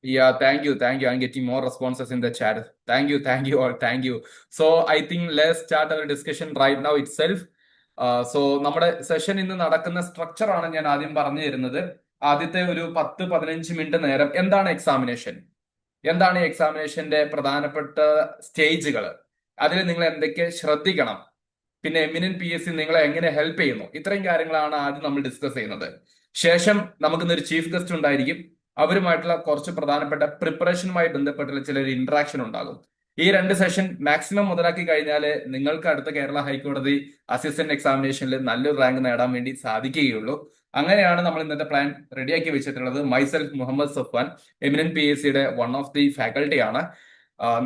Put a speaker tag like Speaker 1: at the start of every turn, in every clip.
Speaker 1: Yeah, thank you, thank you. I'm getting more responses in the chat. Thank you all, thank you. So I think let's start our discussion right now itself. So നമ്മുടെ session ഇന്ന് നടക്കുന്ന structure ആണ് ഞാൻ ആദ്യം പറഞ്ഞു തരുന്നത്. ആദ്യത്തെ ഒരു 10-15 മിനിറ്റ് നേരം എന്താണ് എക്സാമിനേഷൻ, എന്താണ് ഈ എക്സാമിനേഷന്റെ പ്രധാനപ്പെട്ട സ്റ്റേജുകൾ, അതിൽ നിങ്ങൾ എന്തൊക്കെ ശ്രദ്ധിക്കണം, പിന്നെ എമിനന്റ് പി എസ് സി നിങ്ങളെ എങ്ങനെ ഹെൽപ്പ് ചെയ്യുന്നു, ഇത്രയും കാര്യങ്ങളാണ് ആദ്യം നമ്മൾ ഡിസ്കസ് ചെയ്യുന്നത്. ശേഷം നമുക്കിന്നൊരു ചീഫ് ഗസ്റ്റ് ഉണ്ടായിരിക്കും. അവരുമായിട്ടുള്ള കുറച്ച് പ്രധാനപ്പെട്ട പ്രിപ്പറേഷനുമായി ബന്ധപ്പെട്ടുള്ള ചില ഇന്ററാക്ഷൻ ഉണ്ടാകും. ഈ രണ്ട് സെഷൻ മാക്സിമം മുതലാക്കി കഴിഞ്ഞാൽ നിങ്ങൾക്ക് അടുത്ത കേരള ഹൈക്കോടതി അസിസ്റ്റന്റ് എക്സാമിനേഷനിൽ നല്ലൊരു റാങ്ക് നേടാൻ വേണ്ടി സാധിക്കുകയുള്ളൂ. അങ്ങനെയാണ് നമ്മൾ ഇന്നത്തെ പ്ലാൻ റെഡിയാക്കി വെച്ചിട്ടുള്ളത്. Myself Muhammad Safwan, eminent P S സിയുടെ വൺ ഓഫ് ദി ഫാക്കൽറ്റി ആണ്.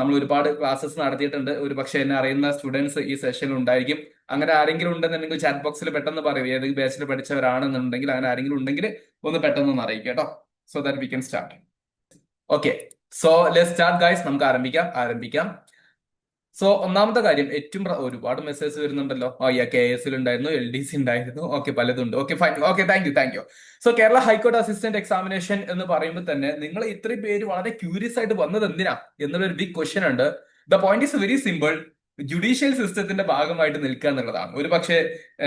Speaker 1: നമ്മൾ ഒരുപാട് ക്ലാസ്സസ് നടത്തിയിട്ടുണ്ട്. ഒരു പക്ഷെ എന്നെ അറിയുന്ന സ്റ്റുഡൻസ് ഈ സെഷനിൽ ഉണ്ടായിരിക്കും. അങ്ങനെ ആരെങ്കിലും ഉണ്ടെന്നുണ്ടെങ്കിൽ ചാറ്റ് ബോക്സിൽ പെട്ടെന്ന് പറയൂ, ഏത് ബാച്ചിൽ പഠിച്ചവരാണെന്നുണ്ടെങ്കിൽ അങ്ങനെ ആരെങ്കിലും ഉണ്ടെങ്കിൽ ഒന്ന് പെട്ടെന്ന് അറിയിക്കാം കേട്ടോ. So that we can start. Okay, so let start guys. നമുക്ക് ആരംഭിക്കാം. സോ ഒന്നാമത്തെ കാര്യം, ഏറ്റവും ഒരുപാട് മെസ്സേജ് വരുന്നുണ്ടല്ലോ. കെ എസ് ഉണ്ടായിരുന്നു, എൽ ഡി സി ഉണ്ടായിരുന്നു, ഓക്കെ പലതുണ്ട്. Okay fine, okay thank you. So Kerala ഹൈക്കോടതി അസിസ്റ്റന്റ് എക്സാമിനേഷൻ എന്ന് പറയുമ്പോൾ തന്നെ നിങ്ങൾ ഇത്രയും പേര് വളരെ ക്യൂരിയസ് ആയിട്ട് വന്നത് എന്തിനാ എന്നുള്ളൊരു ബിഗ് ക്വസ്റ്റ്യൻ ഉണ്ട്. The point is very simple. Judicial സിസ്റ്റത്തിന്റെ ഭാഗമായിട്ട് നിൽക്കുക എന്നുള്ളതാണ്. ഒരു പക്ഷേ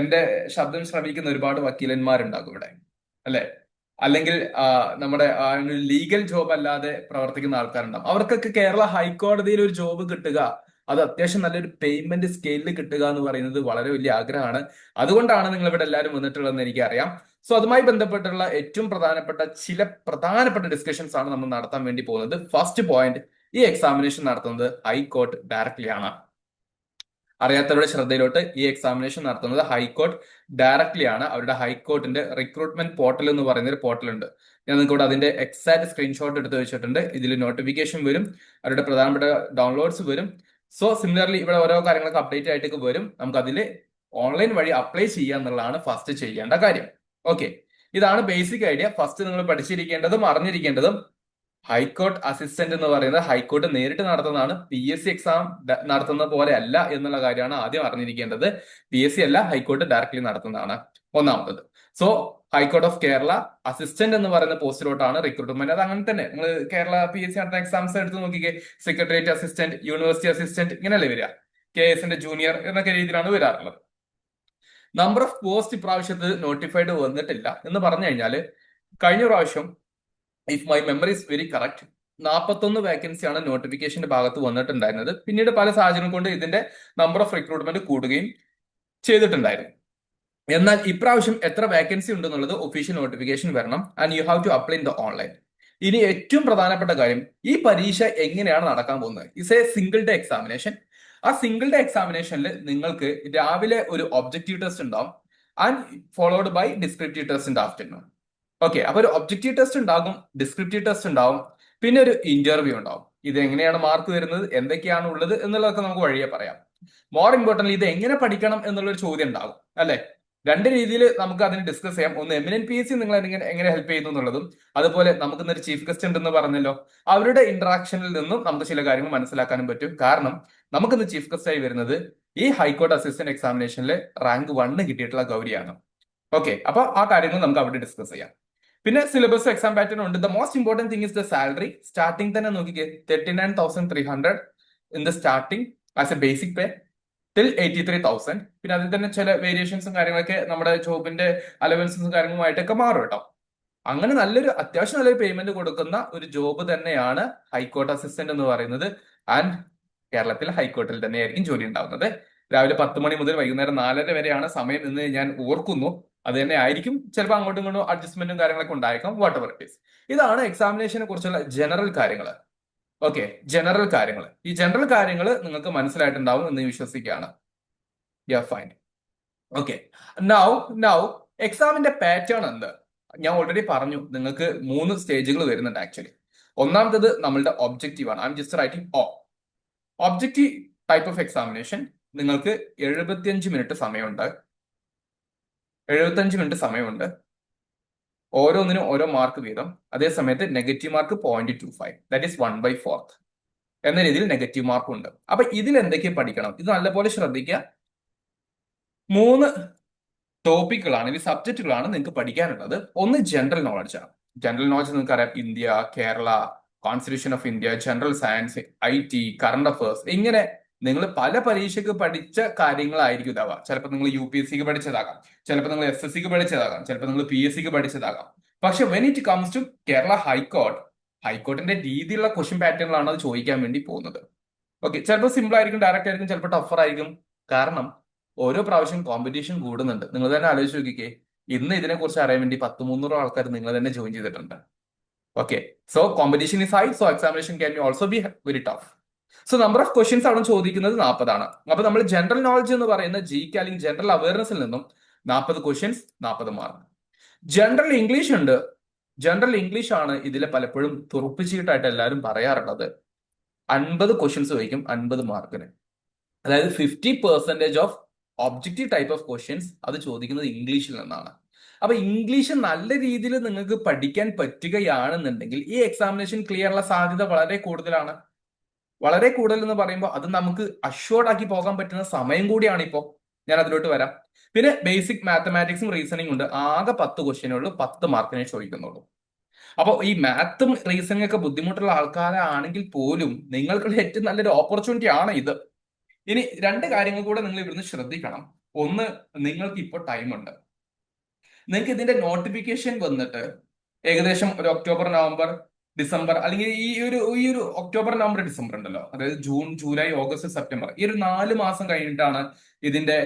Speaker 1: എന്റെ ശബ്ദം ശ്രമിക്കുന്ന ഒരുപാട് വക്കീലന്മാരുണ്ടാകും ഇവിടെ, അല്ലെ? അല്ലെങ്കിൽ നമ്മുടെ ലീഗൽ ജോബ് അല്ലാതെ പ്രവർത്തിക്കുന്ന ആൾക്കാരുണ്ടാവും. അവർക്കൊക്കെ കേരള ഹൈക്കോടതിയിൽ ഒരു ജോബ് കിട്ടുക, അത് അത്യാവശ്യം നല്ലൊരു പേയ്മെന്റ് സ്കെയിലിൽ കിട്ടുക എന്ന് പറയുന്നത് വളരെ വലിയ ആഗ്രഹമാണ്. അതുകൊണ്ടാണ് നിങ്ങൾ ഇവിടെ എല്ലാവരും വന്നിട്ടുള്ളതെന്ന് എനിക്കറിയാം. സോ അതുമായി ബന്ധപ്പെട്ടുള്ള ഏറ്റവും പ്രധാനപ്പെട്ട ഡിസ്കഷൻസ് ആണ് നമ്മൾ നടത്താൻ വേണ്ടി പോകുന്നത്. ഫസ്റ്റ് പോയിന്റ്, ഈ എക്സാമിനേഷൻ നടത്തുന്നത് ഹൈക്കോർട്ട് ഡയറക്ട്ലി ആണ്. അറിയാത്തവരുടെ ശ്രദ്ധയിലോട്ട്, ഈ എക്സാമിനേഷൻ നടത്തുന്നത് ഹൈക്കോർട്ട് ഡയറക്ട്ലി ആണ്. അവരുടെ ഹൈക്കോർട്ടിന്റെ റിക്രൂട്ട്മെന്റ് പോർട്ടൽ എന്ന് പറയുന്ന ഒരു പോർട്ടൽ ഉണ്ട്. ഞാൻ നിങ്ങൾക്ക് ഇവിടെ അതിന്റെ എക്സാക്ട് സ്ക്രീൻഷോട്ട് എടുത്ത് വെച്ചിട്ടുണ്ട്. ഇതിൽ നോട്ടിഫിക്കേഷൻ വരും, അവരുടെ പ്രധാനപ്പെട്ട ഡൗൺലോഡ്സ് വരും. സോ സിമിലർലി ഇവിടെ ഓരോ കാര്യങ്ങളൊക്കെ അപ്ഡേറ്റ് ആയിട്ടൊക്കെ വരും. നമുക്ക് അതിൽ ഓൺലൈൻ വഴി അപ്ലൈ ചെയ്യുക എന്നുള്ളതാണ് ഫസ്റ്റ് ചെയ്യേണ്ട കാര്യം. ഓക്കെ, ഇതാണ് ബേസിക് ഐഡിയ. ഫസ്റ്റ് നിങ്ങൾ പഠിച്ചിരിക്കേണ്ടതും അറിഞ്ഞിരിക്കേണ്ടതും, ഹൈക്കോർട്ട് അസിസ്റ്റന്റ് എന്ന് പറയുന്നത് ഹൈക്കോർട്ട് നേരിട്ട് നടത്തുന്നതാണ്. പി എസ് സി എക്സാം നടത്തുന്ന പോലെ അല്ല എന്നുള്ള കാര്യമാണ് ആദ്യം അറിഞ്ഞിരിക്കേണ്ടത്. പി എസ് സി അല്ല, ഹൈക്കോർട്ട് ഡയറക്ട്ലി നടത്തുന്നതാണ് ഒന്നാമത്തത്. So high court of Kerala assistant എന്ന് പറയുന്ന പോസ്റ്റിലോട്ടാണ് റിക്രൂട്ട്മെന്റ്. അത് അങ്ങനെ തന്നെ നിങ്ങൾ കേരള പി എസ് സി നടത്തുന്ന എക്സാംസ് എടുത്ത് നോക്കിക്കേ. സെക്രട്ടേറിയറ്റ് അസിസ്റ്റന്റ്, യൂണിവേഴ്സിറ്റി അസിസ്റ്റന്റ്, ഇങ്ങനെയല്ലേ വരിക. കെ എസിന്റെ ജൂനിയർ എന്നൊക്കെ രീതിയിലാണ് വരാറുള്ളത്. നമ്പർ ഓഫ് പോസ്റ്റ് ഇപ്രാവശ്യത്ത് നോട്ടിഫൈഡ് വന്നിട്ടില്ല എന്ന് പറഞ്ഞു കഴിഞ്ഞാൽ, കഴിഞ്ഞ പ്രാവശ്യം if my memory is very correct, 41 വേക്കൻസിയാണ് നോട്ടിഫിക്കേഷന്റെ ഭാഗത്ത് വന്നിട്ടുണ്ടായിരുന്നത്. പിന്നീട് പല സാഹചര്യം കൊണ്ട് ഇതിന്റെ നമ്പർ ഓഫ് റിക്രൂട്ട്മെന്റ് കൂടുകയും ചെയ്തിട്ടുണ്ടായിരുന്നു. എന്നാൽ ഇപ്രാവശ്യം എത്ര വേക്കൻസി ഉണ്ടെന്നുള്ളത് ഒഫീഷ്യൽ നോട്ടിഫിക്കേഷൻ വരണം, and you have to apply in the online. ഇനി ഏറ്റവും പ്രധാനപ്പെട്ട കാര്യം, ഈ പരീക്ഷ എങ്ങനെയാണ് നടക്കാൻ പോകുന്നത്? Is a single day examination. ആ സിംഗിൾ ഡേ എക്സാമിനേഷനിൽ നിങ്ങൾക്ക് രാവിലെ ഒരു ഒബ്ജക്റ്റീവ് ടെസ്റ്റ് ഉണ്ടാവും, and followed by descriptive test in the afternoon. Okay, അപ്പൊ ഒരു ഒബ്ജക്റ്റീവ് ടെസ്റ്റ് ഉണ്ടാകും, ഡിസ്ക്രിപ്റ്റീവ് ടെസ്റ്റ് ഉണ്ടാവും, പിന്നെ ഒരു ഇന്റർവ്യൂ ഉണ്ടാവും. ഇത് എങ്ങനെയാണ് മാർക്ക് വരുന്നത്, എന്തൊക്കെയാണ് ഉള്ളത് എന്നുള്ളതൊക്കെ നമുക്ക് വഴിയെ പറയാം. മോർ ഇമ്പോർട്ടൻ്റ്, ഇത് എങ്ങനെ പഠിക്കണം എന്നുള്ളൊരു ചോദ്യം ഉണ്ടാകും, അല്ലെ? രണ്ട് രീതിയിൽ നമുക്ക് അതിന് ഡിസ്കസ് ചെയ്യാം. ഒന്ന്, എമിനന്റ് പി എസ് സി നിങ്ങൾ എങ്ങനെ ഹെൽപ്പ് ചെയ്യുന്നു എന്നുള്ളതും, അതുപോലെ നമുക്ക് ഇന്നൊരു ചീഫ് ഗസ്റ്റ് ഉണ്ടെന്ന് പറഞ്ഞല്ലോ, അവരുടെ ഇന്ററാക്ഷനിൽ നിന്നും നമുക്ക് ചില കാര്യങ്ങൾ മനസ്സിലാക്കാനും പറ്റും. കാരണം നമുക്കിന്ന് ചീഫ് ഗസ്റ്റ് ആയി വരുന്നത് ഈ ഹൈക്കോർട്ട് അസിസ്റ്റന്റ് എക്സാമിനേഷനിലെ റാങ്ക് 1 കിട്ടിയിട്ടുള്ള ഗൗരിയാണ്. ഓക്കെ, അപ്പൊ ആ കാര്യങ്ങൾ നമുക്ക് അവിടെ ഡിസ്കസ് ചെയ്യാം. പിന്നെ സിലബസ്, എക്സാം പാറ്റേൺ ഉണ്ട്. The most important thing is the salary. Starting തന്നെ നോക്കിക്കേ, 39,300 in the starting as A basic pay till 83,000. പിന്നെ അതിൽ തന്നെ ചില വേരിയേഷൻസും കാര്യങ്ങളൊക്കെ നമ്മുടെ ജോബിന്റെ അലവൻസും കാര്യങ്ങളുമായിട്ടൊക്കെ മാറും കേട്ടോ. അങ്ങനെ അത്യാവശ്യം നല്ലൊരു പേയ്മെന്റ് കൊടുക്കുന്ന ഒരു ജോബ് തന്നെയാണ് ഹൈക്കോർട്ട് അസിസ്റ്റന്റ് എന്ന് പറയുന്നത്. ആൻഡ് കേരളത്തിൽ ഹൈക്കോർട്ടിൽ തന്നെയായിരിക്കും ജോലി ഉണ്ടാവുന്നത്. രാവിലെ 10 മണി മുതൽ വൈകുന്നേരം 4:30 വരെയാണ് സമയം എന്ന് ഞാൻ ഓർക്കുന്നു. അത് തന്നെ ആയിരിക്കും. ചിലപ്പോൾ അങ്ങോട്ടും ഇങ്ങോട്ടും അഡ്ജസ്റ്റ്മെന്റും കാര്യങ്ങളൊക്കെ ഉണ്ടായേക്കാം. What ever it is. ഇതാണ് എക്സാമിനേഷനെ കുറിച്ചുള്ള ജനറൽ കാര്യങ്ങൾ. ഓക്കെ, ജനറൽ കാര്യങ്ങൾ. ഈ ജനറൽ കാര്യങ്ങൾ നിങ്ങൾക്ക് മനസ്സിലായിട്ടുണ്ടാവും എന്ന് വിശ്വസിക്കുകയാണ്. യാ ഫൈൻ. ഓക്കെ, നൗ എക്സാമിന്റെ പാറ്റേൺ എന്ത്? ഞാൻ ഓൾറെഡി പറഞ്ഞു, നിങ്ങൾക്ക് 3 സ്റ്റേജുകൾ വരുന്നുണ്ട് ആക്ച്വലി. ഒന്നാമത്തത് നമ്മളുടെ ഒബ്ജക്റ്റീവ് ആണ്. I am just writing objective type of examination. നിങ്ങൾക്ക് 75 മിനിറ്റ് സമയമുണ്ട്. 75 മിനിറ്റ് സമയമുണ്ട്. ഓരോന്നിനും ഓരോ മാർക്ക് വീതം. അതേ സമയത്ത് നെഗറ്റീവ് മാർക്ക് 0.25, ദാറ്റ് ഈസ് 1/4 എന്ന രീതിയിൽ നെഗറ്റീവ് മാർക്കും ഉണ്ട്. അപ്പൊ ഇതിൽ എന്തൊക്കെ പഠിക്കണം? ഇത് നല്ലപോലെ ശ്രദ്ധിക്കുക. 3 ടോപ്പിക്കുകളാണ്, ഈ സബ്ജക്റ്റുകളാണ് നിങ്ങൾക്ക് പഠിക്കാനുള്ളത്. ഒന്ന് ജനറൽ നോളജ് ആണ്. ജനറൽ നോളജ് നിങ്ങൾക്ക് അറിയാം, India, Kerala, constitution of India, general science, IT, current affairs, ഇങ്ങനെ നിങ്ങൾ പല പരീക്ഷയ്ക്ക് പഠിച്ച കാര്യങ്ങളായിരിക്കും ഇതാവാം. ചിലപ്പോൾ നിങ്ങൾ UPSCക്ക് പഠിച്ചതാകാം, ചിലപ്പോൾ നിങ്ങൾ SSCക്ക് പഠിച്ചതാകാം, ചിലപ്പോൾ നിങ്ങൾ PSCക്ക് പഠിച്ചതാകാം. പക്ഷെ when it comes to Kerala ഹൈക്കോർട്ടിന്റെ രീതിയിലുള്ള ക്വസ്റ്റ്യൻ പാറ്റേണുകളാണ് അത് ചോദിക്കാൻ വേണ്ടി പോകുന്നത്. ഓക്കെ, ചിലപ്പോൾ സിമ്പിൾ ആയിരിക്കും, ഡയറക്റ്റ് ആയിരിക്കും, ചിലപ്പോൾ ടഫർ ആയിരിക്കും. കാരണം ഓരോ പ്രാവശ്യം കോമ്പറ്റീഷൻ കൂടുന്നുണ്ട്. നിങ്ങൾ തന്നെ ആലോചിച്ച് നോക്കിക്കേ, ഇന്ന് ഇതിനെക്കുറിച്ച് അറിയാൻ വേണ്ടി 100-300 ആൾക്കാർ നിങ്ങൾ തന്നെ ജോയിൻ ചെയ്തിട്ടുണ്ട്. Okay, so competition is high, so examination can also be very tough. So number of questions ആണ് ചോദിക്കുന്നത് 40 ആണ്. അപ്പൊ നമ്മൾ ജനറൽ നോളജ് എന്ന് പറയുന്ന GK അല്ലെങ്കിൽ ജനറൽ അവയർനെസ്സിൽ നിന്നും 40 ക്വസ്റ്റ്യൻസ്, 40 മാർക്ക്. ജനറൽ ഇംഗ്ലീഷ് ഉണ്ട്. ജനറൽ ഇംഗ്ലീഷ് ആണ് ഇതിലെ പലപ്പോഴും തുറപ്പിച്ചിട്ടായിട്ട് എല്ലാവരും പറയാറുള്ളത്. 50 ക്വസ്റ്റ്യൻസ് ചോദിക്കും 50 മാർക്കിന്. അതായത് 50% of objective type of questions അത് ചോദിക്കുന്നത് ഇംഗ്ലീഷിൽ നിന്നാണ്. അപ്പൊ ഇംഗ്ലീഷ് നല്ല രീതിയിൽ നിങ്ങൾക്ക് പഠിക്കാൻ പറ്റുകയാണെന്നുണ്ടെങ്കിൽ ഈ എക്സാമിനേഷൻ ക്ലിയർ ഉള്ള സാധ്യത വളരെ കൂടുതലാണ്. വളരെ കൂടുതൽ എന്ന് പറയുമ്പോൾ അത് നമുക്ക് അഷ്വർഡ് ആക്കി പോകാൻ പറ്റുന്ന സമയം കൂടിയാണ് ഇപ്പോൾ. ഞാൻ അതിലോട്ട് വരാം. പിന്നെ ബേസിക് മാത്തമാറ്റിക്സും റീസണിംഗ് ഉണ്ട്. ആകെ 10 ക്വസ്റ്റ്യനുള്ളൂ, 10 മാർക്കിനെ ചോദിക്കുന്നുള്ളൂ. അപ്പോൾ ഈ മാത്തും റീസണിംഗ് ഒക്കെ ബുദ്ധിമുട്ടുള്ള ആൾക്കാരാണെങ്കിൽ പോലും നിങ്ങൾക്കുള്ള ഏറ്റവും നല്ലൊരു ഓപ്പർച്യൂണിറ്റി ആണ് ഇത്. ഇനി 2 കാര്യങ്ങൾ കൂടെ നിങ്ങൾ ഇവിടുന്ന് ശ്രദ്ധിക്കണം. ഒന്ന്, നിങ്ങൾക്ക് ഇപ്പോൾ ടൈമുണ്ട്. നിങ്ങൾക്ക് ഇതിന്റെ നോട്ടിഫിക്കേഷൻ വന്നിട്ട് ഏകദേശം ഒരു ഒക്ടോബർ, നവംബർ, ഡിസംബർ, അല്ലെങ്കിൽ ഈ ഒരു ഒക്ടോബർ, നവംബർ, ഡിസംബർ ഉണ്ടല്ലോ, അതായത് ജൂൺ, ജൂലൈ, ഓഗസ്റ്റ്, സെപ്റ്റംബർ, ഈ ഒരു 4 മാസം കഴിഞ്ഞിട്ടാണ് ഇതിന്റെ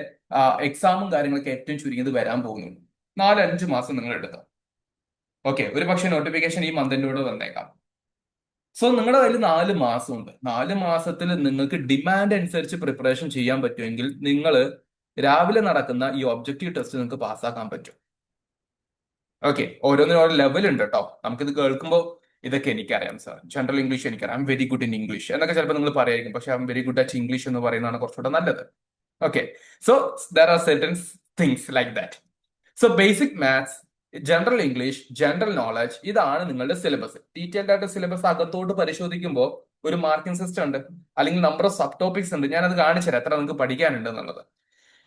Speaker 1: എക്സാമും കാര്യങ്ങളൊക്കെ ഏറ്റവും ചുരുങ്ങിയത് വരാൻ പോകുന്നത്. 4-5 മാസം നിങ്ങൾ എടുക്കാം. ഓക്കെ, ഒരു പക്ഷേ നോട്ടിഫിക്കേഷൻ ഈ മന്തിന്റെ കൂടെ വന്നേക്കാം. സോ നിങ്ങളുടെ കയ്യിൽ 4 മാസമുണ്ട്. 4 മാസത്തിൽ നിങ്ങൾക്ക് ഡിമാൻഡ് അനുസരിച്ച് പ്രിപ്പറേഷൻ ചെയ്യാൻ പറ്റുമെങ്കിൽ നിങ്ങൾ രാവിലെ നടക്കുന്ന ഈ ഒബ്ജക്റ്റീവ് ടെസ്റ്റ് നിങ്ങൾക്ക് പാസ്സാക്കാൻ പറ്റും. ഓക്കെ, ഓരോന്നിനും ഓരോ ലെവൽ ഉണ്ട് കേട്ടോ. നമുക്കിത് കേൾക്കുമ്പോൾ ഇതൊക്കെ എനിക്കറിയാം സാർ, ജനറൽ ഇംഗ്ലീഷ് എനിക്കറിയാം, വെരി ഗുഡ് ഇൻ ഇംഗ്ലീഷ് എന്നൊക്കെ ചിലപ്പോൾ നിങ്ങൾ പറയായിരിക്കും. പക്ഷെ I am very good at English എന്ന് പറയുന്നതാണ് കുറച്ചുകൂടെ നല്ലത്. Okay, so there are certain things like that. So basic maths, general English, general knowledge, ഇതാണ് നിങ്ങളുടെ സിലബസ്. ഡീറ്റെയിൽഡ് ആയിട്ട് സിലബസ് അകത്തോട്ട് പരിശോധിക്കുമ്പോൾ ഒരു മാർക്കിംഗ് സിസ്റ്റം ഉണ്ട്, അല്ലെങ്കിൽ നമ്പർ ഓഫ് സബ് ടോപ്പിക്സ് ഉണ്ട്. ഞാനത് കാണിച്ചു തരാം എത്ര നിങ്ങൾക്ക് പഠിക്കാനുണ്ട് എന്നുള്ളത്.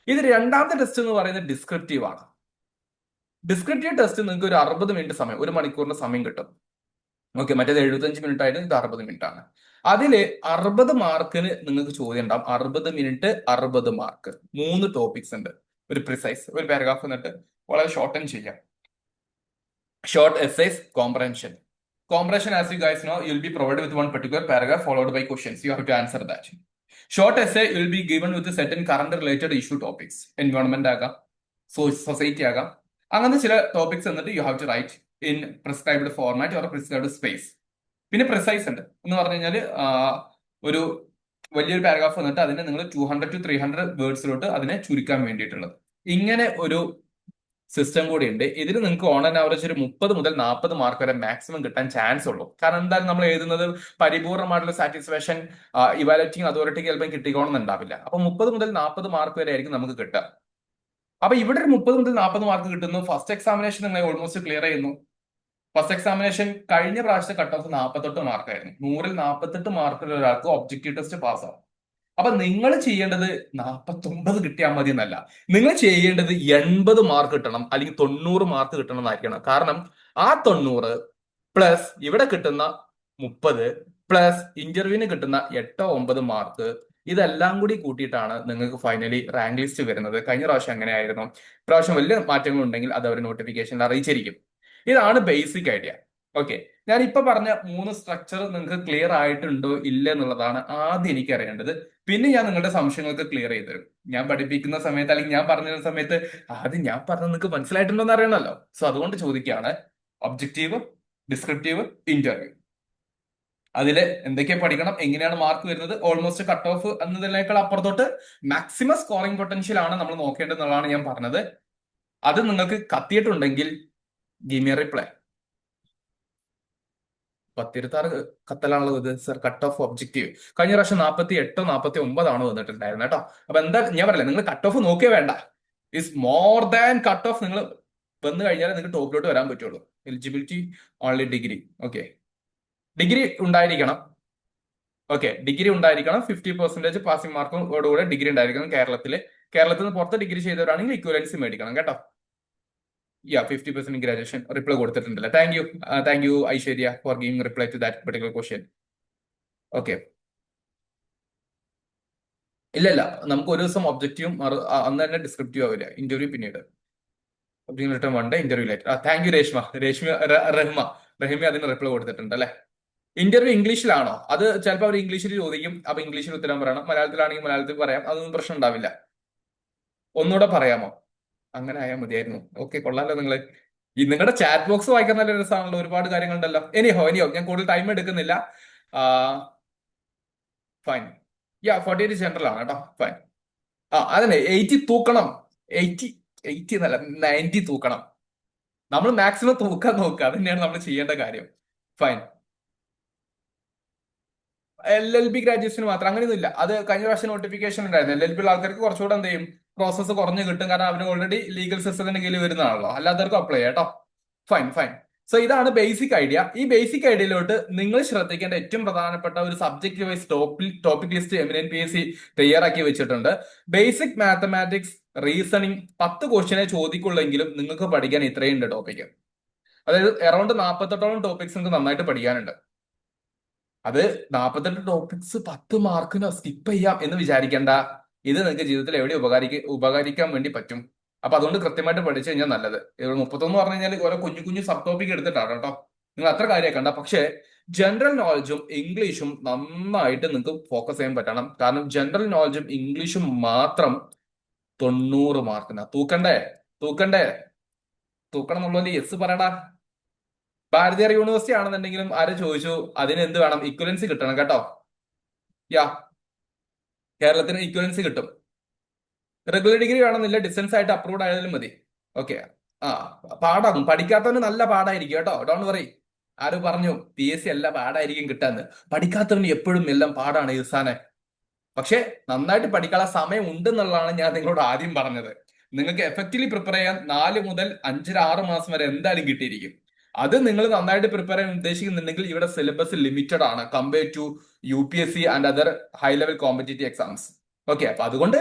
Speaker 1: ഇത് രണ്ടാമത്തെ ടെസ്റ്റ് എന്ന് പറയുന്നത് ഡിസ്ക്രിപ്റ്റീവ് ആണ്. ഡിസ്ക്രിപ്റ്റീവ് ടെസ്റ്റ് നിങ്ങൾക്ക് ഒരു 60 മിനിറ്റ് സമയം, 1 മണിക്കൂറിന്റെ സമയം കിട്ടും. ഓക്കെ, മറ്റേത് 75 മിനിറ്റ് ആയിരുന്നു, ഇത് 60 മിനിറ്റ് ആണ്. അതില് 60 മാർക്കിന് നിങ്ങൾക്ക് ചോദ്യം ഉണ്ടാവും. 60 മിനിറ്റ് 60 മാർക്ക്, 3 ടോപ്പിക്സ് ഉണ്ട്. ഒരു പ്രിസൈസ്, ഒരു പാരഗ്രാഫ് എന്നിട്ട് വളരെ ഷോർട്ടൻ ചെയ്യാം. Short essays, comprehension. Comprehension, as you guys know, you'll be provided with one particular paragraph followed by questions. You have to answer that. Short essay will be given with a certain current related issue topics. Environment ആകാം, society ആകാം, അങ്ങനത്തെ ചില topics എന്നിട്ട് you have to write in prescribed format or prescribed space. പിന്നെ precise ഉണ്ട് എന്ന് പറഞ്ഞു കഴിഞ്ഞാൽ ഒരു വലിയൊരു പാരഗ്രാഫ് വന്നിട്ട് അതിനെ നിങ്ങൾ 200 to 300 വേർഡ്സിലോട്ട് അതിനെ ചുരുക്കാൻ വേണ്ടിയിട്ടുള്ളത്. ഇങ്ങനെ ഒരു സിസ്റ്റം കൂടി ഉണ്ട്. ഇതിൽ നിങ്ങൾക്ക് ഓൺ ആൻഡ് ആവറേജ് ഒരു 30 മുതൽ 40 മാർക്ക് വരെ മാക്സിമം കിട്ടാൻ ചാൻസ് ഉള്ളൂ. കാരണം എന്തായാലും നമ്മൾ എഴുതുന്നത് പരിപൂർണമായിട്ടുള്ള സാറ്റിസ്ഫാക്ഷൻ ഇവാലുവേറ്റിംഗ് അതോറിറ്റിക്ക് ചിലപ്പോൾ കിട്ടിക്കോണമെന്നുണ്ടാവില്ല. അപ്പൊ 30 മുതൽ 40 മാർക്ക് വരെ ആയിരിക്കും നമുക്ക് കിട്ടുക. അപ്പൊ ഇവിടെ ഒരു 30 മുതൽ 40 മാർക്ക് കിട്ടുന്നു. ഫസ്റ്റ് എക്സാമിനേഷൻ നിങ്ങൾ ഓൾമോസ്റ്റ് ക്ലിയർ ചെയ്യുന്നു. ഫസ്റ്റ് എക്സാമിനേഷൻ കഴിഞ്ഞ പ്രാവശ്യത്തെ കട്ട് ഓഫ് 48 മാർക്കായിരുന്നു. 100-ൽ 48 മാർക്കുള്ള ഒരാൾക്ക് ഒബ്ജക്റ്റീവ് ടെസ്റ്റ് പാസ്സാവും. അപ്പൊ നിങ്ങൾ ചെയ്യേണ്ടത് 49 കിട്ടിയാൽ മതി എന്നല്ല, നിങ്ങൾ ചെയ്യേണ്ടത് 80 മാർക്ക് കിട്ടണം, അല്ലെങ്കിൽ 90 മാർക്ക് കിട്ടണം എന്നായിരിക്കണം. കാരണം ആ 90 പ്ലസ് ഇവിടെ കിട്ടുന്ന 30 പ്ലസ് ഇന്റർവ്യൂവിന് കിട്ടുന്ന 8-9 മാർക്ക്, ഇതെല്ലാം കൂടി കൂട്ടിയിട്ടാണ് നിങ്ങൾക്ക് ഫൈനലി റാങ്ക് ലിസ്റ്റ് വരുന്നത്. കഴിഞ്ഞ പ്രാവശ്യം അങ്ങനെയായിരുന്നു. ഇപ്രാവശ്യം വലിയ മാറ്റങ്ങൾ ഉണ്ടെങ്കിൽ അത് അവർ നോട്ടിഫിക്കേഷനിൽ അറിയിച്ചിരിക്കും. ഇതാണ് ബേസിക് ഐഡിയ. ഓക്കെ, ഞാൻ ഇപ്പൊ പറഞ്ഞ 3 സ്ട്രക്ചർ നിങ്ങൾക്ക് ക്ലിയർ ആയിട്ടുണ്ടോ ഇല്ല എന്നുള്ളതാണ് ആദ്യം എനിക്ക് അറിയേണ്ടത്. പിന്നെ ഞാൻ നിങ്ങളുടെ സംശയങ്ങൾക്ക് ക്ലിയർ ചെയ്ത് തരും. ഞാൻ പഠിപ്പിക്കുന്ന സമയത്ത് അല്ലെങ്കിൽ ഞാൻ പറഞ്ഞു തരുന്ന സമയത്ത് ആദ്യം ഞാൻ പറഞ്ഞത് നിങ്ങൾക്ക് മനസ്സിലായിട്ടുണ്ടോ എന്ന് അറിയണമല്ലോ. സോ അതുകൊണ്ട് ചോദിക്കുകയാണ്, ഒബ്ജക്റ്റീവ്, ഡിസ്ക്രിപ്റ്റീവ്, ഇന്റർവ്യൂ, അതിൽ എന്തൊക്കെ പഠിക്കണം, എങ്ങനെയാണ് മാർക്ക് വരുന്നത്, ഓൾമോസ്റ്റ് കട്ട് ഓഫ് എന്നതിനേക്കാൾ അപ്പുറത്തോട്ട് മാക്സിമം സ്കോറിംഗ് പൊട്ടൻഷ്യൽ ആണ് നമ്മൾ നോക്കേണ്ടതെന്നുള്ളതാണ് ഞാൻ പറഞ്ഞത്. അത് നിങ്ങൾക്ക് കത്തിയിട്ടുണ്ടെങ്കിൽ ഗിവ് മി എ റിപ്ലൈ. 10-26 കത്തലാണുള്ളത് ഇത് സർ. കട്ട് ഓഫ് ഒബ്ജക്റ്റീവ് കഴിഞ്ഞ പ്രാവശ്യം 48-49 വന്നിട്ടുണ്ടായിരുന്നു കേട്ടോ. അപ്പൊ എന്താ ഞാൻ പറയില്ല, നിങ്ങൾ കട്ട് ഓഫ് നോക്കിയേ വേണ്ട, is more than cut off. നിങ്ങൾ വന്നു കഴിഞ്ഞാൽ നിങ്ങൾക്ക് ടോപ്പിലോട്ട് വരാൻ പറ്റുള്ളൂ. Eligibility only degree. Okay, degree ഉണ്ടായിരിക്കണം. ഓക്കെ, ഡിഗ്രി ഉണ്ടായിരിക്കണം. 50% പാസിംഗ് മാർക്കോടുകൂടെ ഡിഗ്രി ഉണ്ടായിരിക്കണം. കേരളത്തിൽ നിന്ന് പുറത്ത് ഡിഗ്രി ചെയ്തവരാണെങ്കിൽ ഇക്വലൻസി മേടിക്കണം കേട്ടോ. യാ 50% ഗ്രാജുവേഷൻ റിപ്ലൈ കൊടുത്തിട്ടുണ്ടല്ലോ. Thank you Aishwarya for giving reply to that particular question. Okay, ഇല്ല നമുക്ക് ഒരു ദിവസം ഒബ്ജക്റ്റീവും അന്ന് തന്നെ ഡിസ്ക്രിപ്റ്റീവ് ആവില്ല, ഇന്റർവ്യൂ പിന്നീട്. Objective written one day, interview later. Thank you Rahma അതിന് റിപ്ലൈ കൊടുത്തിട്ടുണ്ട് അല്ലെ. ഇന്റർവ്യൂ ഇംഗ്ലീഷിലാണോ? അത് ചിലപ്പോൾ അവർ ഇംഗ്ലീഷിൽ ചോദിക്കും, അപ്പൊ ഇംഗ്ലീഷിൽ ഉത്തരം പറയണം. മലയാളത്തിലാണെങ്കിൽ മലയാളത്തിൽ പറയാം, അതൊന്നും പ്രശ്നം ഉണ്ടാവില്ല. ഒന്നുകൂടെ പറയാമോ? അങ്ങനെ ആയാൽ മതിയായിരുന്നു. ഓക്കെ, കൊള്ളാലോ നിങ്ങള്. ഈ നിങ്ങളുടെ ചാറ്റ് ബോക്സ് വായിക്കാൻ നല്ല രസമാണല്ലോ, ഒരുപാട് കാര്യങ്ങളുണ്ടല്ലോ. എനിഹോ ഞാൻ കൂടുതൽ ടൈം എടുക്കുന്നില്ല. ഫൈൻ. 48 ജനറൽ ആണ് കേട്ടോ. ഫൈൻ. അതന്നെ 80 തൂക്കണം. 80 80 എന്നല്ല, 90 തൂക്കണം. നമ്മൾ മാക്സിമം തൂക്കാൻ നോക്കുക, അത് തന്നെയാണ് നമ്മൾ ചെയ്യേണ്ട കാര്യം. ഫൈൻ. LLB ഗ്രാജുവേഷന് മാത്രം അങ്ങനെയൊന്നും ഇല്ല. അത് കഴിഞ്ഞ പ്രാവശ്യം നോട്ടിഫിക്കേഷൻ ഉണ്ടായിരുന്നു. LLB ഉള്ള ആൾക്കാർക്ക് കുറച്ചുകൂടെ എന്ത് ചെയ്യും, പ്രോസസ്സ് കുറഞ്ഞു കിട്ടും. കാരണം അവന് ഓൾറെഡി ലീഗൽ സിസ്റ്റത്തിന്റെ കീഴിൽ വരുന്നതാണല്ലോ. അല്ലാത്തവർക്ക് അപ്ലൈ ചെയ്യാം കേട്ടോ. ഫൈൻ. സോ ഇതാണ് ബേസിക് ഐഡിയ. ഈ ബേസിക് ഐഡിയയിലോട്ട് നിങ്ങൾ ശ്രദ്ധിക്കേണ്ട ഏറ്റവും പ്രധാനപ്പെട്ട ഒരു subject wise topic list MNPSC തയ്യാറാക്കി വെച്ചിട്ടുണ്ട്. ബേസിക് മാത്തമാറ്റിക്സ്, റീസണിങ് 10 ക്വസ്റ്റ്യനെ ചോദിക്കുള്ളെങ്കിലും നിങ്ങൾക്ക് പഠിക്കാൻ ഇത്രയുണ്ട് ടോപ്പിക്. അതായത് അറൌണ്ട് 48ഓളം ടോപ്പിക്സ് നിങ്ങൾക്ക് നന്നായിട്ട് പഠിക്കാനുണ്ട്. അത് 48 ടോപ്പിക്സ് 10 മാർക്കിന് സ്കിപ്പ് ചെയ്യാം എന്ന് വിചാരിക്കേണ്ട. ഇത് നിങ്ങൾക്ക് ജീവിതത്തിൽ എവിടെ ഉപകരിക്കാൻ വേണ്ടി പറ്റും. അപ്പൊ അതുകൊണ്ട് കൃത്യമായിട്ട് പഠിച്ചു കഴിഞ്ഞാൽ നല്ലത്. 31 പറഞ്ഞു കഴിഞ്ഞാൽ ഓരോ കുഞ്ഞു സബ് ടോപ്പിക് എടുത്തിട്ടാണ് കേട്ടോ. നിങ്ങൾ അത്ര കാര്യമാക്കണ്ട. പക്ഷേ ജനറൽ നോളജും ഇംഗ്ലീഷും നന്നായിട്ട് നിങ്ങൾക്ക് ഫോക്കസ് ചെയ്യാൻ പറ്റണം. കാരണം ജനറൽ നോളജും ഇംഗ്ലീഷും മാത്രം 90 മാർക്കിനാ. തൂക്കണ്ടേ തൂക്കണം എന്നുള്ളത് യെസ് പറയടാ. ഭാരതീയർ യൂണിവേഴ്സിറ്റി ആണെന്നുണ്ടെങ്കിലും ആര് ചോദിച്ചു, അതിന് എന്ത് വേണം? ഇക്വലൻസി കിട്ടണം കേട്ടോ. യാ, കേരളത്തിന് ഇക്വലൻസി കിട്ടും. റെഗുലർ ഡിഗ്രി വേണമെന്നില്ല, ഡിസ്റ്റൻസ് ആയിട്ട് അപ്രൂവ്ഡ് ആയാലും മതി. ഓക്കെ. ആ പാടാകും, പഠിക്കാത്തവന് നല്ല പാടായിരിക്കും കേട്ടോ. Don't worry. ആരും പറഞ്ഞു PSC എല്ലാം പാടായിരിക്കും കിട്ടാന്ന്? പഠിക്കാത്തവന് എപ്പോഴും എല്ലാം പാടാണ് ഇർസാനെ. പക്ഷെ നന്നായിട്ട് പഠിക്കാനുള്ള സമയം ഉണ്ടെന്നുള്ളതാണ് ഞാൻ നിങ്ങളോട് ആദ്യം പറഞ്ഞത്. നിങ്ങൾക്ക് എഫക്റ്റീവ്ലി പ്രിപ്പയർ ചെയ്യാൻ 4 മുതൽ 5-6 മാസം വരെ എന്തായാലും കിട്ടിയിരിക്കും. അത് നിങ്ങൾ നന്നായിട്ട് പ്രിപ്പയർ ചെയ്യാൻ ഉദ്ദേശിക്കുന്നുണ്ടെങ്കിൽ ഇവിടെ സിലബസ് ലിമിറ്റഡ് ആണ് compared to UPSC and other high level competitive exams. Okay, അപ്പൊ അതുകൊണ്ട്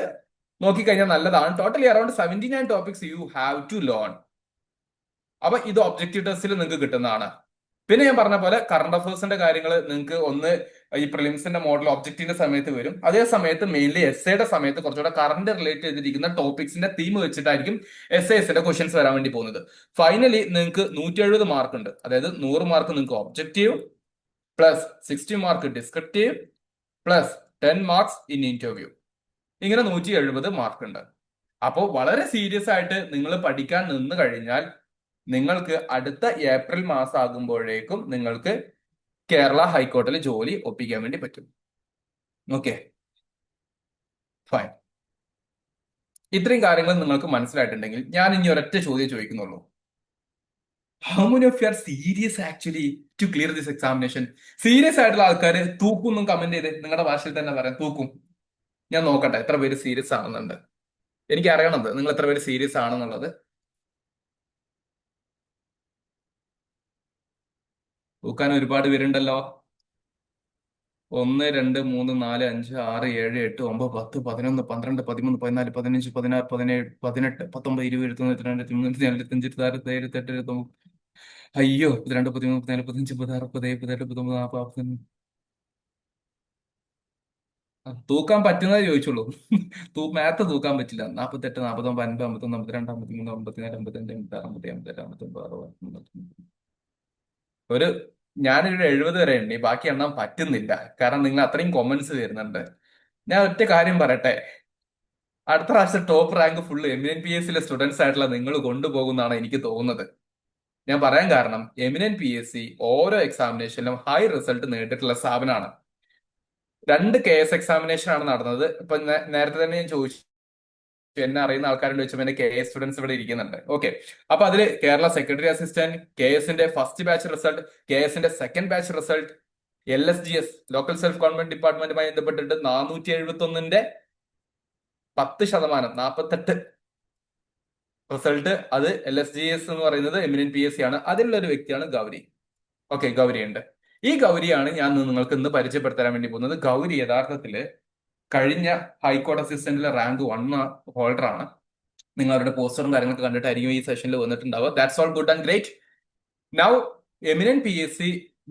Speaker 1: നോക്കിക്കഴിഞ്ഞാൽ നല്ലതാണ്. Totally around 79 topics you have to learn. അപ്പൊ ഇത് ഒബ്ജക്റ്റീവ് ടെസ്റ്റിൽ നിങ്ങൾക്ക് കിട്ടുന്നതാണ്. പിന്നെ ഞാൻ പറഞ്ഞ പോലെ കറണ്ട് അഫയേഴ്സിന്റെ കാര്യങ്ങൾ നിങ്ങൾക്ക് ഒന്ന് ഈ പ്രിലിംസിന്റെ മോഡൽ ഒബ്ജക്റ്റീവിന്റെ സമയത്ത് വരും. അതേ സമയത്ത് മെയിൻലി എസ്സേയുടെ സമയത്ത് കുറച്ചുകൂടെ കറണ്ട് റിലേറ്റ് ചെയ്തിരിക്കുന്ന ടോപ്പിക്സിന്റെ തീം വെച്ചിട്ടായിരിക്കും എസ്സേസിന്റെ ക്വസ്റ്റ്യൻസ് വരാൻ വേണ്ടി പോകുന്നത്. ഫൈനലി നിങ്ങൾക്ക് 170 മാർക്ക് ഉണ്ട്. അതായത് 100 മാർക്ക് നിങ്ങൾക്ക് objective plus 60 mark descriptive plus 10 marks in interview. ഇങ്ങനെ 170 മാർക്ക് ഉണ്ട്. അപ്പോൾ വളരെ സീരിയസ് ആയിട്ട് നിങ്ങൾ പഠിക്കാൻ നിന്ന് കഴിഞ്ഞാൽ നിങ്ങൾക്ക് അടുത്ത ഏപ്രിൽ മാസം ആകുമ്പോഴേക്കും നിങ്ങൾക്ക് കേരള ഹൈക്കോർട്ടിൽ ജോലി ഒപ്പിക്കാൻ വേണ്ടി പറ്റും. Okay, fine. ഇത്രയും കാര്യങ്ങൾ നിങ്ങൾക്ക് മനസ്സിലായിട്ടുണ്ടെങ്കിൽ ഞാൻ ഇനി ഒരൊറ്റ ചോദ്യം ചോദിക്കുന്നുള്ളൂ. How many of you are serious actually to clear this examination? Serious ആയിട്ടുള്ള ആൾക്കാർ തൂക്കും കമന്റ് ചെയ്ത് നിങ്ങളുടെ ഭാഷയിൽ തന്നെ പറയാം, തൂക്കും. ഞാൻ നോക്കട്ടെ എത്ര പേര് സീരിയസ് ആണെന്നുണ്ട്. എനിക്ക് അറിയണത് നിങ്ങൾ എത്ര പേര് സീരിയസ് ആണെന്നുള്ളത്. തൂക്കാൻ ഒരുപാട് പേരുണ്ടല്ലോ. 1 2 3 4 5 6 7 8 9 10 11 12 13 14 15 16 17 18 19 20 21 22 23 25 26 27 28 29. അയ്യോ 22 13 14 15 16 17 18 19 40 41. തൂക്കാൻ പറ്റുന്നതേ ചോദിച്ചുള്ളൂ. മാത്ത് തൂക്കാൻ പറ്റില്ല. 48 49 50 51 52 53 54 55 56 57 58 59 ഒരു ഞാനൊരു 70 വരെ ഉണ്ട്, ബാക്കി എണ്ണാൻ പറ്റുന്നില്ല. കാരണം നിങ്ങൾ അത്രയും കൊമന്റ്സ് വരുന്നുണ്ട്. ഞാൻ ഒറ്റ കാര്യം പറയട്ടെ, അടുത്ത പ്രാവശ്യം top rank full MNPSC students ആയിട്ടുള്ള നിങ്ങൾ കൊണ്ടുപോകുന്നതാണ് എനിക്ക് തോന്നുന്നത്. ഞാൻ പറയാൻ കാരണം MNPSC ഓരോ എക്സാമിനേഷനിലും ഹൈ റിസൾട്ട് നേടിയിട്ടുള്ള സ്ഥാപനമാണ്. 2 KS എക്സാമിനേഷൻ ആണ് നടന്നത്. ഇപ്പൊ നേരത്തെ തന്നെ ഞാൻ ചോദിച്ചു, എന്നെ അറിയുന്ന ആൾക്കാരോട് ചോദിച്ചപ്പോൾ എന്റെ KS സ്റ്റുഡൻസ് ഇവിടെ ഇരിക്കുന്നുണ്ട്. ഓക്കെ, അപ്പൊ അതില് കേരള സെക്രട്ടറി അസിസ്റ്റന്റ്, KSന്റെ ഫസ്റ്റ് ബാച്ച് റിസൾട്ട്, KSന്റെ second batch result, LSGS local self government ഡിപ്പാർട്ട്മെന്റുമായി ബന്ധപ്പെട്ടിട്ട് 471ന്റെ 10%, 48 റിസൾട്ട്. അത് LSGS എന്ന് പറയുന്നത് MNPSC ആണ്. അതിലുള്ള ഒരു വ്യക്തിയാണ് ഗൗരി. ഓക്കെ, ഗൗരി ഉണ്ട്. ഈ ഗൗരിയാണ് ഞാൻ നിങ്ങൾക്ക് ഇന്ന് പരിചയപ്പെടുത്താൻ വേണ്ടി പോകുന്നത്. ഗൗരി യഥാർത്ഥത്തില് കഴിഞ്ഞ ഹൈക്കോടതി അസിസ്റ്റന്റിലെ റാങ്ക് 1 ഹോൾഡർ ആണ്. നിങ്ങൾ അവരുടെ പോസ്റ്ററും കാര്യങ്ങളൊക്കെ കണ്ടിട്ടായിരിക്കും ഈ സെഷനിൽ വന്നിട്ടുണ്ടാവുക. That's all good and great. Now eminent PSC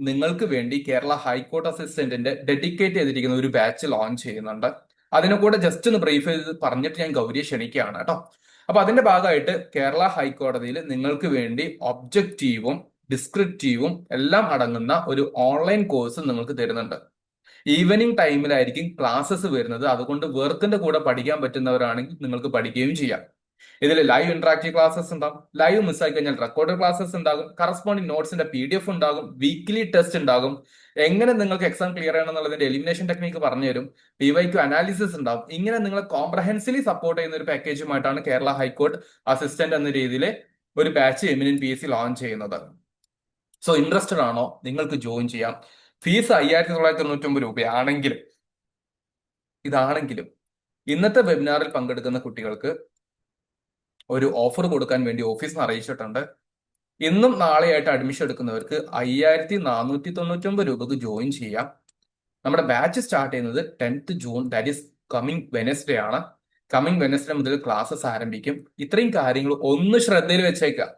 Speaker 1: നിങ്ങൾക്ക് വേണ്ടി കേരള ഹൈക്കോർട്ട് അസിസ്റ്റന്റിന്റെ ഡെഡിക്കേറ്റ് ചെയ്തിരിക്കുന്ന ഒരു ബാച്ച് ലോഞ്ച് ചെയ്യുന്നുണ്ട്. അതിനെ കൂടെ ജസ്റ്റ് ഒന്ന് ബ്രീഫ് ചെയ്ത് പറഞ്ഞിട്ട് ഞാൻ ഗൗരിയെ ക്ഷണിക്കുകയാണ് കേട്ടോ. അപ്പൊ അതിന്റെ ഭാഗമായിട്ട് കേരള ഹൈക്കോടതിയിൽ നിങ്ങൾക്ക് വേണ്ടി ഒബ്ജക്റ്റീവും ഡിസ്ക്രിപ്റ്റീവും എല്ലാം അടങ്ങുന്ന ഒരു ഓൺലൈൻ കോഴ്സ് നിങ്ങൾക്ക് തരുന്നുണ്ട്. ഈവനിങ് ടൈമിലായിരിക്കും ക്ലാസ്സസ് വരുന്നത്. അതുകൊണ്ട് വർക്കിന്റെ കൂടെ പഠിക്കാൻ പറ്റുന്നവരാണെങ്കിൽ നിങ്ങൾക്ക് പഠിക്കുകയും ചെയ്യാം. ഇതിൽ ലൈവ് ഇന്ററാക്റ്റീവ് ക്ലാസ്സസ് ഉണ്ടാകും. ലൈവ് മിസ്സായി കഴിഞ്ഞാൽ റെക്കോർഡ് ക്ലാസ്സസ് ഉണ്ടാകും. കറസ്പോണ്ടിങ് നോട്ട്സിന്റെ PDF ഉണ്ടാകും. വീക്ക്ലി ടെസ്റ്റ് ഉണ്ടാകും. എങ്ങനെ നിങ്ങൾക്ക് എക്സാം ക്ലിയർ ചെയ്യണം എന്നുള്ളതിന്റെ എലിമിനേഷൻ ടെക്നിക്ക് പറഞ്ഞു തരും. PYQ അനാലിസിസ് ഉണ്ടാകും. ഇങ്ങനെ നിങ്ങളെ കോംപ്രഹെൻസീവ്ലി സപ്പോർട്ട് ചെയ്യുന്ന ഒരു പാക്കേജുമായിട്ടാണ് കേരള ഹൈക്കോർട്ട് അസിസ്റ്റന്റ് എന്ന രീതിയിൽ ഒരു ബാച്ച് എമിനന്റ് PSC ലോഞ്ച് ചെയ്യുന്നത്. സോ ഇൻട്രസ്റ്റഡ് ആണോ? നിങ്ങൾക്ക് ജോയിൻ ചെയ്യാം. ഫീസ് 5,999 രൂപയാണെങ്കിലും ഇതാണെങ്കിലും ഇന്നത്തെ വെബിനാറിൽ പങ്കെടുക്കുന്ന കുട്ടികൾക്ക് ഒരു ഓഫർ കൊടുക്കാൻ വേണ്ടി ഓഫീസിൽ നിന്ന് അറിയിച്ചിട്ടുണ്ട്. ഇന്നും നാളെയായിട്ട് അഡ്മിഷൻ എടുക്കുന്നവർക്ക് 5,499 രൂപക്ക് ജോയിൻ ചെയ്യാം. നമ്മുടെ ബാച്ച് സ്റ്റാർട്ട് ചെയ്യുന്നത് 10th June, that is coming Wednesday ആണ്. കമ്മിങ് വെനസ്ഡേ മുതൽ ക്ലാസ്സസ് ആരംഭിക്കും. ഇത്രയും കാര്യങ്ങൾ ഒന്ന് ശ്രദ്ധയിൽ വെച്ചേക്കാം.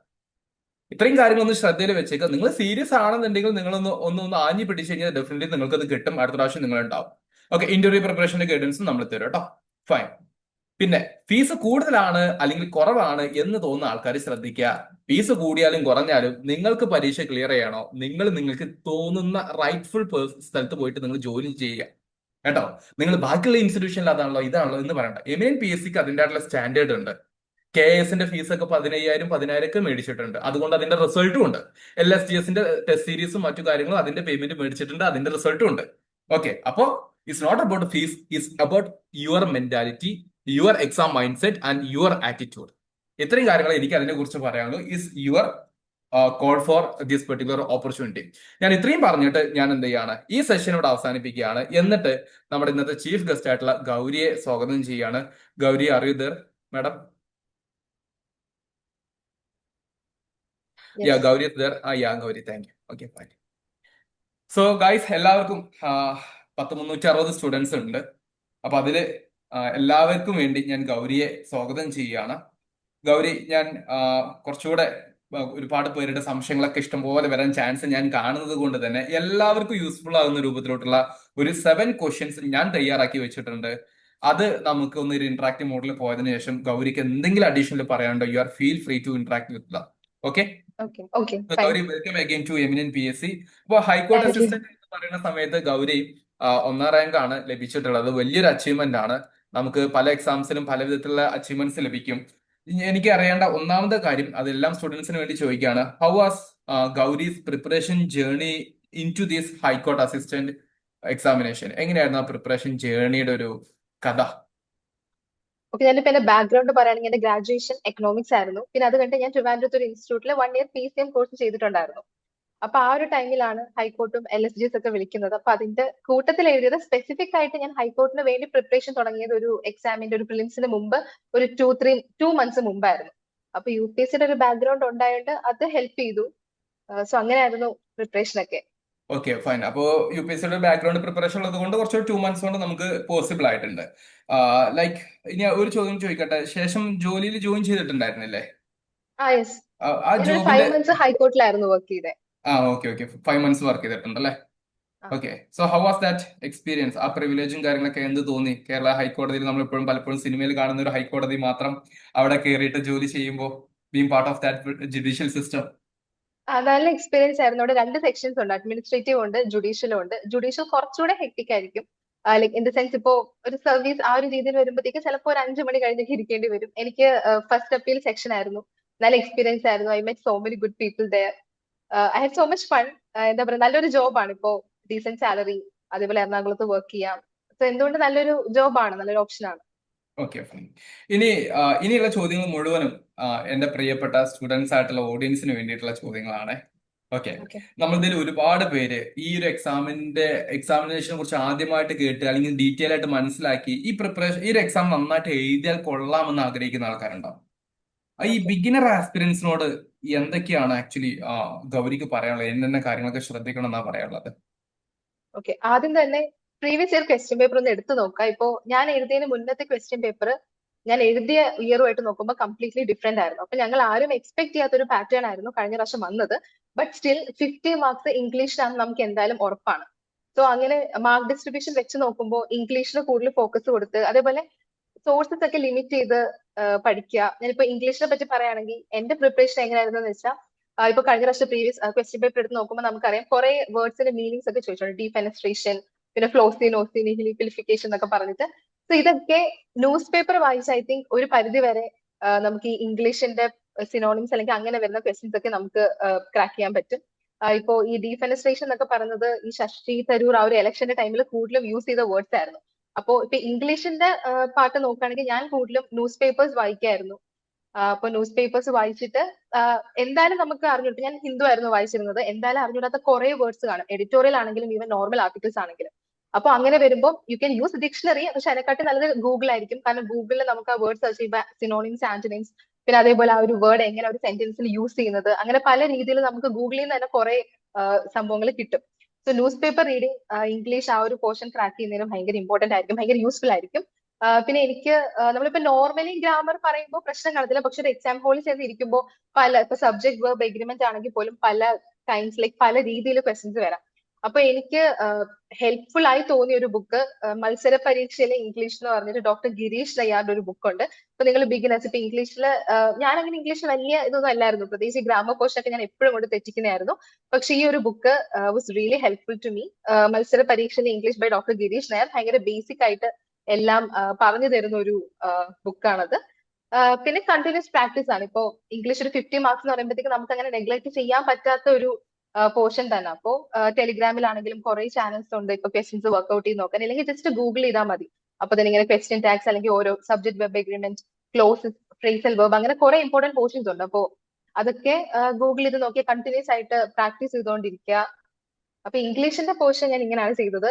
Speaker 1: നിങ്ങൾ സീരിയസ് ആണെന്നുണ്ടെങ്കിൽ നിങ്ങളൊന്ന് ആഞ്ഞു പിടിച്ചു കഴിഞ്ഞാൽ ഡെഫിനറ്റ്ലി നിങ്ങൾക്ക് അത് കിട്ടും. അടുത്ത പ്രാവശ്യം നിങ്ങൾ ഉണ്ടാവും. ഓക്കെ, ഇന്റർവ്യൂ പ്രിപ്പറേഷന്റെ ഗൈഡൻസും നമ്മൾ തരും കേട്ടോ. ഫൈൻ. പിന്നെ ഫീസ് കൂടുതലാണ് അല്ലെങ്കിൽ കുറവാണ് എന്ന് തോന്നുന്ന ആൾക്കാർ ശ്രദ്ധിക്കുക. ഫീസ് കൂടിയാലും കുറഞ്ഞാലും നിങ്ങൾക്ക് പരീക്ഷ ക്ലിയർ ചെയ്യണോ, നിങ്ങൾക്ക് തോന്നുന്ന റൈറ്റ്ഫുൾ സ്ഥലത്ത് പോയിട്ട് നിങ്ങൾ ജോലി ചെയ്യുക കേട്ടോ. നിങ്ങൾ ബാക്കിയുള്ള ഇൻസ്റ്റിറ്റ്യൂഷനിൽ അതാണല്ലോ ഇതാണല്ലോ എന്ന് പറയണ്ട. എമിനന്റ് PSCക്ക് അതിൻ്റെ ആയിട്ടുള്ള സ്റ്റാൻഡേർഡ് ഉണ്ട്. KSന്റെ ഫീസൊക്കെ 15,000 ഒക്കെ മേടിച്ചിട്ടുണ്ട്. അതുകൊണ്ട് അതിന്റെ റിസൾട്ടും ഉണ്ട്. LSTSന്റെ ടെസ്റ്റ് സീരീസും മറ്റു കാര്യങ്ങളും അതിന്റെ പേയ്മെന്റ് മേടിച്ചിട്ടുണ്ട്. അതിന്റെ റിസൾട്ടും ഉണ്ട്. ഓക്കെ, അപ്പോ it's not about fees, it's about your mentality, your exam mind set and your attitude. ഇത്രയും കാര്യങ്ങൾ എനിക്ക് അതിനെ കുറിച്ച് പറയാനുള്ളൂ. Is your call for this particular opportunity. ഞാൻ ഇത്രയും പറഞ്ഞിട്ട് ഞാൻ എന്ത് ചെയ്യാണ്, ഈ സെഷൻ ഇവിടെ അവസാനിപ്പിക്കുകയാണ്. എന്നിട്ട് നമ്മുടെ ഇന്നത്തെ ചീഫ് ഗസ്റ്റ് ആയിട്ടുള്ള ഗൗരിയെ സ്വാഗതം ചെയ്യാണ്. Gauri, are you there madam? Yeah,
Speaker 2: Yes.
Speaker 1: Gauri is there. Yeah, Gauri, thank you. Okay, fine. So guys, എല്ലാവർക്കും 360 സ്റ്റുഡൻസ് ഉണ്ട്. അപ്പൊ അതില് എല്ലാവർക്കും വേണ്ടി ഞാൻ ഗൗരിയെ സ്വാഗതം ചെയ്യുകയാണ്. ഗൗരി, ഞാൻ കുറച്ചുകൂടെ ഒരുപാട് പേരുടെ സംശയങ്ങളൊക്കെ ഇഷ്ടംപോലെ വരാൻ ചാൻസ് ഞാൻ കാണുന്നത് കൊണ്ട് തന്നെ എല്ലാവർക്കും യൂസ്ഫുൾ ആകുന്ന രൂപത്തിലോട്ടുള്ള ഒരു 7 ക്വസ്റ്റ്യൻസ് ഞാൻ തയ്യാറാക്കി വെച്ചിട്ടുണ്ട്. അത് നമുക്ക് ഒന്ന് ഒരു ഇന്ററാക്റ്റീവ് മോഡിൽ പോയതിനു ശേഷം ഗൗരിക്ക് എന്തെങ്കിലും അഡീഷണൽ പറയാനുണ്ടോ, you are feel free to interact with the. Okay,
Speaker 2: Okay,
Speaker 1: Gauri,
Speaker 2: fine.
Speaker 1: Welcome again to eminent PSC. അപ്പോൾ ഹൈക്കോർട്ട്
Speaker 2: Thank you.
Speaker 1: അസിസ്റ്റന്റ് എന്ന് പറയുന്ന സമയത്ത് ഗൗരി 1ാം റാങ്ക് ആണ് ലഭിച്ചിട്ടുള്ളത്. വലിയൊരു അച്ചീവ്മെന്റ് ആണ്. നമുക്ക് പല എക്സാംസിനും പല വിധത്തിലുള്ള അച്ചീവ്മെന്റ്സ് ലഭിക്കും. എനിക്ക് അറിയേണ്ട ഒന്നാമത്തെ കാര്യം, അതെല്ലാം സ്റ്റുഡൻസിന് വേണ്ടി ചോദിക്കുകയാണ്, how was Gauri's preparation journey in to this high court assistant examination? എങ്ങനെയായിരുന്നു ആ പ്രിപ്പറേഷൻ ജേർണിയുടെ ഒരു കഥ?
Speaker 2: ഓക്കെ, ഞാനിപ്പോ എന്റെ ബാക്ക്ഗ്രൗണ്ട് പറയുകയാണെങ്കിൽ എന്റെ ഗ്രാജുവേഷൻ എക്കണോമിക്സ് ആയിരുന്നു. പിന്നെ അത് കഴിഞ്ഞിട്ട് ഞാൻ ട്രിവാൻഡ്രത്ത് ഒരു ഇൻസ്റ്റിറ്റ്യൂട്ടിൽ 1 ഇയർ PCM കോഴ്സ് ചെയ്തിട്ടുണ്ടായിരുന്നു. അപ്പൊ ആ ഒരു ടൈമിലാണ് ഹൈക്കോർട്ടും LSGS ഒക്കെ വിളിക്കുന്നത്. അപ്പൊ അതിന്റെ കൂട്ടത്തിൽ എഴുതിയത് സ്പെസിഫിക് ആയിട്ട് ഞാൻ ഹൈക്കോർട്ടിന് വേണ്ടി പ്രിപ്പറേഷൻ തുടങ്ങിയത് ഒരു എക്സാമിന്റെ ഒരു പ്രിലിംസിന് മുമ്പ് ഒരു 2 മന്ത്സ് മുമ്പായിരുന്നു. അപ്പൊ UPSCയുടെ ഒരു ബാക്ക്ഗ്രൗണ്ട് ഉണ്ടായതുകൊണ്ട് അത് ഹെൽപ്പ് ചെയ്തു. സോ അങ്ങനെയായിരുന്നു പ്രിപ്പറേഷൻ ഒക്കെ.
Speaker 1: Okay, fine. അപ്പോ UPSCയുടെ ബാക്ക്ഗ്രൗണ്ട് പ്രിപ്പറേഷൻ ഉള്ളത് കൊണ്ട് കുറച്ചൊരു 2 months കൊണ്ട് നമുക്ക് പോസിബിൾ ആയിട്ടുണ്ട്. ലൈക്ക്, ഇനി ഒരു ചോദ്യം ചോദിക്കട്ടെ, ശേഷം ജോലിയിൽ ജോയിൻ ചെയ്തിട്ടുണ്ടായിരുന്നില്ലേ?
Speaker 2: യെസ്.
Speaker 1: ആ
Speaker 2: ഞാനൊരു
Speaker 1: ജോബിന്റെ
Speaker 2: 5 മന്ത്സ് ഹൈക്കോർട്ടിലായിരുന്നു വർക്ക് ചെയ്തത്.
Speaker 1: ഓക്കെ 5 months വർക്ക് ചെയ്തിട്ടുണ്ടല്ലേ? Okay, so how was that experience? ആ പ്രിവിലേജും കാര്യങ്ങളൊക്കെ എന്ത് തോന്നി? കേരള ഹൈക്കോടതിയിൽ നമ്മൾ എപ്പോഴും പലപ്പോഴും സിനിമയിൽ കാണുന്ന ഒരു ഹൈക്കോടതി മാത്രം അവിടെ കയറിയിട്ട് ജോലി ചെയ്യുമ്പോൾ, being part of that judicial system.
Speaker 2: നല്ല എക്സ്പീരിയൻസ് ആയിരുന്നു. അവിടെ 2 സെക്ഷൻസ് ഉണ്ട്, അഡ്മിനിസ്ട്രേറ്റീവ് ഉണ്ട്, ജുഡീഷ്യലും ഉണ്ട്. ജുഡീഷ്യൽ കുറച്ചുകൂടെ ഹെക്ടിക് ആയിരിക്കും. ലൈക്ക് ഇൻ ദ സെൻസ് ഇപ്പോ ഒരു സർവീസ് ആ ഒരു രീതിയിൽ വരുമ്പോഴത്തേക്ക് ചിലപ്പോൾ ഒരു 5 മണി കഴിഞ്ഞൊക്കെ ഇരിക്കേണ്ടി വരും. എനിക്ക് ഫസ്റ്റ് അപ്പീൽ സെക്ഷൻ ആയിരുന്നു. നല്ല എക്സ്പീരിയൻസ് ആയിരുന്നു. I met so many good people there. I have so much fun. എന്താ പറയുക, നല്ലൊരു ജോബാണ്. ഇപ്പോ ഡീസന്റ് സാലറി, അതേപോലെ എറണാകുളത്ത് വർക്ക് ചെയ്യാം. സോ എന്തുകൊണ്ട് നല്ലൊരു ജോബാണ്, നല്ലൊരു ഓപ്ഷനാണ്.
Speaker 1: Okay, fine. ഇനിയുള്ള ചോദ്യങ്ങൾ മുഴുവനും എന്റെ പ്രിയപ്പെട്ട സ്റ്റുഡൻസ് ആയിട്ടുള്ള ഓഡിയൻസിന് വേണ്ടിയിട്ടുള്ള ചോദ്യങ്ങളാണ്. Okay,
Speaker 2: okay.
Speaker 1: നമ്മളിതിൽ ഒരുപാട് പേര് ഈ ഒരു എക്സാമിനേഷനെ കുറിച്ച് ആദ്യമായിട്ട് കേട്ട് അല്ലെങ്കിൽ ഡീറ്റെയിൽ ആയിട്ട് മനസ്സിലാക്കി ഈ ഒരു എക്സാം നന്നായിട്ട് എഴുതിയാൽ കൊള്ളാമെന്ന് ആഗ്രഹിക്കുന്ന ആൾക്കാരുണ്ടാവും. ഈ
Speaker 2: ഓക്കെ.
Speaker 1: ബിഗിനർ ആസ്പിരൻസിനോട് എന്തൊക്കെയാണ് ആക്ച്വലി ഗൗരിക്ക് പറയാനുള്ളത്? എന്തെല്ലാം കാര്യങ്ങളൊക്കെ ശ്രദ്ധിക്കണം എന്നാ പറയാനുള്ളത്?
Speaker 2: ഓക്കെ, ആദ്യം തന്നെ പ്രീവിയസ് ഇയർ ക്വസ്റ്റ്യൻ പേപ്പർ ഒന്ന് എടുത്തു നോക്കുക. ഇപ്പോ ഞാൻ എഴുതിയതിന് മുന്നത്തെ ക്വസ്റ്റ്യൻ പേപ്പർ ഞാൻ എഴുതിയ ഇയറുമായിട്ട് നോക്കുമ്പോൾ കംപ്ലീറ്റ്ലി ഡിഫറെന്റ് ആയിരുന്നു. അപ്പൊ ഞങ്ങൾ ആരും എക്സ്പെക്ട് ചെയ്യാത്ത ഒരു പാറ്റേൺ ആയിരുന്നു കഴിഞ്ഞ പ്രാവശ്യം വന്നത്. ബട്ട് സ്റ്റിൽ 50 മാർക്സ് ഇംഗ്ലീഷിലാണെന്ന് നമുക്ക് എന്തായാലും ഉറപ്പാണ്. സോ അങ്ങനെ മാർക്ക് ഡിസ്ട്രിബ്യൂഷൻ വെച്ച് നോക്കുമ്പോൾ ഇംഗ്ലീഷിന് കൂടുതൽ ഫോക്കസ് കൊടുത്ത്, അതേപോലെ സോഴ്സസ് ഒക്കെ ലിമിറ്റ് ചെയ്ത് പഠിക്കുക. ഞാനിപ്പോ ഇംഗ്ലീഷിനെ പറ്റി പറയുകയാണെങ്കിൽ എന്റെ പ്രിപ്പറേഷൻ എങ്ങനെയായിരുന്നു എന്ന് വെച്ചാൽ, ഇപ്പൊ കഴിഞ്ഞ പ്രാവശ്യം പ്രീവിയസ് ക്വസ്റ്റ്യൻ പേപ്പർ എടുത്ത് നോക്കുമ്പോൾ നമുക്കറിയാം കുറെ വേർഡ്സിന്റെ മീനിങ്സ് ഒക്കെ ചോദിച്ചിട്ടുണ്ട്. ഡീഫെനസ്ട്രേഷൻ, പിന്നെ ഫ്ലോസി നിഹിലിഫിക്കേഷൻ എന്നൊക്കെ പറഞ്ഞിട്ട്. സോ ഇതൊക്കെ ന്യൂസ് പേപ്പർ വായിച്ച് ഐ തിങ്ക് ഒരു പരിധി വരെ നമുക്ക് ഈ ഇംഗ്ലീഷിന്റെ സിനോണിംസ് അല്ലെങ്കിൽ അങ്ങനെ വരുന്ന ക്വസ്റ്റ്യൻസ് ഒക്കെ നമുക്ക് ക്രാക്ക് ചെയ്യാൻ പറ്റും. ഇപ്പോ ഈ ഡീഫെനസ്ട്രേഷൻ എന്നൊക്കെ പറയുന്നത് ഈ ശശി തരൂർ ആ ഒരു ഇലക്ഷന്റെ ടൈമിൽ കൂടുതലും യൂസ് ചെയ്ത വേർഡ്സ് ആയിരുന്നു. അപ്പോ ഇപ്പൊ ഇംഗ്ലീഷിന്റെ പാട്ട് നോക്കുകയാണെങ്കിൽ ഞാൻ കൂടുതലും ന്യൂസ് പേപ്പേഴ്സ് വായിക്കായിരുന്നു. അപ്പൊ ന്യൂസ് പേപ്പേഴ്സ് വായിച്ചിട്ട് എന്തായാലും നമുക്ക് അറിഞ്ഞിട്ട്, ഞാൻ ഹിന്ദു ആയിരുന്നു വായിച്ചിരുന്നത്, എന്തായാലും അറിഞ്ഞൂടാത്ത കുറെ വേർഡ്സ് കാണും, എഡിറ്റോറിയൽ ആണെങ്കിലും ഈവൻ നോർമൽ ആർട്ടിക്കിൾസ് ആണെങ്കിലും. അപ്പൊ അങ്ങനെ വരുമ്പോൾ യു ക്യാൻ യൂസ് ഡിക്ഷണറി, പക്ഷെ അതിനെക്കാട്ടി നല്ലത് ഗൂഗിൾ ആയിരിക്കും. കാരണം ഗൂഗിളിൽ നമുക്ക് ആ വേർഡ് സെർച്ച് ചെയ്യുമ്പോൾ സിനോണിംസ്, ആന്റണിംസ്, പിന്നെ അതേപോലെ ആ ഒരു വേർഡ് എങ്ങനെ ഒരു സെന്റൻസിൽ യൂസ് ചെയ്യുന്നത്, അങ്ങനെ പല രീതിയിൽ നമുക്ക് ഗൂഗിളിൽ നിന്ന് തന്നെ കുറെ സംഭവങ്ങൾ കിട്ടും. So news paper reading English ആ ഒരു പോർഷൻ ക്രാക്ക് ചെയ്യുന്നതിനും ഭയങ്കര ഇമ്പോർട്ടന്റ് ആയിരിക്കും, ഭയങ്കര യൂസ്ഫുൾ ആയിരിക്കും. പിന്നെ എനിക്ക് നമ്മളിപ്പോ നോർമലി ഗ്രാമർ പറയുമ്പോൾ പ്രശ്നം കാണത്തില്ല, പക്ഷെ ഒരു എക്സാം ഹോളിൽ ചെന്ന് ഇരിക്കുമ്പോൾ ഇപ്പൊ സബ്ജക്ട് വെർബ് എഗ്രിമെന്റ് ആണെങ്കിൽ പോലും പല ടൈംസ് ലൈക്ക് പല രീതിയിൽ ക്വസ്റ്റ്യൻസ് വരാം. അപ്പൊ എനിക്ക് ഹെൽപ്ഫുൾ ആയി തോന്നിയ ഒരു ബുക്ക് മത്സര പരീക്ഷയിലെ ഇംഗ്ലീഷ് എന്ന് പറഞ്ഞിട്ട് ഡോക്ടർ ഗിരീഷ് നയ്യാറിന്റെ ഒരു ബുക്ക് ഉണ്ട്. ഇപ്പൊ നിങ്ങൾ ബിഗിനേഴ്സ്, ഇപ്പൊ ഇംഗ്ലീഷിൽ ഞാൻ അങ്ങനെ ഇംഗ്ലീഷ് വലിയ ഇതൊന്നും അല്ലായിരുന്നു, പ്രത്യേകിച്ച് ഗ്രാമർ പോർഷൻ ഒക്കെ ഞാൻ എപ്പോഴും കൊണ്ട് തെറ്റിക്കുന്നതായിരുന്നു. പക്ഷെ ഈ ഒരു book was really helpful to me. മത്സര പരീക്ഷയിലെ English by doctor Girish Nayyar, ഭയങ്കര ബേസിക് ആയിട്ട് എല്ലാം പറഞ്ഞു തരുന്ന ഒരു ബുക്കാണത്. പിന്നെ കണ്ടിന്യൂസ് പ്രാക്ടീസ് ആണ്. ഇപ്പോ ഇംഗ്ലീഷ് ഒരു 50 മാർക്സ് എന്ന് പറയുമ്പോഴത്തേക്ക് നമുക്ക് അങ്ങനെ നെഗ്ലക്ട് ചെയ്യാൻ പറ്റാത്ത ഒരു പോർഷൻ തന്നെ. അപ്പോ ടെലിഗ്രാമിലാണെങ്കിലും കുറെ ചാനൽസ് ഉണ്ട് ഇപ്പൊ ക്വസ്റ്റ്യൻസ് വർക്ക്ഔട്ട് ചെയ്ത് നോക്കാൻ, അല്ലെങ്കിൽ ജസ്റ്റ് ഗൂഗിൾ ചെയ്താൽ മതി. അപ്പൊ തന്നെ ഇങ്ങനെ ക്വസ്റ്റ്യൻ ടാഗ്സ് അല്ലെങ്കിൽ ഓരോ subject web agreement, close, phrasal verb, അങ്ങനെ കുറെ ഇമ്പോർട്ടന്റ് പോർഷൻസ് ഉണ്ട്. അപ്പോ അതൊക്കെ ഗൂഗിൾ ചെയ്ത് നോക്കി കണ്ടിന്യൂസ് ആയിട്ട് പ്രാക്ടീസ് ചെയ്തുകൊണ്ടിരിക്കുക. അപ്പൊ ഇംഗ്ലീഷിന്റെ പോർഷൻ ഞാൻ ഇങ്ങനെയാണ് ചെയ്തത്.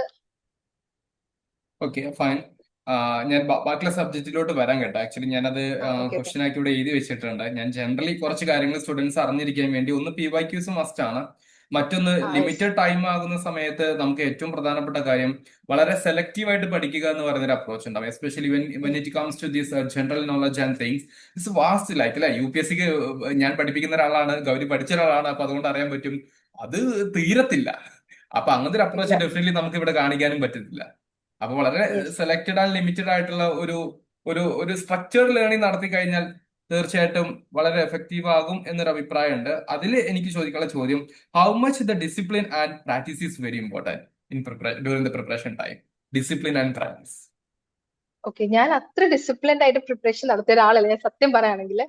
Speaker 1: Okay, fine. ഞാൻ ബാക്കിയുള്ള സബ്ജക്റ്റിലോട്ട് വരാൻ കേട്ടോ. ആക്ച്വലി ഞാനത്
Speaker 2: ഓക്കെ ഓക്കെ.
Speaker 1: ക്വസ്റ്റ്യൻ ആക്കി ഇവിടെ എഴുതി വെച്ചിട്ടുണ്ട്. ഞാൻ ജനറലി കുറച്ച് കാര്യങ്ങൾ സ്റ്റുഡൻസ് അറിഞ്ഞിരിക്കാൻ വേണ്ടി, ഒന്ന് PYQs മസ്റ്റ് ആണ്, മറ്റൊന്ന്
Speaker 2: യെസ്.
Speaker 1: ലിമിറ്റഡ് ടൈം ആകുന്ന സമയത്ത് നമുക്ക് ഏറ്റവും പ്രധാനപ്പെട്ട കാര്യം വളരെ സെലക്റ്റീവ് ആയിട്ട് പഠിക്കുക എന്ന് പറയുന്ന ഒരു അപ്രോച്ച് ഉണ്ടാവും. Especially when it comes to this general knowledge and things, it's vast. Like അല്ലെ, UPSCക്ക് ഞാൻ പഠിപ്പിക്കുന്ന ഒരാളാണ്, ഗൗരി പഠിച്ച ഒരാളാണ്, അപ്പൊ അതുകൊണ്ട് അറിയാൻ പറ്റും. അത് തീരത്തില്ല. അപ്പൊ അങ്ങനത്തെ ഒരു
Speaker 2: ഇല്ല.
Speaker 1: അപ്രോച്ച് ഡെഫിനറ്റ്ലി നമുക്ക് ഇവിടെ കാണിക്കാനും പറ്റത്തില്ല. അപ്പൊ വളരെ
Speaker 2: യെസ്.
Speaker 1: സെലക്റ്റഡ് ആൻഡ് ലിമിറ്റഡ് ആയിട്ടുള്ള ഒരു ഒരു ഒരു സ്ട്രക്ചേർഡ് ലേണിംഗ് നടത്തി കഴിഞ്ഞാൽ തീർച്ചയായിട്ടും വളരെ എഫക്റ്റീവ് ആകും എന്നൊരു അഭിപ്രായമുണ്ട്. അതിൽ എനിക്ക് ചോദിക്കാനുള്ള ചോദ്യം, how much the discipline and practice is very important in during the preparation time? Discipline and practice.
Speaker 2: Okay, ഞാൻ അത്ര ഡിസിപ്ലിൻഡ് ആയിട്ട് പ്രിപ്പറേഷൻ നടത്തിയ ഒരാളല്ല, ഞാൻ സത്യം പറയുകയാണെങ്കിൽ.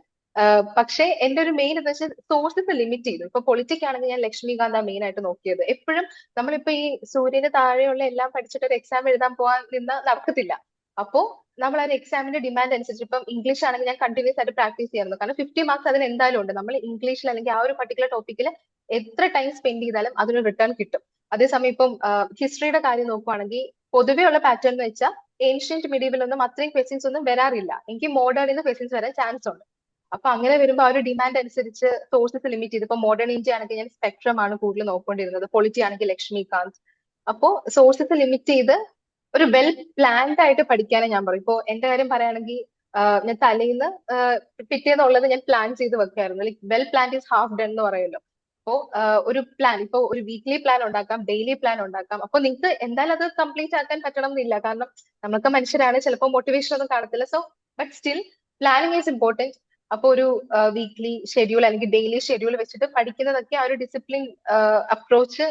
Speaker 2: പക്ഷേ എന്റെ ഒരു മെയിൻ എന്ന് വെച്ചാൽ സോഴ്സസ് ലിമിറ്റ് ചെയ്തു. ഇപ്പൊ പൊളിറ്റിക് ആണെങ്കിൽ ഞാൻ ലക്ഷ്മികാന്ത മെയിൻ ആയിട്ട് നോക്കിയത്. എപ്പോഴും നമ്മളിപ്പോ ഈ സൂര്യന് താഴെയുള്ള എല്ലാം പഠിച്ചിട്ട് ഒരു എക്സാം എഴുതാൻ പോകാൻ നിന്ന് നടക്കത്തില്ല. അപ്പോ നമ്മൾ ആ ഒരു എക്സാമിന്റെ ഡിമാൻഡ് അനുസരിച്ച്, ഇപ്പം ഇംഗ്ലീഷ് ആണെങ്കിൽ ഞാൻ കണ്ടിന്യൂസ് ആയിട്ട് പ്രാക്ടീസ് ചെയ്യാറുണ്ട്. കാരണം 50 മാർക്സ് അതിന് എന്തായാലും ഉണ്ട്. നമ്മൾ ഇംഗ്ലീഷിൽ അല്ലെങ്കിൽ ആ ഒരു പർട്ടിക്കുലർ ടോപ്പിക്കിൽ എത്ര ടൈം സ്പെൻഡ് ചെയ്താലും അതിനൊരു റിട്ടേൺ കിട്ടും. അതേസമയം ഇപ്പം ഹിസ്റ്ററിയുടെ കാര്യം നോക്കുവാണെങ്കിൽ പൊതുവെ ഉള്ള പാറ്റേൺ എന്ന് വെച്ചാൽ ഏൻഷ്യന്റ് മിഡീവൽ ഒന്നും അത്രയും ക്വസ്റ്റ്യൻസ് ഒന്നും വരാറില്ല. എനിക്ക് മോഡേണിൽ നിന്ന് ക്വസ്റ്റ്യൻസ് വരാൻ ചാൻസ് ഉണ്ട്. അപ്പൊ അങ്ങനെ വരുമ്പോൾ ആ ഒരു ഡിമാൻഡ് അനുസരിച്ച് സോഴ്സസ് ലിമിറ്റ് ചെയ്ത്, ഇപ്പൊ മോഡേൺ ഇന്ത്യ ആണെങ്കിൽ ഞാൻ സ്പെക്ട്രം ആണ് കൂടുതൽ നോക്കിക്കൊണ്ടിരുന്നത്, പൊളിറ്റി ആണെങ്കിൽ ലക്ഷ്മികാന്ത്. അപ്പോ സോഴ്സസ് ലിമിറ്റ് ചെയ്ത് ഒരു വെൽ പ്ലാൻഡ് ആയിട്ട് പഠിക്കാനേ ഞാൻ പറയും. ഇപ്പൊ എന്റെ കാര്യം പറയുകയാണെങ്കിൽ ഞാൻ തലേന്ന് പിറ്റേന്നുള്ളത് ഞാൻ പ്ലാൻ ചെയ്ത് വെക്കായിരുന്നു. Like well plan is half done എന്ന് പറയുമല്ലോ. അപ്പോ ഒരു പ്ലാൻ, ഇപ്പൊ ഒരു വീക്ക്ലി പ്ലാൻ ഉണ്ടാക്കാം, ഡെയിലി പ്ലാൻ ഉണ്ടാക്കാം. അപ്പൊ നിങ്ങൾക്ക് എന്തായാലും അത് കംപ്ലീറ്റ് ആക്കാൻ പറ്റണം എന്നില്ല, കാരണം നമുക്ക് മനുഷ്യരാണ്, ചിലപ്പോൾ മോട്ടിവേഷൻ ഒന്നും കാണത്തില്ല. So but still planning is important. അപ്പൊ ഒരു വീക്ക്ലി ഷെഡ്യൂൾ അല്ലെങ്കിൽ ഡെയിലി ഷെഡ്യൂൾ വെച്ചിട്ട് പഠിക്കുന്നതൊക്കെ ആ ഒരു ഡിസിപ്ലിൻ അപ്രോച്ച്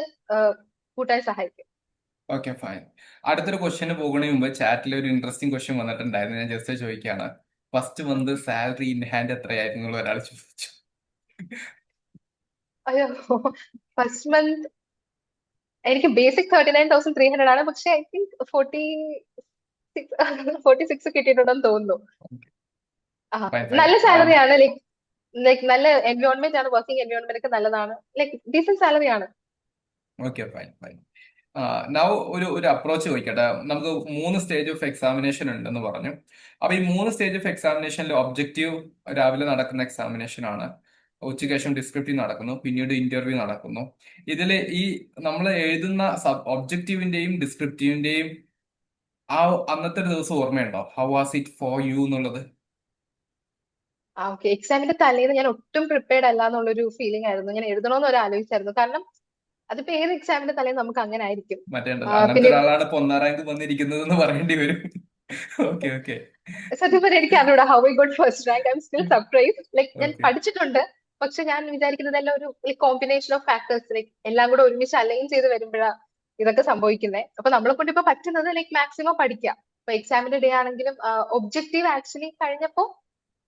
Speaker 2: കൂട്ടാൻ സഹായിക്കും.
Speaker 1: Okay, fine. അടുത്തൊരു ക്വസ്റ്റ്യന് പോകുന്നതിന് മുമ്പ് ചാറ്റിൽ ഒരു ഇൻട്രസ്റ്റിംഗ് ക്വസ്റ്റ്യൻ വന്നിട്ടുണ്ടായിരുന്നു. ഞാൻ ജസ്റ്റ് ചോദിക്കുകയാണ്. First month salary in hand എത്രയായിരുന്നു എന്നുള്ള ഒരാൾ ചോദിച്ചു.
Speaker 2: അയ്യോ, ഫസ്റ്റ് മന്ത് എനിക്ക് ബേസിക് 39,300 ആണ്, പക്ഷെ ഐ തിങ്ക് 46 കിട്ടിയിട്ടുണ്ടെന്ന് തോന്നുന്നു. ആ,
Speaker 1: ഫൈൻ, ഫൈൻ.
Speaker 2: നല്ല സാലറി ആണ്. ലൈക്ക് നല്ല എൻവയോൺമെന്റ് ആണ്, വർക്കിംഗ് എൻവയോൺമെന്റ് ഒക്കെ നല്ലതാണ്, ലൈക്ക് ഡീസന്റ് സാലറി ആണ്.
Speaker 1: Okay, fine, fine. നൗ ഒരു അപ്രോച്ച് ചോദിക്കട്ടെ. നമുക്ക് 3 സ്റ്റേജ് ഓഫ് എക്സാമിനേഷൻ ഉണ്ടെന്ന് പറഞ്ഞു. അപ്പൊ ഈ 3 സ്റ്റേജ് ഓഫ് എക്സാമിനേഷനിൽ ഒബ്ജക്റ്റീവ് രാവിലെ നടക്കുന്ന എക്സാമിനേഷൻ ആണ്, ഉച്ചയ്ക്ക് ശേഷം ഡിസ്ക്രിപ്റ്റീവ് നടക്കുന്നു, പിന്നീട് ഇന്റർവ്യൂ നടക്കുന്നു. ഇതിൽ ഈ നമ്മൾ എഴുതുന്ന ഒബ്ജക്റ്റീവിന്റെയും ഡിസ്ക്രിപ്റ്റീവിന്റെയും ആ അന്നത്തെ ഒരു ദിവസം ഓർമ്മയുണ്ടോ? How was it for you എന്നുള്ളത്?
Speaker 2: ഓക്കെ. എക്സാമിന്റെ തലേന്ന് ഞാൻ ഒട്ടും പ്രിപ്പയർഡ് അല്ല എന്നുള്ളൊരു ഫീലിംഗ് ആയിരുന്നു. ഞാൻ എഴുതണമെന്ന് വരെ ആലോചിച്ചായിരുന്നു. കാരണം അതിപ്പോ ഏത് എക്സാമിന്റെ തലേന്ന് നമുക്ക് അങ്ങനെ ആയിരിക്കും.
Speaker 1: മറ്റേണ്ടല്ലോ അങ്ങനത്തെ
Speaker 2: പിന്നെ
Speaker 1: ഒരാളാണ് ഇപ്പൊ ഒന്നാം റാങ്ക് വന്നിരിക്കുന്നത് എന്ന് പറയേണ്ടി വരും. ഓക്കെ ഓക്കെ
Speaker 2: സത്യം പറഞ്ഞാൽ എനിക്ക് അറിഞ്ഞൂടാ how I got first rank. I am still surprise. Like ഞാൻ
Speaker 1: ഓക്കെ
Speaker 2: പഠിച്ചിട്ടുണ്ട്. പക്ഷെ ഞാൻ വിചാരിക്കുന്നതെല്ലാം ഒരു കോമ്പിനേഷൻ ഓഫ് ഫാക്ടേഴ്സ്, ലൈക് എല്ലാം കൂടെ ഒരുമിച്ച് അലൈൻ ചെയ്ത് വരുമ്പോഴാ ഇതൊക്കെ സംഭവിക്കുന്നത്. അപ്പൊ നമ്മളെ കൊണ്ട് ഇപ്പൊ പറ്റുന്നത് ലൈക് മാക്സിമം പഠിക്കാം. ഇപ്പൊ എക്സാമിന്റെ ഡേ ആണെങ്കിലും ഒബ്ജക്റ്റീവ് ആക്ച്വലി കഴിഞ്ഞപ്പോ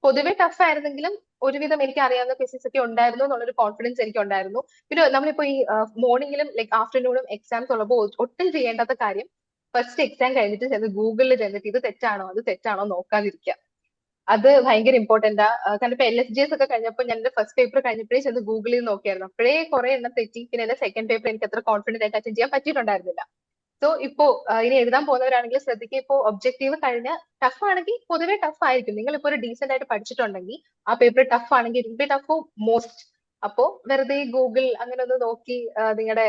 Speaker 2: പൊതുവെ ടഫ് ആയിരുന്നെങ്കിലും ഒരുവിധം എനിക്ക് അറിയാവുന്ന ക്വസ്റ്റ്യൻസ് ഒക്കെ ഉണ്ടായിരുന്നു എന്നുള്ളൊരു കോൺഫിഡൻസ് എനിക്ക് ഉണ്ടായിരുന്നു. പിന്നെ നമ്മളിപ്പോ ഈ മോർണിംഗിലും ലൈക് ആഫ്റ്റർനൂണും എക്സാംസ് ഉള്ളപ്പോൾ ഒട്ടും ചെയ്യേണ്ടാത്ത കാര്യം ഫസ്റ്റ് എക്സാം കഴിഞ്ഞിട്ട് ചെന്ന് ഗൂഗിളിൽ ചെന്നിട്ട് ഇത് തെറ്റാണോ അത് തെറ്റാണോ നോക്കാതിരിക്കുക. അത് ഭയങ്കര ഇമ്പോർട്ടന്റ് ആ. കാരണം ഇപ്പൊ LSGS ഒക്കെ കഴിഞ്ഞപ്പോൾ ഞാൻ എന്റെ ഫസ്റ്റ് പേപ്പർ കഴിഞ്ഞപ്പോഴേ ചെന്ന് ഗൂഗിളിൽ നോക്കിയായിരുന്നു. അപ്പോഴേ കുറെ എണ്ണം തെറ്റി. പിന്നെ എന്റെ സെക്കൻഡ് പേപ്പർ എനിക്ക് അത്ര കോൺഫിഡന്റ് ആയിട്ട് അറ്റൻഡ് ചെയ്യാൻ പറ്റിയിട്ടുണ്ടായിരുന്നില്ല. സോ ഇപ്പോ ഇനി എഴുതാൻ പോകുന്നവരാണെങ്കിൽ ശ്രദ്ധിക്കുക. ഇപ്പോ ഒബ്ജക്റ്റീവ് കഴിഞ്ഞ ടഫ് ആണെങ്കിൽ പൊതുവെ ടഫ് ആയിരിക്കും. നിങ്ങൾ ഇപ്പോ ഒരു ഡീസെന്റ് ആയിട്ട് പഠിച്ചിട്ടുണ്ടെങ്കിൽ ആ പേപ്പർ ടഫ് ആണെങ്കിൽ ഇറ്റ് ബി ടഫ് മോസ്റ്റ്. അപ്പോ വെറുതെ ഗൂഗിൾ അങ്ങനെ ഒന്ന് നോക്കി നിങ്ങളുടെ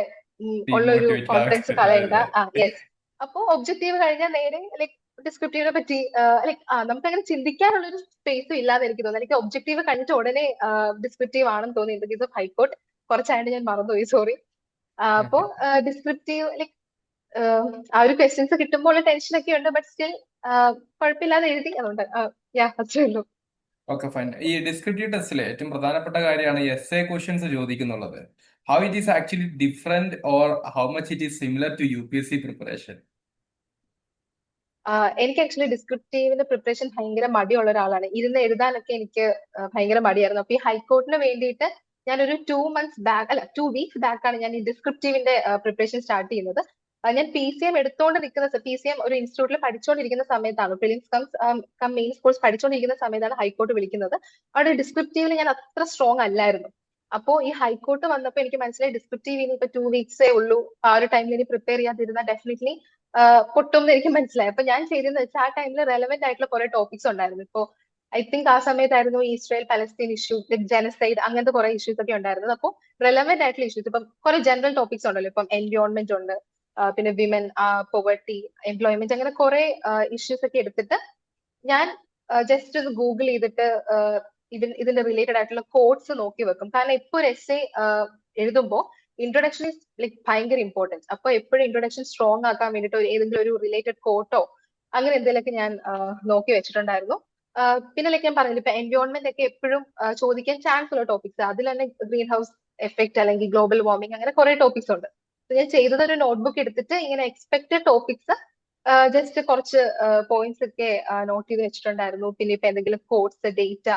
Speaker 2: ഉള്ള ഒരു
Speaker 1: ഡീമോട്ടിവേറ്റഡ്
Speaker 2: കോൺഫിഡൻസ്
Speaker 1: ആകരുത്.
Speaker 2: കളയണ്ട.
Speaker 1: അതെ
Speaker 2: യെസ്. അപ്പോ ഒബ്ജക്റ്റീവ് കഴിഞ്ഞാൽ നേരെ ലൈക് ഡിസ്ക്രിപ്റ്റീവിനെ പറ്റി ലൈക് നമുക്ക് അങ്ങനെ ചിന്തിക്കാനുള്ള ഒരു സ്പേസും ഇല്ലാതെ എനിക്ക് തോന്നുന്നു. എനിക്ക് ഒബ്ജക്റ്റീവ് കഴിഞ്ഞിട്ട് ഉടനെ ഡിസ്ക്രിപ്റ്റീവ് ആണെന്ന് തോന്നി. In the case of high court കുറച്ചായിട്ട് ഞാൻ മറന്നുപോയി, സോറി. അപ്പോ
Speaker 1: ഓക്കെ
Speaker 2: ഡിസ്ക്രിപ്റ്റീവ് ലൈക് ആ ഒരു ക്വസ്റ്റ്യൻസ് കിട്ടുമ്പോൾ ടെൻഷൻ ഒക്കെ ഉണ്ട്. ബട്ട് സ്റ്റിൽ കുഴപ്പമില്ലാതെ എഴുതി. അതുകൊണ്ട് യാ അത്രേ ഉള്ളൂ.
Speaker 1: Okay fine. ഈ ഡിസ്ക്രിപ്റ്റീവ് ടെസ്റ്റിലെ ഏറ്റവും പ്രധാനപ്പെട്ട കാര്യമാണ് എസ് എ ക്വസ്റ്റ്യൻസ് ചോദിക്കുന്നുള്ളത്. How it is actually different or how much it is similar to UPSC preparation?
Speaker 2: എനിക്ക് ആക്ച്വലി ഡിസ്ക്രിപ്റ്റീവിന്റെ പ്രിപ്പറേഷൻ ഭയങ്കര മടിയുള്ള ഒരാളാണ്. ഇരുന്ന് എഴുതാനൊക്കെ എനിക്ക് ഭയങ്കര മടിയായിരുന്നു. അപ്പൊ ഈ ഹൈക്കോർട്ടിന് വേണ്ടിയിട്ട് ഞാനൊരു 2 months ബാക്ക്, അല്ല 2 weeks ബാക്കാണ് ഞാൻ ഈ ഡിസ്ക്രിപ്റ്റീവിന്റെ പ്രിപ്പറേഷൻ സ്റ്റാർട്ട് ചെയ്യുന്നത്. ഞാൻ PCM എടുത്തോണ്ട് നിൽക്കുന്ന PCM ഒരു ഇൻസ്റ്റിറ്റ്യൂട്ടിൽ പഠിച്ചുകൊണ്ടിരിക്കുന്ന സമയത്താണ്, പ്രിലിംസ് കം മെയിൻസ് കോഴ്സ് പഠിച്ചുകൊണ്ടിരിക്കുന്ന സമയത്താണ് ഹൈക്കോർട്ട് വിളിക്കുന്നത്. അവിടെ ഡിസ്ക്രിപ്റ്റീവിൽ ഞാൻ അത്ര സ്ട്രോങ് അല്ലായിരുന്നു. അപ്പോ ഈ ഹൈക്കോർട്ട് വന്നപ്പോ എനിക്ക് മനസ്സിലായി ഡിസ്ക്രിപ്റ്റീവ് ഇനി ഇപ്പൊ 2 weeks ഉള്ളൂ. ആ ഒരു ടൈമിൽ ഇനി പ്രിപ്പയർ ചെയ്യാതിരുന്നാൽ ഡെഫിനറ്റ്ലി പൊട്ടും എന്ന് എനിക്ക് മനസ്സിലായി. അപ്പൊ ഞാൻ ചെയ്തതെന്ന് വെച്ചാൽ ആ ടൈമിൽ റെലവെന്റ് ആയിട്ടുള്ള കുറെ ടോപ്പിക്സ് ഉണ്ടായിരുന്നു. ഇപ്പോ ഐ തിങ്ക് ആ സമയത്തായിരുന്നു ഇസ്രായേൽ പലസ്തീൻ ഇഷ്യൂ, ജനസൈഡ്, അങ്ങനത്തെ കുറെ ഇഷ്യൂസ് ഒക്കെ ഉണ്ടായിരുന്നത്. അപ്പോൾ റെലവെന്റ് ആയിട്ടുള്ള ഇഷ്യൂസ് ഇപ്പം കുറെ ജനറൽ ടോപ്പിക്സ് ഉണ്ടല്ലോ. ഇപ്പം എൻവയോൺമെന്റ് ഉണ്ട്, പിന്നെ വിമൻ, പോവർട്ടി, എംപ്ലോയ്മെന്റ്, അങ്ങനെ കുറെ ഇഷ്യൂസ് ഒക്കെ എടുത്തിട്ട് ഞാൻ ജസ്റ്റ് ഒന്ന് ഗൂഗിൾ ചെയ്തിട്ട് ഇതിന്റെ റിലേറ്റഡ് ആയിട്ടുള്ള കോഡ്സ് നോക്കി വെക്കും. കാരണം ഇപ്പൊ ഒരു എസ് എഴുതുമ്പോ ഇൻട്രൊഡക്ഷൻ ഇസ് ലൈക് ഭയങ്കര ഇമ്പോർട്ടൻസ്. അപ്പൊ എപ്പോഴും ഇൻട്രൊഡക്ഷൻ സ്ട്രോങ് ആക്കാൻ വേണ്ടിയിട്ട് ഏതെങ്കിലും ഒരു റിലേറ്റഡ് കോട്ടോ അങ്ങനെ എന്തെങ്കിലുമൊക്കെ ഞാൻ നോക്കി വെച്ചിട്ടുണ്ടായിരുന്നു. പിന്നെ ലൈക്ക് ഞാൻ പറഞ്ഞില്ല, ഇപ്പൊ എൻവയോൺമെന്റ് ഒക്കെ എപ്പോഴും ചോദിക്കാൻ ചാൻസ് ഉള്ള ടോപ്പിക്സ്. അതിൽ തന്നെ ഗ്രീൻ ഹൗസ് എഫക്ട് അല്ലെങ്കിൽ ഗ്ലോബൽ വാർമിംഗ്, അങ്ങനെ കുറെ ടോപ്പിക്സ് ഉണ്ട്. അപ്പൊ ഞാൻ ചെയ്തത് ഒരു നോട്ട്ബുക്ക് എടുത്തിട്ട് ഇങ്ങനെ എക്സ്പെക്ടഡ് ടോപ്പിക്സ് ജസ്റ്റ് കുറച്ച് പോയിന്റ്സ് ഒക്കെ നോട്ട് ചെയ്ത് വെച്ചിട്ടുണ്ടായിരുന്നു. പിന്നെ ഇപ്പൊ എന്തെങ്കിലും കോഡ്സ്, ഡേറ്റ,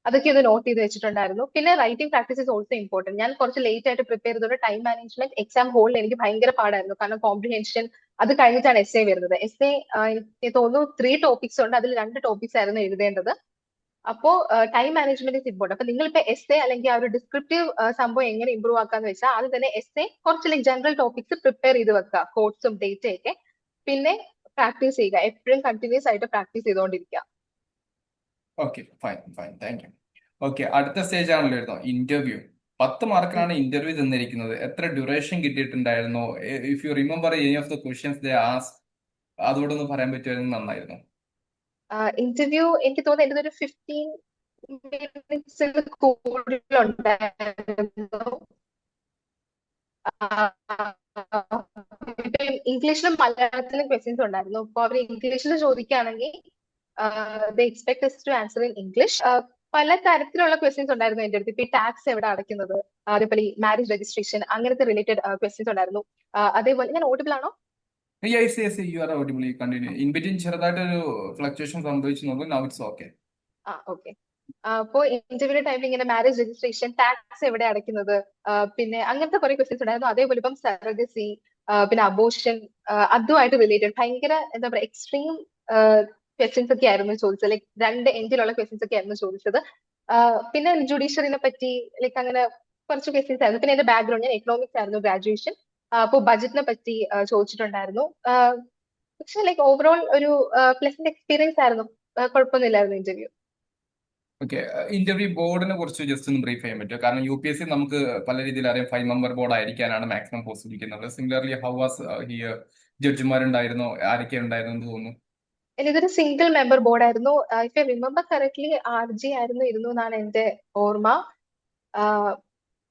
Speaker 2: അതൊക്കെ ഒന്ന് നോട്ട് ചെയ്ത് വെച്ചിട്ടുണ്ടായിരുന്നു. പിന്നെ writing practice is also important. ഞാൻ കുറച്ച് ലേറ്റ് ആയിട്ട് പ്രിപ്പയർ ചെയ്തത് ടൈം മാനേജ്മെന്റ് എക്സാം ഹോളിൽ എനിക്ക് ഭയങ്കര പാടായിരുന്നു. കാരണം കോംപ്രിഹെൻഷൻ അത് കഴിഞ്ഞിട്ടാണ് വരുന്നത്. എനിക്ക് തോന്നുന്നു 3 ടോപ്പിക്സ് ഉണ്ട്, അതിൽ 2 ടോപ്പിക്സ് ആയിരുന്നു എഴുതേണ്ടത്. അപ്പോ ടൈം മാനേജ്മെന്റ് ഇസ് ഇമ്പോർട്ടന്റ്. അപ്പൊ നിങ്ങൾ ഇപ്പൊ അല്ലെങ്കിൽ ആ ഒരു ഡിസ്ക്രിപ്റ്റീവ് സംഭവം എങ്ങനെ ഇമ്പ്രൂവ് ആക്കാന്ന് വെച്ചാൽ ആദ്യം തന്നെ കുറച്ച് ജനറൽ ടോപ്പിക്സ് പ്രിപ്പയർ ചെയ്ത് വെക്കുക, കോഡ്സും ഡേറ്റയൊക്കെ. പിന്നെ പ്രാക്ടീസ് ചെയ്യുക, എപ്പോഴും കണ്ടിന്യൂസ് ആയിട്ട് പ്രാക്ടീസ് ചെയ്തുകൊണ്ടിരിക്കുക.
Speaker 1: Okay fine fine thank you. Okay അടുത്ത സ്റ്റേജ് ആണല്ലോ വരുന്നത്, ഇന്റർവ്യൂ. 10 മാർക്കിനാണ് ഇന്റർവ്യൂ തന്നിരിക്കുന്നത്. എത്ര ഡ്യൂറേഷൻ കിട്ടിയിട്ടുണ്ടായിരുന്നോ? If you remember any of the questions they ask, അതോടെ ഒന്ന് പറയാൻ പറ്റുമായിരുന്നു നന്നായിരുന്നു.
Speaker 2: ഇന്റർവ്യൂ എനിക്ക് തോന്നുന്നു എൻ്റെ ഒരു 15 minutes കൂടുതലുണ്ടായിരുന്നു. ഇംഗ്ലീഷിലും മലയാളത്തിലും ക്വസ്റ്റ്യൻസ് ഉണ്ടായിരുന്നു. അപ്പൊ അവർ ഇംഗ്ലീഷിൽ ചോദിക്കുകയാണെങ്കിൽ expect us to answer in English. പല തരത്തിലുള്ള ക്വസ്റ്റ്യൻസ് ഉണ്ടായിരുന്നു എന്റെ അടുത്ത്. ഇപ്പൊ ഈ ടാക്സ് എവിടെ അടയ്ക്കുന്നത്, അതേപോലെ ഈ മാരേജ് രജിസ്ട്രേഷൻ, അങ്ങനത്തെ റിലേറ്റഡ് ക്വസ്റ്റ്യൻസ് ഉണ്ടായിരുന്നു. അതേപോലെ ഞാൻ ഓഡിബിൾ ആണോ?
Speaker 1: Yes yes you are audible, continue. In between ചെറുതായിട്ടൊരു ഫ്ലക്ച്വേഷൻ സംഭവിച്ചു നോക്കും. Now it's okay.
Speaker 2: ഓക്കെ. അപ്പോ ഇന്റർവ്യൂവിന്റെ ടൈമിൽ ഇങ്ങനെ മാരേജ് രജിസ്ട്രേഷൻ, ടാക്സ് എവിടെ അടയ്ക്കുന്നത്, പിന്നെ അങ്ങനത്തെ കുറെ ക്വസ്റ്റ്യൻസ് ഉണ്ടായിരുന്നു. അതേപോലെ ഇപ്പം സർഗസി, പിന്നെ അബോഷൻ, അതുമായിട്ട് റിലേറ്റഡ് ഭയങ്കര എന്താ പറയുക എക്സ്ട്രീം ക്വസ്റ്റ്യൻസ് ഒക്കെ ആയിരുന്നു ചോദിച്ചത്. ലൈക് 2 എൻഡിലുള്ള ക്വസ്റ്റ്യൻസ് ഒക്കെ ആയിരുന്നു ചോദിച്ചത്. പിന്നെ ജുഡീഷ്യറിനെ പറ്റി ലൈക് അങ്ങനെ കുറച്ച് ക്വസ്റ്റ്യൻസ് ആയിരുന്നു. പിന്നെ എന്റെ ബാക്ക്ഗ്രൗണ്ട്, ഞാൻ എക്കണോമിക്സ് ആയിരുന്നു ഗ്രാജുവേഷൻ. അപ്പോൾ ബജറ്റിനെ പറ്റി ചോദിച്ചിട്ടുണ്ടായിരുന്നു. പക്ഷെ ലൈക് ഓവറോൾ ഒരു പ്ലസന്റ് എക്സ്പീരിയൻസ് ആയിരുന്നു. കുഴപ്പമൊന്നുമില്ലായിരുന്നു ഇന്റർവ്യൂ.
Speaker 1: ഓക്കെ ഇന്റർവ്യൂ ബോർഡിനെ കുറിച്ച് ജസ്റ്റ് ഒന്ന് ബ്രീഫ് ചെയ്യാൻ പറ്റുമോ? കാരണം UPSC നമുക്ക് പല രീതിയിൽ അറിയാം, 5 മെമ്പർ ബോർഡ് ആയിരിക്കാനാണ് മാക്സിമം പോസിബിലിറ്റി എന്നുള്ളത്. Similarly how was here? ജഡ്ജിമാരുണ്ടായിരുന്നോ? ആരൊക്കെ ഉണ്ടായിരുന്നു എന്ന് തോന്നുന്നു?
Speaker 2: ഇതൊരു സിംഗിൾ മെമ്പർ ബോർഡ് ആയിരുന്നു. If I remember correctly RG ആയിരുന്നു ഇരുന്നു എന്നാണ് എന്റെ ഓർമ്മ.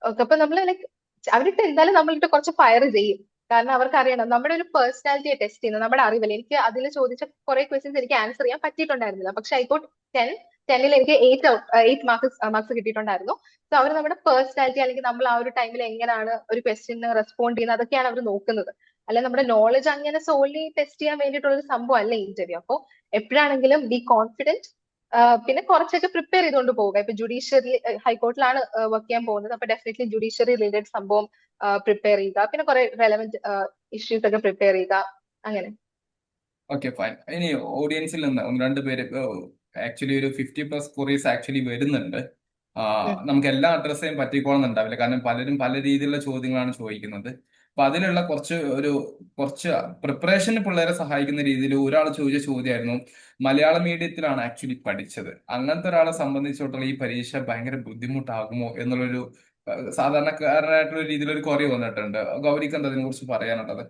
Speaker 2: ഓക്കെ, അപ്പൊ നമ്മള് ലൈക്ക് അവരിട്ട് എന്തായാലും നമ്മളിട്ട് കുറച്ച് ഫയർ ചെയ്യും. കാരണം അവർക്ക് അറിയണം നമ്മുടെ ഒരു പേഴ്സണാലിറ്റിയെ ടെസ്റ്റ് ചെയ്യുന്നത് നമ്മുടെ അറിവില്ല. എനിക്ക് അതിൽ ചോദിച്ച കുറെ ക്വസ്റ്റ്യൻസ് എനിക്ക് ആൻസർ ചെയ്യാൻ പറ്റിയിട്ടുണ്ടായിരുന്നില്ല. പക്ഷെ ഐ ഗോട്ട് 10. 10ൽ എനിക്ക് 8 മാർക്സ് കിട്ടിയിട്ടുണ്ടായിരുന്നു. സോ അവർ നമ്മുടെ പേഴ്സണാലിറ്റി അല്ലെങ്കിൽ നമ്മൾ ആ ഒരു ടൈമിൽ എങ്ങനെയാണ് ഒരു ക്വസ്റ്റ്യന് റെസ്പോണ്ട് ചെയ്യുന്നത് അതൊക്കെയാണ് അവർ നോക്കുന്നത്. അല്ലെ നമ്മുടെ നോളജ് അങ്ങനെ സോൾലി ടെസ്റ്റ് ചെയ്യാൻ വേണ്ടിയിട്ടുള്ള ഒരു സംഭവം അല്ല ഇന്റർവ്യൂ. അപ്പൊ എപ്പോഴാണെങ്കിലും ബി കോൺഫിഡന്റ്. പിന്നെ കുറച്ചൊക്കെ പ്രിപ്പയർ ചെയ്തുകൊണ്ട് പോവുക. ഇപ്പൊ ജുഡീഷ്യറി ഹൈക്കോർട്ടിലാണ് വർക്ക് ചെയ്യാൻ പോകുന്നത്. അപ്പൊ ഡെഫിനറ്റ്ലി ജുഡീഷ്യറി റിലേറ്റഡ് സംഭവം പ്രിപ്പയർ ചെയ്യുക. പിന്നെ കുറെ റെലവെന്റ് ഇഷ്യൂസ് ഒക്കെ പ്രിപ്പയർ ചെയ്യുക. അങ്ങനെ.
Speaker 1: Okay fine. ഇനി ഓഡിയൻസിൽ നിന്ന് ഒന്ന് രണ്ട് പേര് ആക്ച്വലി ഒരു 50+ ക്വറീസ് ആക്ച്വലി വരുന്നുണ്ട്. നമുക്ക് എല്ലാം അഡ്രസ് ചെയ്യാൻ പറ്റിക്കോളുന്നുണ്ടാവില്ല, കാരണം പലരും പല രീതിയിലുള്ള ചോദ്യങ്ങളാണ് ചോദിക്കുന്നത്. അപ്പൊ അതിലുള്ള കുറച്ച് പ്രിപ്പറേഷന് പിള്ളേരെ സഹായിക്കുന്ന രീതിയിൽ ഒരാൾ ചോദിച്ച ചോദ്യമായിരുന്നു, മലയാള മീഡിയത്തിലാണ് ആക്ച്വലി പഠിച്ചത്, അങ്ങനത്തെ ഒരാളെ സംബന്ധിച്ചിടത്തോളം ഈ പരീക്ഷ ഭയങ്കര ബുദ്ധിമുട്ടാകുമോ എന്നുള്ളൊരു സാധാരണക്കാരനായിട്ടുള്ള രീതിയിലൊരു ക്വറി വന്നിട്ടുണ്ട്. ഗൗരിക്ക് എന്താ അതിനെ കുറിച്ച് പറയാനുള്ളത്?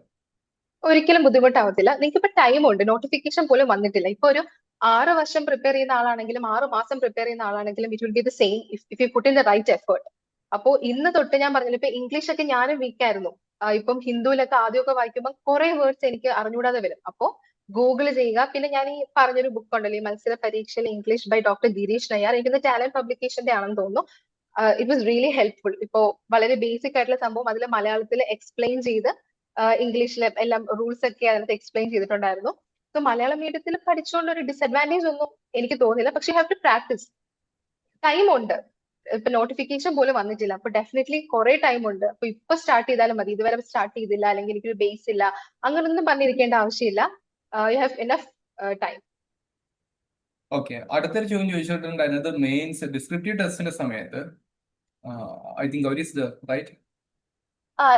Speaker 2: ഒരിക്കലും ബുദ്ധിമുട്ടാവത്തില്ല. നിങ്ങൾക്ക് ഇപ്പൊ ടൈം ഉണ്ട്. നോട്ടിഫിക്കേഷൻ പോലും വന്നിട്ടില്ല. ഇപ്പൊ ഒരു 6 വർഷം പ്രിപ്പയർ ചെയ്യുന്ന ആളാണെങ്കിലും 6 മാസം പ്രിപ്പയർ ചെയ്യുന്ന ആളാണെങ്കിലും it will be the same if you put in the right effort. അപ്പോ ഇന്ന് തൊട്ട് ഞാൻ പറഞ്ഞില്ല, ഇപ്പൊ ഇംഗ്ലീഷ് ഒക്കെ ഞാനും വീക്ക് ആയിരുന്നു. ഇപ്പം ഹിന്ദുവിലൊക്കെ ആദ്യമൊക്കെ വായിക്കുമ്പോൾ കുറെ വേർഡ്സ് എനിക്ക് അറിഞ്ഞുകൂടാതെ വരും. അപ്പോ ഗൂഗിൾ ചെയ്യുക. പിന്നെ ഞാൻ ഈ പറഞ്ഞൊരു ബുക്ക് ഉണ്ടല്ലോ, ഈ മത്സര പരീക്ഷയിൽ English by doctor Girish Nayyar, എനിക്ക് ടാലന്റ് പബ്ലിക്കേഷന്റെ ആണെന്ന് തോന്നുന്നു. It was really helpful. ഇപ്പോ വളരെ ബേസിക് ആയിട്ടുള്ള സംഭവം അതിൽ മലയാളത്തിൽ എക്സ്പ്ലെയിൻ ചെയ്ത് ഇംഗ്ലീഷിലെ എല്ലാം റൂൾസ് ഒക്കെ അതിനകത്ത് എക്സ്പ്ലെയിൻ ചെയ്തിട്ടുണ്ടായിരുന്നു. സോ മലയാളം മീഡിയത്തിൽ പഠിച്ചുകൊണ്ട് ഒരു ഡിസഡ്വാൻറ്റേജ് ഒന്നും എനിക്ക് തോന്നില്ല. പക്ഷെ ഹാവ് ടു പ്രാക്ടീസ്. ടൈം ഉണ്ട്. ഇപ്പൊ നോട്ടിഫിക്കേഷൻ പോലും വന്നിട്ടില്ല. അപ്പൊ ഡെഫിനറ്റ്ലി കുറെ ടൈം ഉണ്ട്. അപ്പൊ ഇപ്പൊ സ്റ്റാർട്ട് ചെയ്താലും മതി. ഇതുവരെ സ്റ്റാർട്ട് ചെയ്തില്ല അല്ലെങ്കിൽ എനിക്കൊരു ബേസ് ഇല്ല അങ്ങനൊന്നും പറഞ്ഞിരിക്കേണ്ട ആവശ്യമില്ല. You have enough time.
Speaker 1: Okay, അടുത്തൊരു ചോദ്യം ചോദിച്ചിട്ടുണ്ടായിരുന്നത് മെയിൻസ് ഡിസ്ക്രിപ്റ്റീവ് ടെസ്റ്റിന്റെ സമയത്ത് I think Gauri is right.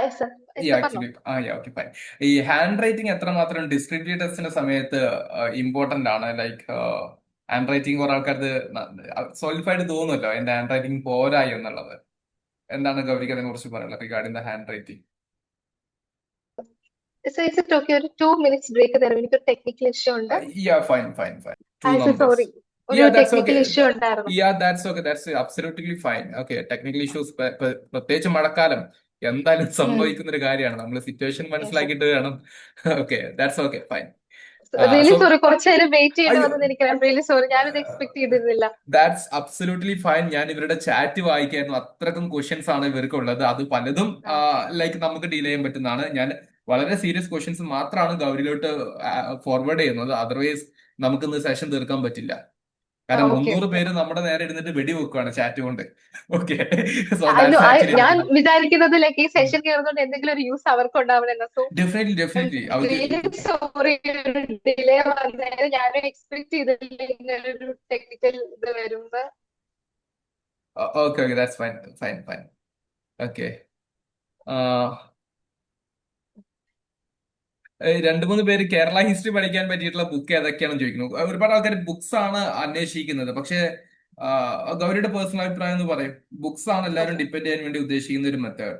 Speaker 2: Yes sir. Yes
Speaker 1: ഈ
Speaker 2: സർ, പറഞ്ഞോ.
Speaker 1: Actually okay fine. ഈ ഹാൻഡ് റൈറ്റിംഗ് എത്രമാത്രം ഡിസ്ക്രിപ്റ്റീവ് ടെസ്റ്റിന്റെ സമയത്ത് ഇമ്പോർട്ടന്റ് ആണ്? ലൈക്ക് ഹാൻഡ് റൈറ്റിംഗ് കുറെ ആൾക്കാർക്ക് സോളിഫൈഡ് തോന്നുമല്ലോ എന്റെ ഹാൻഡ് റൈറ്റിംഗ് പോരായി എന്നുള്ളത്. എന്താണ് ഗൗരിക്ക് അതിനെ കുറിച്ച് പറയുന്നത് regarding the hand writing?
Speaker 2: So it's it okay? ഒരു 2 minutes ബ്രേക്ക് തരും. എനിക്കൊരു ടെക്നിക്കൽ ഇഷ്യൂ ഉണ്ട്.
Speaker 1: Fine fine fine. Two
Speaker 2: I
Speaker 1: numbers.
Speaker 2: Sorry. ഒരു
Speaker 1: Yeah, that's okay.
Speaker 2: Technical issue ഉണ്ടായിരുന്നു.
Speaker 1: Yeah, that's okay. That's absolutely fine. Okay, technical issues പ്രത്യേകിച്ച് മഴക്കാലം എന്തായാലും സംഭവിക്കുന്ന ഒരു കാര്യമാണ്. നമ്മൾ സിറ്റുവേഷൻ
Speaker 2: യെസ് സർ.
Speaker 1: മനസ്സിലാക്കിയിട്ട് വേണം. Okay, that's okay fine.
Speaker 2: Really
Speaker 1: so
Speaker 2: sorry. കുറച്ചു നേരം വെയിറ്റ് ചെയ്യേണ്ടി
Speaker 1: അയ്യോ,
Speaker 2: വന്നത് എനിക്ക് റിയലി സോറി. ഞാനിത് എക്സ്പെക്ട് ചെയ്തിരുന്നില്ല.
Speaker 1: That's absolutely fine. ഞാൻ ഇവരുടെ ചാറ്റ് വായിക്കായിരുന്നു. അത്രക്കും ക്വസ്റ്റ്യൻസ് ആണ് ഇവർക്കുള്ളത്. അത് പലതും
Speaker 2: ഓക്കെ.
Speaker 1: ലൈക്ക് നമുക്ക് ഡീൽ ചെയ്യാൻ പറ്റുന്നതാണ്. ഞാൻ വളരെ സീരിയസ് ക്വസ്റ്റ്യൻസ് മാത്രമാണ് ഗൗരിയിലോട്ട് ഫോർവേഡ് ചെയ്യുന്നത്. അതർവൈസ് നമുക്ക് ഇന്ന് സെഷൻ തീർക്കാൻ പറ്റില്ല. കാരണം
Speaker 2: ഓക്കെ
Speaker 1: 300
Speaker 2: ഓക്കെ.
Speaker 1: പേര് നമ്മുടെ നേരെ ഇരുന്നിട്ട് വെടിവെക്കുകയാണ് ചാറ്റ് കൊണ്ട്. Okay, so
Speaker 2: I know.
Speaker 1: That's actually
Speaker 2: ഞാൻ വിചാരിക്കുന്നത് ലൈക്ക് ഈ സെഷൻ കയറുന്നതുകൊണ്ട് എന്തെങ്കിലും ഒരു യൂസ് അവർക്ക് ഉണ്ടാവണമെന്ന്. സോ
Speaker 1: ഡെഫിനറ്റ്ലി ഡെഫിനറ്റ്ലി അവർക്ക്.
Speaker 2: റിയലി സോറി ഡിലേ വന്നതിന്. ഞാനും എക്സ്പെക്ട് ചെയ്തിട്ടില്ല ഇങ്ങനൊരു ടെക്നിക്കൽ ഇത് വരുമ്പോ.
Speaker 1: Okay okay, that's fine fine fine. Okay, രണ്ട് മൂന്ന് പേര് കേരള ഹിസ്റ്ററി പഠിക്കാൻ പറ്റിയിട്ടുള്ള ബുക്ക് ഏതൊക്കെയാണെന്ന് ചോദിക്കുന്നു. ഒരുപാട് ആൾക്കാർ ബുക്സ് ആണ് അന്വേഷിക്കുന്നത്. പക്ഷേ ഗൗരിയുടെ പേഴ്സണൽ അഭിപ്രായം എന്ന് പറയും. ബുക്സ് ആണ് എല്ലാവരും ഡിപ്പെൻഡ് ചെയ്യാൻ വേണ്ടി ഉദ്ദേശിക്കുന്ന ഒരു മെത്തേഡ്.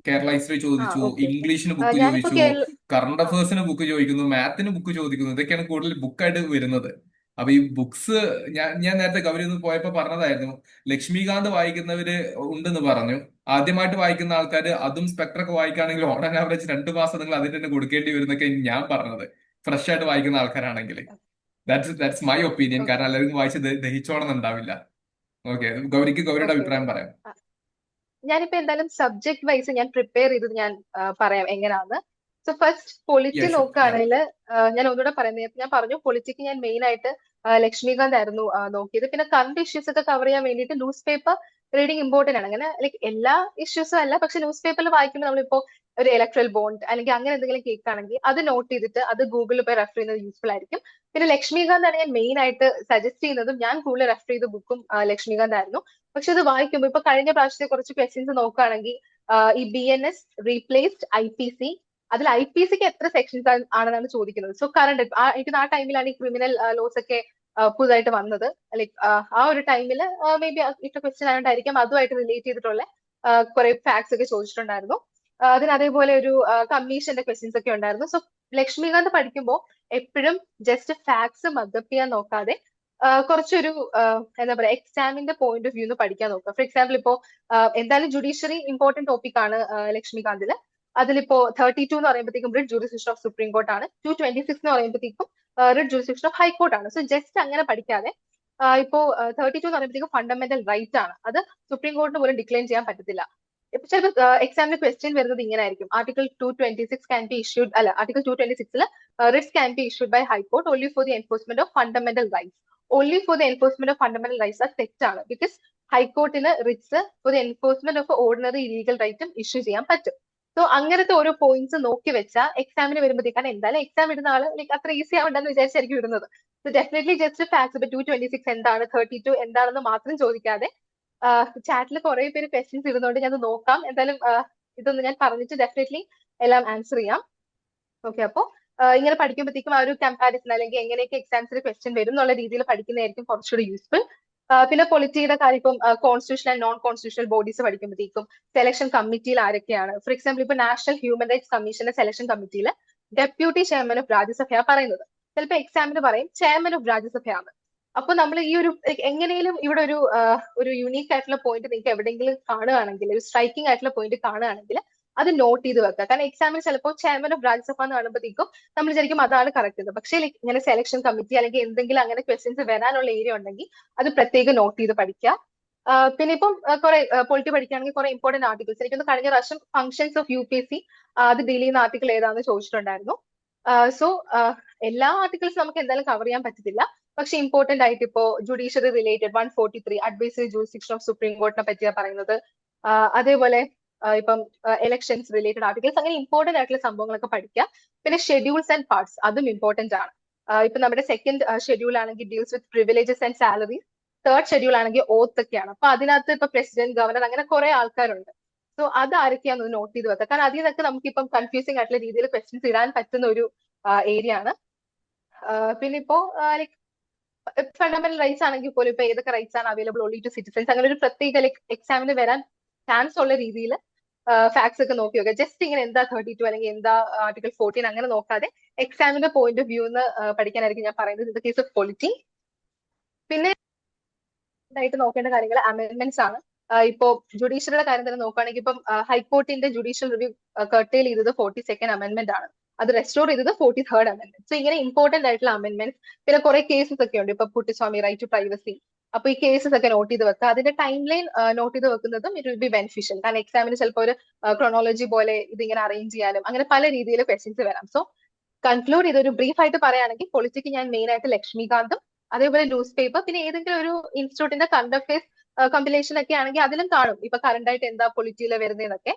Speaker 1: കേരള ഹിസ്റ്ററി ചോദിച്ചു,
Speaker 2: ഓക്കെ ഓക്കെ.
Speaker 1: ഇംഗ്ലീഷിന് ബുക്ക്
Speaker 2: ഞാനിപ്പോ
Speaker 1: ചോദിച്ചു, കറണ്ട് അഫയേഴ്സിന് ബുക്ക് ചോദിക്കുന്നു, മാത്തിന് ബുക്ക് ചോദിക്കുന്നു. ഇതൊക്കെയാണ് കൂടുതൽ ബുക്കായിട്ട് വരുന്നത്. അപ്പൊ ഈ ബുക്സ് ഞാൻ നേരത്തെ ഗൗരി ഒന്ന് പോയപ്പോ പറഞ്ഞതായിരുന്നു, ലക്ഷ്മികാന്ത് വായിക്കുന്നവര് ഉണ്ടെന്ന് പറഞ്ഞു. ആദ്യമായിട്ട് വായിക്കുന്ന ആൾക്കാർ അതും സ്പെക്ട്രൊക്കെ വായിക്കുകയാണെങ്കിൽ ഓൺ ആൻ ആവറേജ് 2 മാസം നിങ്ങൾ അതിന് തന്നെ കൊടുക്കേണ്ടി വരുന്നൊക്കെ ഞാൻ പറഞ്ഞത്, ഫ്രഷ് ആയിട്ട് വായിക്കുന്ന ആൾക്കാരാണെങ്കിൽ. That's my opinion.
Speaker 2: ഓക്കെ.
Speaker 1: കാരണം എല്ലാവർക്കും വായിച്ച് ദഹിച്ചോണമെന്നുണ്ടാവില്ല. ഓക്കെ, ഗൗരിക്ക് ഗൗരിയുടെ
Speaker 2: ഓക്കെ
Speaker 1: അഭിപ്രായം
Speaker 2: ഓക്കെ.
Speaker 1: പറയാം.
Speaker 2: ഞാനിപ്പോ എന്തായാലും സബ്ജക്ട് വൈസ് ഞാൻ പ്രിപ്പയർ ചെയ്തത് ഞാൻ പറയാം എങ്ങനെയാന്ന്. സോ ഫസ്റ്റ് പൊളിറ്റി
Speaker 1: യെസ്,
Speaker 2: നോക്കുകയാണെങ്കിൽ ഞാൻ ഒന്നുകൂടെ പറയുന്നത്, ഞാൻ പറഞ്ഞു പൊളിറ്റിക്ക് ഞാൻ മെയിൻ ആയിട്ട് ലക്ഷ്മികാന്ത് ആയിരുന്നു നോക്കിയത്. പിന്നെ കറണ്ട് ഇഷ്യൂസ് ഒക്കെ കവർ ചെയ്യാൻ വേണ്ടിയിട്ട് ന്യൂസ് പേപ്പർ റീഡിങ് ഇമ്പോർട്ടന്റ് ആണ്. അങ്ങനെ ലൈക്ക് എല്ലാ ഇഷ്യൂസും അല്ല, പക്ഷെ ന്യൂസ് പേപ്പറിൽ വായിക്കുമ്പോൾ നമ്മളിപ്പോ ഒരു ഇലക്ട്രൽ ബോണ്ട് അല്ലെങ്കിൽ അങ്ങനെ എന്തെങ്കിലും കേൾക്കുകയാണെങ്കിൽ അത് നോട്ട് ചെയ്തിട്ട് അത് ഗൂഗിളിൽ പോയി റെഫർ ചെയ്യുന്നത് യൂസ്ഫുൾ ആയിരിക്കും. പിന്നെ ലക്ഷ്മികാന്ത് ആണ് ഞാൻ മെയിൻ ആയിട്ട് സജസ്റ്റ് ചെയ്യുന്നതും. ഞാൻ കൂടുതൽ റെഫർ ചെയ്ത ബുക്കും ലക്ഷ്മികാന്ത് ആയിരുന്നു. പക്ഷെ ഇത് വായിക്കുമ്പോൾ ഇപ്പൊ കഴിഞ്ഞ പ്രാവശ്യത്തെ കുറച്ച് ക്വസ്റ്റ്യൻസ് നോക്കുകയാണെങ്കിൽ ഈ BNS റീപ്ലേസ്ഡ് IPC, അതിൽ IPCക്ക് എത്ര സെക്ഷൻസ് ആണെന്നാണ് ചോദിക്കുന്നത്. സോ കറണ്ട് എനിക്ക് ആ ടൈമിലാണ് ഈ ക്രിമിനൽ ലോസ് ഒക്കെ പുതുതായിട്ട് വന്നത്. ലൈക്ക് ആ ഒരു ടൈമിൽ മേ ബി ഇട്ട ക്വസ്റ്റ്യൻ ആയതുകൊണ്ടായിരിക്കും അതുമായിട്ട് റിലേറ്റ് ചെയ്തിട്ടുള്ള കുറെ ഫാക്ട്സ് ഒക്കെ ചോദിച്ചിട്ടുണ്ടായിരുന്നു. അതിന് അതേപോലെ ഒരു കമ്മീഷന്റെ ക്വസ്റ്റ്യൻസ് ഒക്കെ ഉണ്ടായിരുന്നു. സോ ലക്ഷ്മികാന്ത് പഠിക്കുമ്പോൾ എപ്പോഴും ജസ്റ്റ് ഫാക്ട്സ് മഗപ്പ് ചെയ്യാൻ നോക്കാതെ കുറച്ചൊരു എന്താ പറയാ എക്സാമിന്റെ പോയിന്റ് ഓഫ് വ്യൂന്ന് പഠിക്കാൻ നോക്കുക. ഫോർ എക്സാമ്പിൾ ഇപ്പോ എന്തായാലും ജുഡീഷ്യറി ഇമ്പോർട്ടന്റ് ടോപ്പിക് ആണ് ലക്ഷ്മികാന്തില്. അതിലിപ്പോ 32 എന്ന് പറയുമ്പോഴത്തേക്കും writ jurisdiction of supreme court ആണ്. 226 എന്ന് പറയുമ്പോഴത്തേക്കും റിട്ട് ജുറിസ്ഡിക്ഷൻ ഓഫ് ഹൈക്കോർട്ട് ആണ്. സോ ജസ്റ്റ് അങ്ങനെ പഠിക്കാതെ ഇപ്പോ 32 എന്ന് പറയുമ്പോഴത്തേക്കും ഫണ്ടമെന്റൽ റൈറ്റ് ആണ്. അത് സുപ്രീം കോർട്ടിന് പോലും ഡിക്ലൈൻ ചെയ്യാൻ പറ്റത്തില്ല. ഇപ്പൊ ചിലപ്പോൾ എക്സാമിന് ക്വസ്റ്റ്യൻ വരുന്നത് ഇങ്ങനെ ആയിരിക്കും. ആർട്ടിക്കിൾ 226 ക്യാൻ ബി ഇഷ്യൂഡ് അല്ല article 226 writs can be issued by high court only for the enforcement of fundamental rights. Only for the enforcement of fundamental rights അത് തെറ്റാണ്. ബിക്കോസ് ഹൈക്കോർട്ടിന് writs for the enforcement of ordinary legal റൈറ്റും issue ചെയ്യാൻ പറ്റും. So അങ്ങനത്തെ ഓരോ points നോക്കി വെച്ചാൽ എക്സാമിന് വരുമ്പോഴത്തേക്കാണ് എന്തായാലും എക്സാം ഇടുന്ന ആള് ലൈക്ക് അത്ര ഈസി ആവണ്ടെന്ന് വിചാരിച്ചായിരിക്കും ഇടുന്നത്. സോ ഡെഫിനറ്റ്ലി ജസ്റ്റ് ഫാക്ട്സ് ഇപ്പൊ 226 എന്താണ് 32 എന്താണെന്ന് മാത്രം ചോദിക്കാതെ ചാറ്റിൽ കുറെ പേര് ക്വസ്റ്റ്യൻസ് ഇടുന്നതുകൊണ്ട് ഞാൻ നോക്കാം. എന്തായാലും ഇതൊന്ന് ഞാൻ പറഞ്ഞിട്ട് ഡെഫിനറ്റ്ലി എല്ലാം ആൻസർ ചെയ്യാം. ഓക്കെ, അപ്പോ ഇങ്ങനെ പഠിക്കുമ്പോഴത്തേക്കും ആ ഒരു കമ്പാരിസൺ അല്ലെങ്കിൽ എങ്ങനെയൊക്കെ എക്സാംസിൽ ക്വസ്റ്റ്യൻ വരും എന്നുള്ള രീതിയിൽ പഠിക്കുന്നതായിരിക്കും കുറച്ചുകൂടി യൂസ്ഫുൾ. പിന്നെ പൊളിറ്റിയുടെ കാര്യം ഇപ്പം constitutional and non constitutional bodies പഠിക്കുമ്പോഴത്തേക്കും സെലക്ഷൻ കമ്മിറ്റിയിൽ ആരൊക്കെയാണ്. ഫോർ എക്സാമ്പിൾ ഇപ്പൊ നാഷണൽ ഹ്യൂമൻ റൈറ്റ്സ് കമ്മീഷന്റെ സെലക്ഷൻ കമ്മിറ്റിയിൽ ഡെപ്യൂട്ടി ചെയർമാൻ ഓഫ് രാജ്യസഭയാണ് പറയുന്നത്. ചിലപ്പോൾ എക്സാമിന് പറയും ചെയർമാൻ ഓഫ് രാജ്യസഭയാണ്. അപ്പൊ നമ്മൾ ഈ ഒരു എങ്ങനെയും ഇവിടെ ഒരു യുണീക്ക് ആയിട്ടുള്ള പോയിന്റ് നിങ്ങൾക്ക് എവിടെയെങ്കിലും കാണുകയാണെങ്കിൽ ഒരു സ്ട്രൈക്കിംഗ് ആയിട്ടുള്ള പോയിന്റ് കാണുകയാണെങ്കിൽ അത് നോട്ട് ചെയ്ത് വെക്കുക. കാരണം എക്സാമിന് ചിലപ്പോൾ ചെയർമാൻ ഓഫ് രാജ്യസഭ എന്ന് കാണുമ്പോഴത്തേക്കും നമ്മൾ വിചാരിക്കും അതാണ് കറക്റ്റ് എന്ന്. പക്ഷേ ഇങ്ങനെ സെലക്ഷൻ കമ്മിറ്റി അല്ലെങ്കിൽ എന്തെങ്കിലും അങ്ങനെ ക്വസ്റ്റ്യൻസ് വരാനുള്ള ഏരിയ ഉണ്ടെങ്കിൽ അത് പ്രത്യേകം നോട്ട് ചെയ്ത് പഠിക്കുക. പിന്നെ ഇപ്പം കുറെ പൊളിറ്റി പഠിക്കുകയാണെങ്കിൽ കുറെ ഇമ്പോർട്ടന്റ് ആർട്ടിക്കിൾസ് എനിക്കൊന്ന് കഴിഞ്ഞ പ്രാവശ്യം ഫംഗ്ഷൻസ് ഓഫ് UPSC അത് ഡീൽ ചെയ്യുന്ന ആർട്ടിക്കിൾ ഏതാണെന്ന് ചോദിച്ചിട്ടുണ്ടായിരുന്നു. സോ എല്ലാ ആർട്ടിക്കിൾസും നമുക്ക് എന്തായാലും കവർ ചെയ്യാൻ പറ്റത്തില്ല. പക്ഷെ ഇമ്പോർട്ടന്റ് ആയിട്ട് ഇപ്പോ judiciary related 143 advisory jurisdiction of supreme കോർട്ടിനെ പറ്റിയാണ് പറയുന്നത്. അതേപോലെ ഇപ്പം എലക്ഷൻസ് റിലേറ്റഡ് ആർട്ടിക്കിൾസ് അങ്ങനെ ഇമ്പോർട്ടന്റ് ആയിട്ടുള്ള സംഭവങ്ങളൊക്കെ പഠിക്കുക. പിന്നെ ഷെഡ്യൂൾസ് ആൻഡ് പാർട്സ് അതും ഇമ്പോർട്ടന്റ് ആണ്. ഇപ്പൊ നമ്മുടെ സെക്കൻഡ് ഷെഡ്യൂൾ ആണെങ്കിൽ deals with privileges and salaries. Third schedule ആണെങ്കിൽ ഓത്ത് ഒക്കെയാണ്. അപ്പൊ അതിനകത്ത് ഇപ്പൊ പ്രസിഡന്റ് ഗവർണർ അങ്ങനെ കുറെ ആൾക്കാരുണ്ട്. സോ അത് ആരൊക്കെയാണെന്ന് നോട്ട് ചെയ്ത് വെക്കുക. കാരണം അതിൽ നിന്നൊക്കെ നമുക്ക് ഇപ്പം കൺഫ്യൂസിംഗ് ആയിട്ടുള്ള രീതിയിൽ ക്വസ്റ്റ്യൻസ് ഇടാൻ പറ്റുന്ന ഒരു ഏരിയ ആണ്. പിന്നെ ഇപ്പോ ലൈക് ഫണ്ടമെന്റൽ റൈറ്റ്സ് ആണെങ്കിൽ പോലും ഇപ്പൊ ഏതൊക്കെ റൈറ്റ്സ് ആണ് അവൈലബിൾ ഓൺലി ടു സിറ്റിസൺസ് അങ്ങനെ ഒരു പ്രത്യേക ലൈക് എക്സാമിന് വരാൻ ചാൻസ് ഉള്ള രീതിയിൽ ഫാക്ട്സ് ഒക്കെ നോക്കി വെക്കുക. ജസ്റ്റ് ഇങ്ങനെ എന്താ 32 അല്ലെങ്കിൽ എന്താ ആർട്ടിക്കിൾ 14 അങ്ങനെ നോക്കാതെ എക്സാമിന്റെ പോയിന്റ് ഓഫ് വ്യൂ എന്ന് പഠിക്കാനായിരിക്കും ഞാൻ പറയുന്നത്. In the case of polity പിന്നെ ആയിട്ട് നോക്കേണ്ട കാര്യങ്ങൾ അമെന്റ്മെന്റ്സ് ആണ്. ഇപ്പോ ജുഡീഷ്യറിയുടെ കാര്യം തന്നെ നോക്കുകയാണെങ്കിൽ ഇപ്പം ഹൈക്കോർട്ടിന്റെ ജുഡീഷ്യൽ റിവ്യൂ കർട്ടേൽ ചെയ്തത് 42nd അമെന്റ്മെന്റ് ആണ്. അത് റെസ്റ്റോർ ചെയ്തത് 43rd അമെന്റ്മെന്റ്. സോ ഇങ്ങനെ ഇമ്പോർട്ടന്റ് ആയിട്ടുള്ള അമെന്റ്മെന്റ്സ് പിന്നെ കുറെ കേസസ് ഒക്കെ ഉണ്ട്. ഇപ്പൊ കുട്ടിസ്വാമി റൈറ്റ് ടു പ്രൈവസി. അപ്പൊ ഈ കേസസ് ഒക്കെ നോട്ട് ചെയ്ത് വെക്കുക. അതിന്റെ ടൈം ലൈൻ നോട്ട് ചെയ്ത് വെക്കുന്നതും ഇറ്റ് വിൽ ബി ബെനിഫിഷ്യൽ. കാരണം എക്സാമിന് ചിലപ്പോൾ ഒരു ക്രോണോളജി പോലെ ഇതിങ്ങനെ അറേഞ്ച് ചെയ്യാനും അങ്ങനെ പല രീതിയിൽ ക്വസ്റ്റ്യൻസ് വരാം. സോ കൺക്ലൂഡ് ചെയ്ത് ഒരു ബ്രീഫ് ആയിട്ട് പറയുകയാണെങ്കിൽ പൊളിറ്റിക്ക് ഞാൻ മെയിൻ ആയിട്ട് ലക്ഷ്മികാന്തും അതേപോലെ ന്യൂസ് പേപ്പർ പിന്നെ ഏതെങ്കിലും ഒരു ഇൻസ്റ്റിറ്റ്യൂട്ടിന്റെ കറണ്ട് അഫയേഴ്സ് കമ്പയിലേഷൻ ഒക്കെ ആണെങ്കിൽ അതിലും കാണും ഇപ്പൊ കറണ്ട് ആയിട്ട് എന്താ പൊളിറ്റിയിൽ വരുന്നതെന്നൊക്കെ.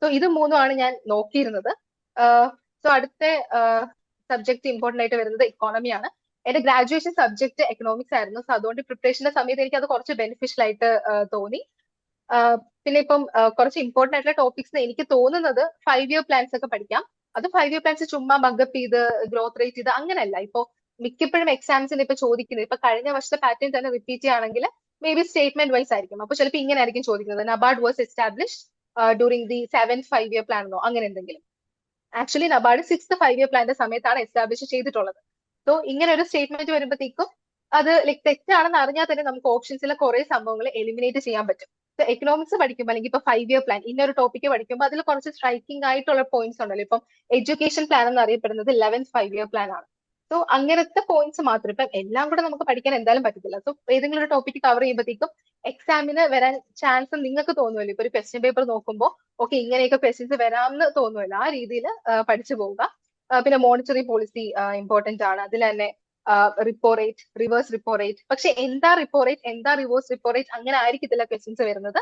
Speaker 2: സോ ഇത് മൂന്നുമാണ് ഞാൻ നോക്കിയിരുന്നത്. സോ അടുത്ത സബ്ജക്ട് ഇമ്പോർട്ടന്റ് ആയിട്ട് വരുന്നത് ഇക്കോണമിയാണ്. എന്റെ ഗ്രാജുവേഷൻ സബ്ജക്ട് എക്കണോമിക്സ് ആയിരുന്നു. സോ അതുകൊണ്ട് പ്രിപ്പറേഷന്റെ സമയത്ത് എനിക്ക് അത് കുറച്ച് ബെനിഫിഷ്യൽ ആയിട്ട് തോന്നി. പിന്നെ ഇപ്പം കുറച്ച് ഇമ്പോർട്ടന്റ് ആയിട്ടുള്ള ടോപ്പിക്സ് എനിക്ക് തോന്നുന്നത് 5 ഇയർ പ്ലാൻസ് ഒക്കെ പഠിക്കാം. അത് 5 ഇയർ പ്ലാൻസ് ചുമ്മാ ബഗപ്പ് ചെയ്ത് ഗ്രോത്ത് റേറ്റ് ചെയ്ത് അങ്ങനെയല്ല. ഇപ്പൊ മിക്കപ്പോഴും എക്സാംസിന് ഇപ്പൊ ചോദിക്കുന്നത് ഇപ്പൊ കഴിഞ്ഞ വർഷത്തെ പാറ്റേൺ തന്നെ റിപ്പീറ്റ് ചെയ്യുകയാണെങ്കിൽ മേ ബി സ്റ്റേറ്റ്മെന്റ് വൈസ് ആയിരിക്കും. അപ്പൊ ചിലപ്പോൾ ഇങ്ങനെ ആയിരിക്കും ചോദിക്കുന്നത് NABARD was establish during the 7th 5 year plan എന്നോ അങ്ങനെ എന്തെങ്കിലും. ആക്ച്വലി നബാർഡ് 6th 5 ഇയർ പ്ലാന്റെ സമയത്താണ് എസ്റ്റാബ്ലിഷ് ചെയ്തിട്ടുള്ളത്. സോ ഇങ്ങനെ ഒരു സ്റ്റേറ്റ്മെന്റ് വരുമ്പോഴത്തേക്കും അത് ലൈക് തെറ്റാണെന്ന് അറിഞ്ഞാൽ തന്നെ നമുക്ക് ഓപ്ഷൻസിലെ കുറെ സംഭവങ്ങൾ എലിമിനേറ്റ് ചെയ്യാൻ പറ്റും. എക്കണോമിക്സ് പഠിക്കുമ്പോൾ അല്ലെങ്കിൽ ഇപ്പൊ 5 ഇയർ പ്ലാൻ ഇന്നൊരു ടോപ്പിക്ക് പഠിക്കുമ്പോൾ അതിൽ കുറച്ച് സ്ട്രൈക്കിംഗ് ആയിട്ടുള്ള പോയിന്റ്സ് ഉണ്ടല്ലോ. ഇപ്പം എഡ്യൂക്കേഷൻ പ്ലാൻ എന്ന് അറിയപ്പെടുന്നത് 11th 5 ഇയർ പ്ലാൻ ആണ്. സോ അങ്ങനത്തെ പോയിന്റ്സ് മാത്രം ഇപ്പം എല്ലാം കൂടെ നമുക്ക് പഠിക്കാൻ എന്തായാലും പറ്റത്തില്ല. സോ ഏതെങ്കിലും ഒരു ടോപ്പിക്ക് കവർ ചെയ്യുമ്പോഴത്തേക്കും എക്സാമിന് വരാൻ ചാൻസ് നിങ്ങൾക്ക് തോന്നുമല്ലോ. ഇപ്പൊ ഒരു ക്വസ്റ്റ്യൻ പേപ്പർ നോക്കുമ്പോൾ ഓക്കെ ഇങ്ങനെയൊക്കെ ക്വസ്റ്റ്യൻസ് വരാമെന്ന് തോന്നുമല്ലോ. ആ രീതിയിൽ പഠിച്ചു പോവുക. പിന്നെ മോണിറ്ററി പോളിസി ഇമ്പോർട്ടന്റ് ആണ്. അതിൽ തന്നെ repo rate reverse repo rate. പക്ഷെ എന്താ റിപ്പോ റേറ്റ് എന്താ റിവേഴ്സ് റിപ്പോ റേറ്റ് അങ്ങനെ ആയിരിക്കത്തില്ല ക്വസ്റ്റ്യൻസ് വരുന്നത്.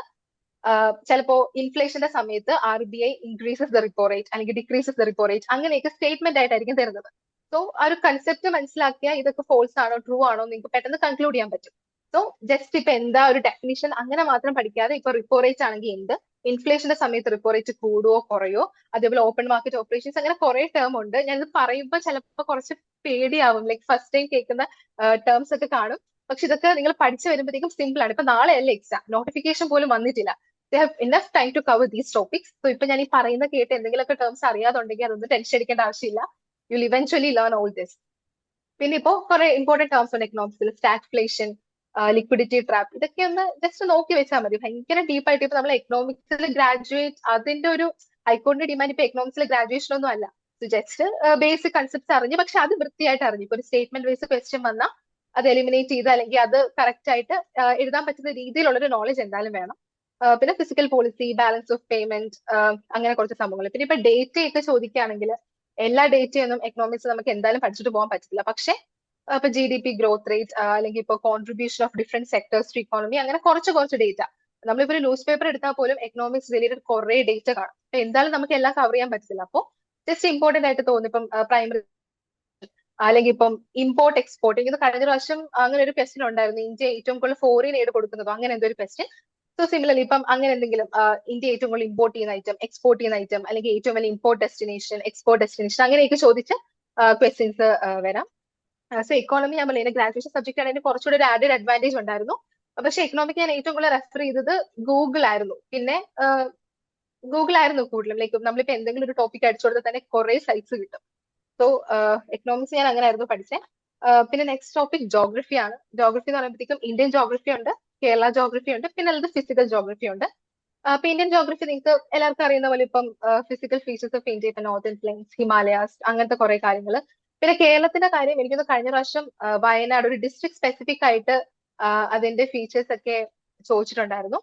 Speaker 2: ചിലപ്പോ ഇൻഫ്ലേഷന്റെ സമയത്ത് RBI increases the repo rate അല്ലെങ്കിൽ ഡിക്രീസസ് ദ റിപ്പോ റേറ്റ് അങ്ങനെയൊക്കെ സ്റ്റേറ്റ്മെന്റ് ആയിട്ടായിരിക്കും തരുന്നത്. സോ ആ ഒരു കൺസെപ്റ്റ് മനസ്സിലാക്കിയാൽ ഇതൊക്കെ ഫോൾസ് ആണോ ട്രൂ ആണോ നിങ്ങൾക്ക് പെട്ടെന്ന് കൺക്ലൂഡ് ചെയ്യാൻ പറ്റും. സോ ജസ്റ്റ് ഇപ്പൊ എന്താ ഒരു ഡെഫിനിഷൻ അങ്ങനെ മാത്രം പഠിക്കാതെ ഇപ്പൊ റിപ്പോ റേറ്റ് ആണെങ്കിൽ എന്ത്, ഇൻഫ്ലേഷന്റെ സമയത്ത് റിപ്പോ റേറ്റ് കൂടുവോ കുറയോ, അതേപോലെ ഓപ്പൺ മാർക്കറ്റ് ഓപ്പറേഷൻസ് അങ്ങനെ കുറെ ടേം ഉണ്ട്. ഞാനിത് പറയുമ്പോൾ ചിലപ്പോൾ കുറച്ച് പേടിയാവും. ലൈക് ഫസ്റ്റ് ടൈം കേൾക്കുന്ന ടേംസ് ഒക്കെ കാണും. പക്ഷെ ഇതൊക്കെ നിങ്ങൾ പഠിച്ചു വരുമ്പോഴത്തേക്കും സിമ്പിൾ ആണ്. ഇപ്പൊ നാളെയല്ല എക്സാം, നോട്ടിഫിക്കേഷൻ പോലും വന്നിട്ടില്ല. They have enough time to cover these topics. So ഇപ്പൊ ഞാൻ ഈ പറയുന്ന കേട്ട് എന്തെങ്കിലുമൊക്കെ ടേംസ് അറിയാതുണ്ടെങ്കിൽ അതൊന്നും ടെൻഷൻ അടിക്കേണ്ട ആവശ്യമില്ല. You'll eventually learn all this. പിന്നെ ഇപ്പോ കുറെ ഇമ്പോർട്ടന്റ് ടേംസ് ഉണ്ട് എക്കണോമിക്സിൽ, സ്റ്റാഗ്ഫ്ലേഷൻ, ലിക്വിഡിറ്റി ട്രാപ്പ്, ഇതൊക്കെ ഒന്ന് ജസ്റ്റ് നോക്കി വെച്ചാൽ മതി. ഭയങ്കര ഡീപ്പായിട്ട് ഇപ്പൊ നമ്മൾ എക്കണോമിക്സിൽ ഗ്രാജുവേറ്റ്, അതിന്റെ ഒരു ഹൈക്കോടതി ഡിമാൻഡ് ഇപ്പൊ എക്കണോമിക്സിൽ ഗ്രാജുവേഷൻ ഒന്നും അല്ല. ജസ്റ്റ് ബേസിക് കൺസെപ്റ്റ്സ് അറിഞ്ഞ്, പക്ഷെ അത് വൃത്തിയായിട്ട് അറിഞ്ഞു. ഇപ്പൊ ഒരു സ്റ്റേറ്റ്മെന്റ് ബേസ്ഡ് ക്വസ്റ്റ്യൻ വന്നാൽ അത് എലിമിനേറ്റ് ചെയ്ത്, അല്ലെങ്കിൽ അത് കറക്റ്റ് ആയിട്ട് എഴുതാൻ പറ്റുന്ന രീതിയിലുള്ള ഒരു നോളജ് എന്തായാലും വേണം. പിന്നെ physical policy, balance of payment, അങ്ങനെ കുറച്ച് സംഭവങ്ങൾ. പിന്നെ ഇപ്പൊ ഡേറ്റ ഒക്കെ ചോദിക്കുകയാണെങ്കിൽ എല്ലാ ഡേറ്റയൊന്നും എക്കണോമിക്സ് നമുക്ക് എന്തായാലും പഠിച്ചിട്ട് പോകാൻ പറ്റത്തില്ല. പക്ഷെ ഇപ്പൊ GDP ഗ്രോത്ത് റേറ്റ്, അല്ലെങ്കിൽ ഇപ്പൊ contribution of different sectors to economy, അങ്ങനെ കുറച്ച് ഡേറ്റ. നമ്മളിപ്പോ ഒരു ന്യൂസ് പേപ്പർ എടുത്താൽ പോലും എക്കണോമിക്സ് റിലേറ്റഡ് കുറെ ഡേറ്റ കാണും. അപ്പൊ എന്തായാലും നമുക്ക് എല്ലാം കവർ ചെയ്യാൻ പറ്റില്ല. അപ്പോൾ ജസ്റ്റ് ഇമ്പോർട്ടന്റ് ആയിട്ട് തോന്നി ഇപ്പം പ്രൈമറി, അല്ലെങ്കിൽ ഇപ്പം ഇമ്പോർട്ട് എക്സ്പോർട്ട്. എനിക്ക് കഴിഞ്ഞ പ്രാവശ്യം അങ്ങനെ ഒരു ക്വസ്റ്റ്യൻ ഉണ്ടായിരുന്നു, ഇന്ത്യ ഏറ്റവും കൂടുതൽ ഫോറിൻ എയ്ഡ് കൊടുക്കുന്നതോ അങ്ങനെ എന്തോ ഒരു ക്വസ്റ്റ്യൻ. സോ സിമിലർലി ഇപ്പം അങ്ങനെ എന്തെങ്കിലും, ഇന്ത്യ ഏറ്റവും കൂടുതൽ ഇമ്പോർട്ട് ചെയ്യുന്ന ഐറ്റം, എക്സ്പോർട്ട് ചെയ്യുന്ന ഐറ്റം, അല്ലെങ്കിൽ ഏറ്റവും വലിയ ഇമ്പോർട്ട് ഡെസ്റ്റിനേഷൻ, എക്സ്പോർട്ട് ഡെസ്റ്റിനേഷൻ, അങ്ങനെയൊക്കെ ചോദിച്ച് ക്വസ്റ്റ്യൻസ് വരാം. സോ എക്കോണമി ഞാൻ പറയുന്നത് ഗ്രാജുവേഷൻ സബ്ജക്ട് ആണ്, അതിന് കുറച്ചുകൂടി ഒരു ആഡഡ് അഡ്വാൻറ്റേജ് ഉണ്ടായിരുന്നു. പക്ഷെ എക്കണോമിക് ഞാൻ ഏറ്റവും കൂടുതൽ റെഫർ ചെയ്തത് ഗൂഗിൾ ആയിരുന്നു. പിന്നെ ഗൂഗിൾ ആയിരുന്നു കൂടുതലും. ലൈക്ക് നമ്മളിപ്പോ എന്തെങ്കിലും ഒരു ടോപ്പിക് അടിച്ചു കൊടുത്താൽ തന്നെ കുറെ സൈറ്റ്സ് കിട്ടും. സോ എക്കണോമിക്സ് ഞാൻ അങ്ങനെ ആയിരുന്നു പഠിച്ചത്. പിന്നെ നെക്സ്റ്റ് ടോപ്പിക് ജോഗ്രഫി ആണ്. ജോഗ്രഫി എന്ന് പറയുമ്പോഴത്തേക്കും ഇന്ത്യൻ ജോഗ്രഫി ഉണ്ട്, കേരള ജോഗ്രഫി ഉണ്ട്, പിന്നെ ഉള്ളത് ഫിസിക്കൽ ജോഗ്രഫി ഉണ്ട്. ഇപ്പൊ ഇന്ത്യൻ ജോഗ്രഫി നിങ്ങൾക്ക് എല്ലാവർക്കും അറിയുന്ന പോലെ ഇപ്പം ഫിസിക്കൽ ഫീച്ചേഴ്സ് ഓഫ് ഇന്ത്യ, ഇപ്പൊ നോർത്തേൺ പ്ലെയിൻസ്, ഹിമാലയാസ്, അങ്ങനത്തെ കുറെ കാര്യങ്ങൾ. പിന്നെ കേരളത്തിന്റെ കാര്യം എനിക്കൊന്ന് കഴിഞ്ഞ പ്രാവശ്യം വയനാട് ഒരു ഡിസ്ട്രിക്ട് സ്പെസിഫിക് ആയിട്ട് അതിന്റെ ഫീച്ചേഴ്സ് ഒക്കെ ചോദിച്ചിട്ടുണ്ടായിരുന്നു.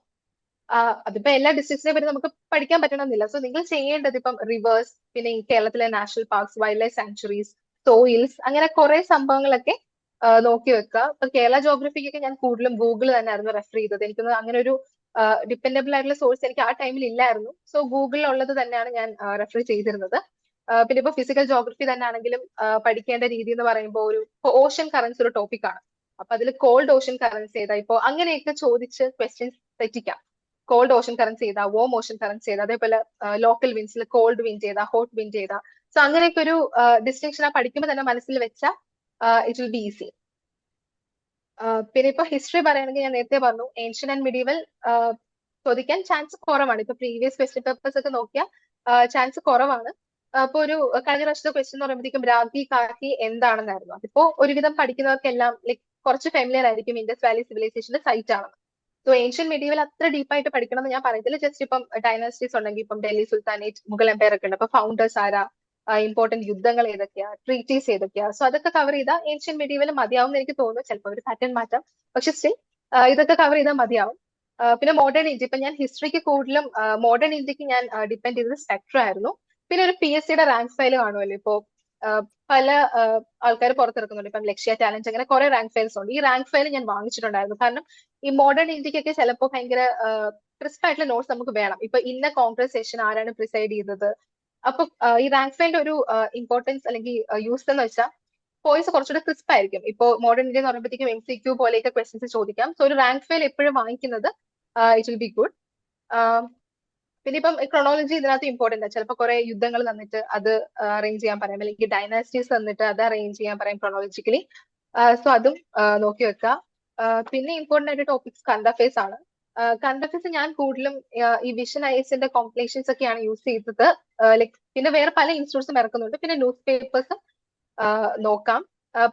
Speaker 2: അതിപ്പോ എല്ലാ ഡിസ്ട്രിക്ട്സിനെ പറ്റി നമുക്ക് പഠിക്കാൻ പറ്റണമെന്നില്ല. സോ നിങ്ങൾ ചെയ്യേണ്ടത് ഇപ്പം റിവേഴ്സ്, പിന്നെ ഈ കേരളത്തിലെ national parks, wild life sanctuaries, soils, അങ്ങനെ കുറെ സംഭവങ്ങളൊക്കെ നോക്കി വെക്കുക. ഇപ്പൊ കേരള ജോഗ്രഫിക്കൊക്കെ ഞാൻ കൂടുതലും ഗൂഗിൾ തന്നെയായിരുന്നു റെഫർ ചെയ്തത്. എനിക്കൊന്ന് അങ്ങനെ ഒരു ഡിപ്പെൻഡബിൾ ആയിട്ടുള്ള സോഴ്സ് എനിക്ക് ആ ടൈമിൽ ഇല്ലായിരുന്നു. സോ ഗൂഗിളിൽ ഉള്ളത് തന്നെയാണ് ഞാൻ റെഫർ ചെയ്തിരുന്നത്. പിന്നെ ഇപ്പൊ ഫിസിക്കൽ ജോഗ്രഫി തന്നെ ആണെങ്കിലും പഠിക്കേണ്ട രീതി എന്ന് പറയുമ്പോൾ ഒരു ഓഷൻ കറൻസ് ഒരു ടോപ്പിക് ആണ്. അപ്പൊ അതിൽ കോൾഡ് ഓഷൻ കറൻസ് ഏതാ, ഇപ്പൊ അങ്ങനെയൊക്കെ ചോദിച്ച് ക്വസ്റ്റ്യൻസ് തെറ്റിക്കാം. കോൾഡ് ഓഷൻ കറൻസ് ചെയ്താ, വോം ഓഷൻ കറൻസ് ചെയ്താ, അതേപോലെ ലോക്കൽ വിൻഡ്സിൽ കോൾഡ് വിൻഡ് ചെയ്താ, ഹോട്ട് വിൻഡ് ചെയ്താ. സോ അങ്ങനെയൊക്കെ ഒരു ഡിസ്റ്റിങ്ഷൻ ആ പഠിക്കുമ്പോൾ തന്നെ മനസ്സിൽ വെച്ചാൽ ഇറ്റ് വിൽ ബി ഈസി. പിന്നെ ഇപ്പൊ ഹിസ്റ്ററി പറയുകയാണെങ്കിൽ ഞാൻ നേരത്തെ പറഞ്ഞു ഏൻഷ്യൻ ആൻഡ് മിഡീവൽ ചോദിക്കാൻ ചാൻസ് കുറവാണ്. ഇപ്പൊ പ്രീവിയസ് ക്വസ്റ്റ്യൻ പേപ്പേഴ്സ് ഒക്കെ നോക്കിയാൽ ചാൻസ് കുറവാണ്. അപ്പൊ ഒരു കഴിഞ്ഞ പ്രാവശ്യത്തെ ക്വസ്റ്റ്യൻ എന്ന് പറയുമ്പോഴത്തേക്കും രാഖി കാക്കി എന്താണെന്നായിരുന്നു. അതിപ്പോ ഒരുവിധം പഠിക്കുന്നവർക്കെല്ലാം ലൈക് കുറച്ച് ഫെമിലിയർ ആയിരിക്കും ഇൻഡസ് വാലി സിവിലൈസേഷന്റെ സൈറ്റ് ആണ്. സോ ഏൻഷ്യൻ മെഡീവൽ അത്ര ഡീപ്പായിട്ട് പഠിക്കണം എന്ന് ഞാൻ പറയത്തില്ല. ജസ്റ്റ് ഇപ്പം ഡൈനാസ്റ്റീസ് ഉണ്ടെങ്കിൽ ഇപ്പം ഡൽഹി സുൽത്താനേറ്റ്, മുഗൾ എംപയർ ഒക്കെ ഉണ്ട്. അപ്പൊ ഫൗണ്ടേഴ്സ് ആരാ, ഇമ്പോർട്ടന്റ് യുദ്ധങ്ങൾ ഏതൊക്കെയാ, ട്രീറ്റീസ് ഏതൊക്കെയാ, സോ അതൊക്കെ കവർ ചെയ്താൽ ഏൻഷ്യൻ മെഡീവൽ മതിയാവും എന്ന് എനിക്ക് തോന്നുന്നു. ചിലപ്പോൾ ഒരു പാറ്റേൺ മാറ്റാം, പക്ഷെ സ്റ്റിൽ ഇതൊക്കെ കവർ ചെയ്താൽ മതിയാവും. പിന്നെ മോഡേൺ ഇന്ത്യ, ഇപ്പൊ ഞാൻ ഹിസ്റ്ററിക്ക് കൂടുതലും മോഡേൺ ഇന്ത്യക്ക് ഞാൻ ഡിപ്പെൻഡ് ചെയ്തത് സ്പെക്ട്രം ആയിരുന്നു. പിന്നെ ഒരു PSC റാങ്ക് ഫയൽ കാണുമല്ലോ ഇപ്പോ, പല ആൾക്കാർ പുറത്തിറക്കുന്നുണ്ട്. ഇപ്പം ലക്ഷ്യ ടാലന്റ്, അങ്ങനെ കുറെ റാങ്ക് ഫയൽസ് ഉണ്ട്. ഈ റാങ്ക് ഫയൽ ഞാൻ വാങ്ങിച്ചിട്ടുണ്ടായിരുന്നു. കാരണം ഈ മോഡേൺ ഇന്ത്യക്കൊക്കെ ചിലപ്പോൾ ഭയങ്കര ക്രിസ്പ് ആയിട്ടുള്ള നോട്ട്സ് നമുക്ക് വേണം. ഇപ്പൊ ഇന്ന കോൺഗ്രസ് സെഷൻ ആരാണ് പ്രിസൈഡ് ചെയ്തത്. അപ്പൊ ഈ റാങ്ക് ഫയലിന്റെ ഒരു ഇമ്പോർട്ടൻസ് അല്ലെങ്കിൽ യൂസ് എന്ന് വെച്ചാൽ പോയിന്റ്സ് കുറച്ചുകൂടെ ക്രിസ്പ് ആയിരിക്കും. ഇപ്പൊ മോഡേൺ ഇന്ത്യ എന്ന് പറയുമ്പോഴത്തേക്കും MCQ പോലെയൊക്കെ ക്വസ്റ്റ്യൻസ് ചോദിക്കാം. സോ ഒരു റാങ്ക് ഫയൽ എപ്പോഴും വാങ്ങിക്കുന്നത് ഇറ്റ് വിൽ ബി ഗുഡ്. പിന്നെ ഇപ്പം ക്രോണോളജി ഇതിനകത്ത് ഇമ്പോർട്ടന്റ് ആണ്. ചിലപ്പോൾ കുറെ യുദ്ധങ്ങൾ തന്നിട്ട് അത് അറേഞ്ച് ചെയ്യാൻ പറയാം, അല്ലെങ്കിൽ ഡൈനാസ്റ്റീസ് തന്നിട്ട് അത് അറേഞ്ച് ചെയ്യാൻ പറയാം ക്രോണോളജിക്കലി. സോ അതും നോക്കി വെക്കുക. പിന്നെ ഇമ്പോർട്ടന്റ് ആയിട്ട് ടോപ്പിക്സ് കറണ്ട് അഫയേഴ്സ് ആണ്. കറണ്ട് അഫയേഴ്സ് ഞാൻ കൂടുതലും ഈ വിഷൻ ഐഎസിന്റെ കോംപ്ലേഷൻസ് ഒക്കെയാണ് യൂസ് ചെയ്തത്. ലൈക് പിന്നെ വേറെ പല ഇൻസ്റ്റിറ്റ്യൂട്ട്സും ഇറക്കുന്നുണ്ട്. പിന്നെ ന്യൂസ് പേപ്പേഴ്സ് നോക്കാം.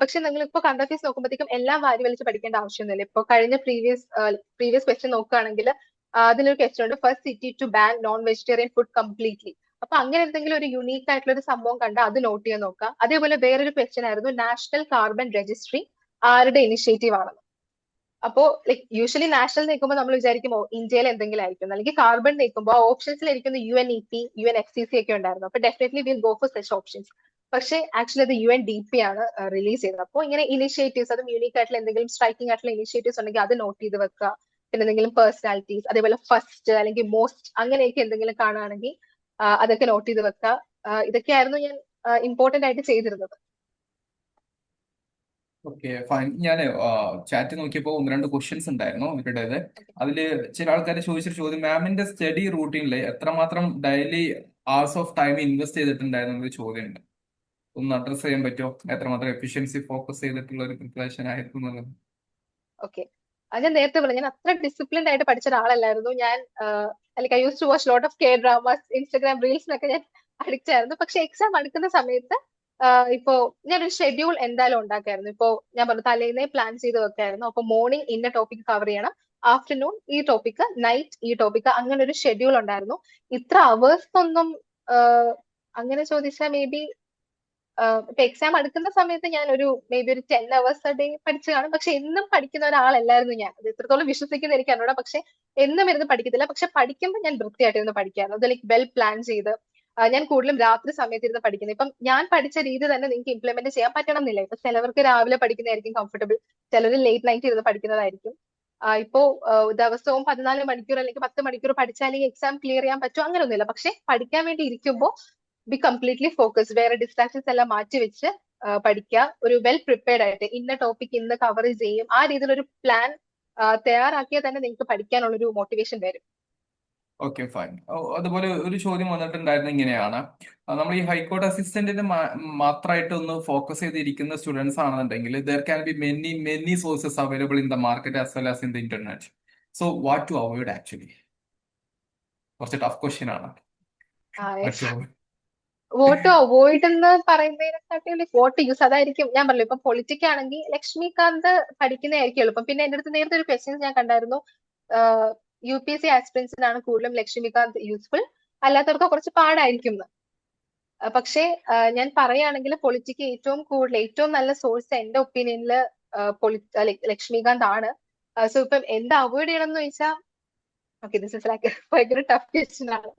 Speaker 2: പക്ഷെ നിങ്ങൾ ഇപ്പൊ കറണ്ട് അഫയേഴ്സ് നോക്കുമ്പോഴത്തേക്കും എല്ലാം വാരി വലിച്ച് പഠിക്കേണ്ട ആവശ്യമൊന്നുമില്ല. ഇപ്പൊ കഴിഞ്ഞ പ്രീവിയസ് ക്വസ്റ്റ്യൻ നോക്കുകയാണെങ്കിൽ അതിലൊരു ക്വസ്റ്റ്യൻ ഉണ്ട്, first city to ban non vegetarian food completely. അപ്പൊ അങ്ങനെ എന്തെങ്കിലും ഒരു യുണീക്ക് ആയിട്ടുള്ള ഒരു സംഭവം കണ്ടാൽ അത് നോട്ട് ചെയ്യാൻ നോക്കാം. അതേപോലെ വേറൊരു ക്വസ്റ്റ്യൻ ആയിരുന്നു, നാഷണൽ കാർബൺ രജിസ്ട്രി ആരുടെ ഇനിഷ്യേറ്റീവ് ആണെന്ന്. അപ്പോ ലൈക് യൂഷ്വലി നാഷണൽ നിൽക്കുമ്പോൾ നമ്മൾ വിചാരിക്കും ഇന്ത്യയിൽ എന്തെങ്കിലും ആയിരിക്കും, അല്ലെങ്കിൽ കാർബൺ നിൽക്കുമ്പോൾ ഓപ്ഷൻസിൽ ഇരിക്കുന്ന UNEP, UNFCC ഒക്കെ ഉണ്ടായിരുന്നു. അപ്പൊ definitely will go for such options. പക്ഷേ ആക്ച്വലി അത് UNDP ആണ് റിലീസ് ചെയ്തത്. അപ്പോൾ ഇങ്ങനെ ഇനിഷ്യേറ്റീവ്സ്, അതും യൂണീക്ക് ആയിട്ടുള്ള എന്തെങ്കിലും സ്ട്രൈക്കിംഗ് ആയിട്ടുള്ള ഇനിഷ്യേറ്റീവ്സ് ഉണ്ടെങ്കിൽ അത് നോട്ട് ചെയ്ത് വെക്കുക. പിന്നെ എന്തെങ്കിലും പേഴ്സണാലിറ്റീസ്, അതേപോലെ ഫസ്റ്റ് അല്ലെങ്കിൽ മോസ്റ്റ്, അങ്ങനെയൊക്കെ എന്തെങ്കിലും കാണുകയാണെങ്കിൽ അതൊക്കെ നോട്ട് ചെയ്ത് വെക്കുക. ഇതൊക്കെയായിരുന്നു ഞാൻ ഇമ്പോർട്ടന്റ് ആയിട്ട് ചെയ്തിരുന്നത്.
Speaker 1: Okay fine. ഞാൻ ചാറ്റ് നോക്കിയപ്പോൾ ഒന്ന് രണ്ട് ക്വസ്റ്റ്യൻസ് ഉണ്ടായിരുന്നു ഇവരുടേത്. അതില് ചില ആൾക്കാർ ചോദിച്ചൊരു ചോദ്യം, മാമിന്റെ സ്റ്റഡി റൂട്ടീനിൽ എത്രമാത്രം daily hours of time invest ചെയ്തിട്ടുണ്ടായിരുന്നു എന്നൊരു ചോദ്യമുണ്ട്. ഒന്ന് അഡ്രസ് ചെയ്യാൻ പറ്റുമോ? എത്രമാത്രം എഫിഷ്യൻസി ഫോക്കസ് ചെയ്തിട്ടുള്ള ഒരു പ്രിപ്പറേഷൻ ആയിരുന്നു എന്നുള്ളത്.
Speaker 2: ഓക്കെ, അത് ഞാൻ നേരത്തെ പറഞ്ഞു, ഞാൻ അത്ര ഡിസിപ്ലിൻഡ് ആയിട്ട് പഠിച്ച ഒരാളല്ലായിരുന്നു. ഞാൻ like I use to watch lot of K dramas, Instagram റീൽസിനൊക്കെ ഞാൻ അഡിക്റ്റ് ആയിരുന്നു. പക്ഷെ എക്സാം അടുക്കുന്ന സമയത്ത് ഇപ്പോ ഞാനൊരു ഷെഡ്യൂൾ എന്തായാലും ഉണ്ടാക്കായിരുന്നു. ഇപ്പോ ഞാൻ പറഞ്ഞു തലേന്നേ പ്ലാൻ ചെയ്ത് വെക്കായിരുന്നു. അപ്പൊ മോർണിംഗ് ഇന്ന ടോപ്പിക് കവർ ചെയ്യണം, ആഫ്റ്റർനൂൺ ഈ ടോപ്പിക്, നൈറ്റ് ഈ ടോപ്പിക്, അങ്ങനെ ഒരു ഷെഡ്യൂൾ ഉണ്ടായിരുന്നു. ഇത്ര അവേഴ്സ് ഒന്നും അങ്ങനെ ചോദിച്ചാൽ മേ ബി ഇപ്പൊ എക്സാം അടുക്കുന്ന സമയത്ത് ഞാൻ ഒരു മേ ബി ഒരു 10 hours a day പഠിച്ചു കാണും. പക്ഷെ എന്നും പഠിക്കുന്ന ഒരാളല്ലായിരുന്നു ഞാൻ. അത് എത്രത്തോളം വിശ്വസിക്കുന്ന എനിക്ക് അറിഞ്ഞൂടാ. പക്ഷെ എന്നും ഇരുന്ന് പഠിക്കത്തില്ല. പക്ഷെ പഠിക്കുമ്പോൾ ഞാൻ വൃത്തിയായിട്ട് ഇരുന്ന് പഠിക്കായിരുന്നു. അത് ലൈക്ക് വെൽ പ്ലാൻ ചെയ്ത് ഞാൻ കൂടുതലും രാത്രി സമയത്ത് ഇരുന്ന് പഠിക്കുന്നത്. ഇപ്പം ഞാൻ പഠിച്ച രീതി തന്നെ നിങ്ങൾക്ക് ഇംപ്ലിമെന്റ് ചെയ്യാൻ പറ്റണം എന്നില്ല. ഇപ്പൊ ചിലവർക്ക് രാവിലെ പഠിക്കുന്നതായിരിക്കും കംഫർട്ടബിൾ, ചിലർ ലേറ്റ് നൈറ്റ് ഇരുന്ന് പഠിക്കുന്നതായിരിക്കും. ഇപ്പോ ദിവസവും 14 മണിക്കൂർ അല്ലെങ്കിൽ 10 മണിക്കൂർ പഠിച്ചാൽ ഈ എക്സാം ക്ലിയർ ചെയ്യാൻ പറ്റുമോ അങ്ങനെയൊന്നുമില്ല. പക്ഷെ പഠിക്കാൻ വേണ്ടി ഇരിക്കുമ്പോൾ ബി കംപ്ലീറ്റ്ലി ഫോക്കസ്ഡ്, വേറെ ഡിസ്ട്രാക്ഷൻസ് എല്ലാം മാറ്റി വെച്ച് പഠിക്കുക. ഒരു വെൽ പ്രിപ്പയർഡ് ആയിട്ട് ഇന്ന ടോപ്പിക് ഇന്ന് കവർ ചെയ്യും, ആ രീതിയിലൊരു പ്ലാൻ തയ്യാറാക്കിയാൽ തന്നെ നിങ്ങൾക്ക് പഠിക്കാനുള്ളൊരു മോട്ടിവേഷൻ വരും.
Speaker 1: Okay fine. അതുപോലെ ഒരു ചോദ്യം വന്നിട്ടുണ്ടായിരുന്നത് ഇങ്ങനെയാണ്. നമ്മൾ ഈ ഹൈക്കോർട്ട് അസിസ്റ്റന്റിന് മാത്രമായിട്ട് ഒന്ന് ഫോക്കസ് ചെയ്തിരിക്കുന്ന സ്റ്റുഡൻസ് ആണെന്നുണ്ടെങ്കിൽ there can be many many sources available in the market as well as in the internet. So what to avoid actually? കുറച്ച് ടഫ് ക്വസ്റ്റ്യൻ ആണ്. What to avoid?
Speaker 2: What avoid എന്ന് പറയുന്നതിനെക്കാട്ടിയും like what use, അതായിരിക്കും ഞാൻ പറഞ്ഞു. ഇപ്പൊ politics ആണെങ്കിൽ ലക്ഷ്മികാന്ത് പഠിക്കുന്നതായിരിക്കും എളുപ്പം. പിന്നെ എന്റെ അടുത്ത് നേരത്തെ ഒരു ക്വസ്റ്റ്യൻസ് ഞാൻ കണ്ടായിരുന്നു, UPSC ആസ്പിറൻസിനാണ് കൂടുതലും ലക്ഷ്മികാന്ത് യൂസ്ഫുൾ, അല്ലാത്തവർക്ക് കുറച്ച് പാടായിരിക്കും എന്ന്. പക്ഷേ ഞാൻ പറയുകയാണെങ്കിൽ പൊളിറ്റിക്ക് ഏറ്റവും കൂടുതൽ ഏറ്റവും നല്ല സോഴ്സ് എന്റെ ഒപ്പീനിയനിൽ ലക്ഷ്മികാന്ത് ആണ്. സോ ഇപ്പം എന്താ അവോയ്ഡ് ചെയ്യണം എന്ന് ചോദിച്ചാൽ, ഓക്കെ ദിസ് ഇസ് ലൈക്ക് ഭയങ്കര ടഫ് ക്വസ്റ്റ്യൻ ആണ്.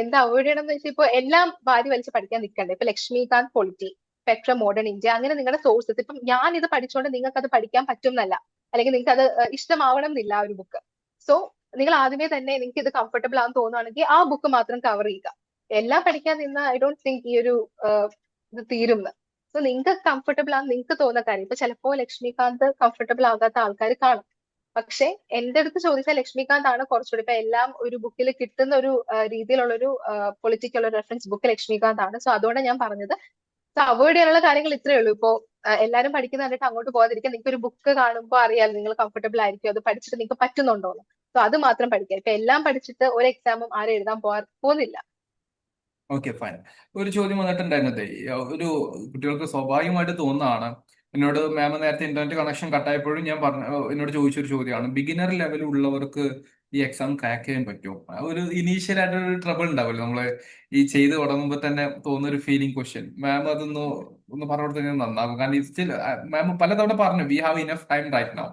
Speaker 2: എന്താ അവോയ്ഡ് ചെയ്യണം എന്ന് വെച്ചാൽ ഇപ്പൊ എല്ലാം വാരി വലിച്ച് പഠിക്കാൻ നിൽക്കണ്ടേ. ഇപ്പൊ Laxmikant polity, spectrum modern India, അങ്ങനെ നിങ്ങളുടെ സോഴ്സസ്. ഇപ്പം ഞാൻ ഇത് പഠിച്ചുകൊണ്ട് നിങ്ങൾക്ക് അത് പഠിക്കാൻ പറ്റും എന്നല്ല, അല്ലെങ്കിൽ നിങ്ങൾക്ക് അത് ഇഷ്ടമാവണം എന്നില്ല ആ ഒരു ബുക്ക്. സോ നിങ്ങൾ ആദ്യമേ തന്നെ നിങ്ങൾക്ക് ഇത് കംഫർട്ടബിൾ ആണെന്ന് തോന്നുകയാണെങ്കിൽ ആ ബുക്ക് മാത്രം കവർ ചെയ്യുക. എല്ലാം പഠിക്കാൻ നിന്ന് ഐ ഡോണ്ട് തിങ്ക് ഈ ഒരു ഇത് തീരുന്നു. സോ നിങ്ങൾക്ക് കംഫർട്ടബിൾ ആണ് നിങ്ങൾക്ക് തോന്നുന്ന കാര്യം. ഇപ്പൊ ചിലപ്പോ ലക്ഷ്മികാന്ത് കംഫർട്ടബിൾ ആകാത്ത ആൾക്കാർ കാണും. പക്ഷെ എന്റെ അടുത്ത് ചോദിച്ചാൽ ലക്ഷ്മികാന്ത് ആണ് കുറച്ചുകൂടി ഇപ്പൊ എല്ലാം ഒരു ബുക്കിൽ കിട്ടുന്ന ഒരു രീതിയിലുള്ള ഒരു പൊളിറ്റിക്കുള്ള റെഫറൻസ് ബുക്ക് ലക്ഷ്മികാന്ത് ആണ്. സോ അതുകൊണ്ടാണ് ഞാൻ പറഞ്ഞത്. സോ അവോയ്ഡ് ചെയ്യാനുള്ള കാര്യങ്ങൾ ഇത്രയേ ഉള്ളൂ. ഇപ്പോ എല്ലാവരും പഠിക്കുന്ന കണ്ടിട്ട് അങ്ങോട്ട് പോകാതിരിക്കാൻ, നിങ്ങൾക്ക് ഒരു ബുക്ക് കാണുമ്പോൾ അറിയാം നിങ്ങൾ കംഫർട്ടബിൾ ആയിരിക്കും, അത് പഠിച്ചിട്ട് നിങ്ങൾക്ക് പറ്റുന്നുണ്ടോ എന്ന്. സോ അത് മാത്രം പഠിക്കുക. ഇപ്പൊ എല്ലാം പഠിച്ചിട്ട് ഒരു എക്സാമും ആരും എഴുതാൻ പോകുന്നില്ല.
Speaker 1: Okay fine. ഒരു ചോദ്യം വന്നിട്ടുണ്ടായിരുന്നത് ഒരു കുട്ടികൾക്ക് സ്വാഭാവികമായിട്ട് തോന്നുന്നതാണ്. എന്നോട് മാം നേരത്തെ ഇന്റർനെറ്റ് കണക്ഷൻ കട്ടായപ്പോഴും ഞാൻ എന്നോട് ചോദിച്ചൊരു ചോദ്യമാണ്, ബിഗിനർ ലെവൽ ഉള്ളവർക്ക് ഈ എക്സാം ക്രാക്ക് ചെയ്യാൻ പറ്റുമോ? ഒരു ഇനീഷ്യൽ ആയിട്ടൊരു ട്രബിൾ ഉണ്ടാവില്ല നമ്മള് ഈ ചെയ്ത് തുടങ്ങുമ്പോൾ തന്നെ തോന്നുന്ന ഒരു ഫീലിംഗ് ക്വസ്റ്റ്യൻ. മാം ഒന്ന് പറഞ്ഞു കൊടുത്താൽ നന്നാകും. കാരണം സ്റ്റിൽ മാം പലതവണ പറഞ്ഞു we have enough time right now.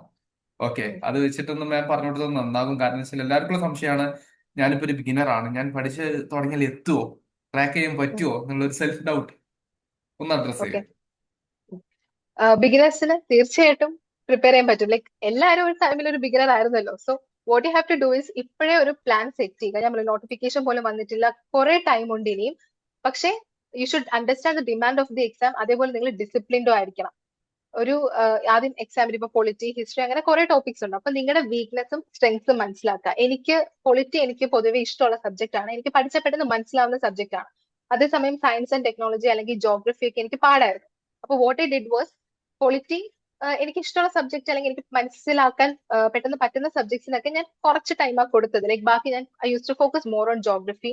Speaker 1: Okay, അത് വെച്ചിട്ടൊന്ന് മാം പറഞ്ഞു കൊടുത്തത് നന്നാകും. കാരണം വെച്ചാൽ എല്ലാവർക്കും ഉള്ള സംശയമാണ്, ഞാനിപ്പോ ഒരു ബിഗിനർ ആണ്, ഞാൻ പഠിച്ച് തുടങ്ങിയാൽ എത്തുമോ, ട്രാക്ക് ചെയ്യാൻ പറ്റുമോ എന്നുള്ളൊരു സെൽഫ് ഡൗട്ട് ഒന്ന് അഡ്രസ്
Speaker 2: ഓക്കെ,
Speaker 1: ചെയ്യാം.
Speaker 2: ബിഗിനേഴ്സിന് തീർച്ചയായിട്ടും പ്രിപ്പയർ ചെയ്യാൻ പറ്റും. ലൈക്ക് എല്ലാവരും ഒരു ടൈമിൽ ഒരു ബിഗിനർ ആയിരുന്നല്ലോ. So what you have to do is ഇപ്പോഴേ ഒരു പ്ലാൻ സെറ്റ് ചെയ്യുക. നമ്മൾ നോട്ടിഫിക്കേഷൻ പോലും വന്നിട്ടില്ല, കുറെ ടൈം ഉണ്ട് ഇനിയും. പക്ഷേ you should understand the demand of the exam. അതേപോലെ നിങ്ങൾ ഡിസിപ്ലിൻഡും ആയിരിക്കണം. ഒരു ആദ്യം എക്സാമിന് ഇപ്പൊ പൊളിറ്റി, ഹിസ്റ്ററി, അങ്ങനെ കുറെ ടോപ്പിക്സ് ഉണ്ട്. അപ്പൊ നിങ്ങളുടെ വീക്ക്നെസ്സും സ്ട്രെങ്സും മനസ്സിലാക്കുക. എനിക്ക് പൊതുവെ ഇഷ്ടമുള്ള സബ്ജക്ട് ആണ്, എനിക്ക് പഠിച്ച പെട്ടെന്ന് മനസ്സിലാവുന്ന സബ്ജക്ട് ആണ്. അതേസമയം സയൻസ് ആൻഡ് ടെക്നോളജി അല്ലെങ്കിൽ ജോഗ്രഫി ഒക്കെ എനിക്ക് പാടായിരുന്നു. അപ്പൊ what I did was polity എനിക്ക് ഇഷ്ടമുള്ള സബ്ജക്ട് അല്ലെങ്കിൽ എനിക്ക് മനസ്സിലാക്കാൻ പെട്ടെന്ന് പറ്റുന്ന സബ്ജക്ട്സിനൊക്കെ ഞാൻ കുറച്ച് ടൈമാണ് കൊടുത്തത്. ലൈക്ക് ബാക്കി ഞാൻ I use to focus more on geography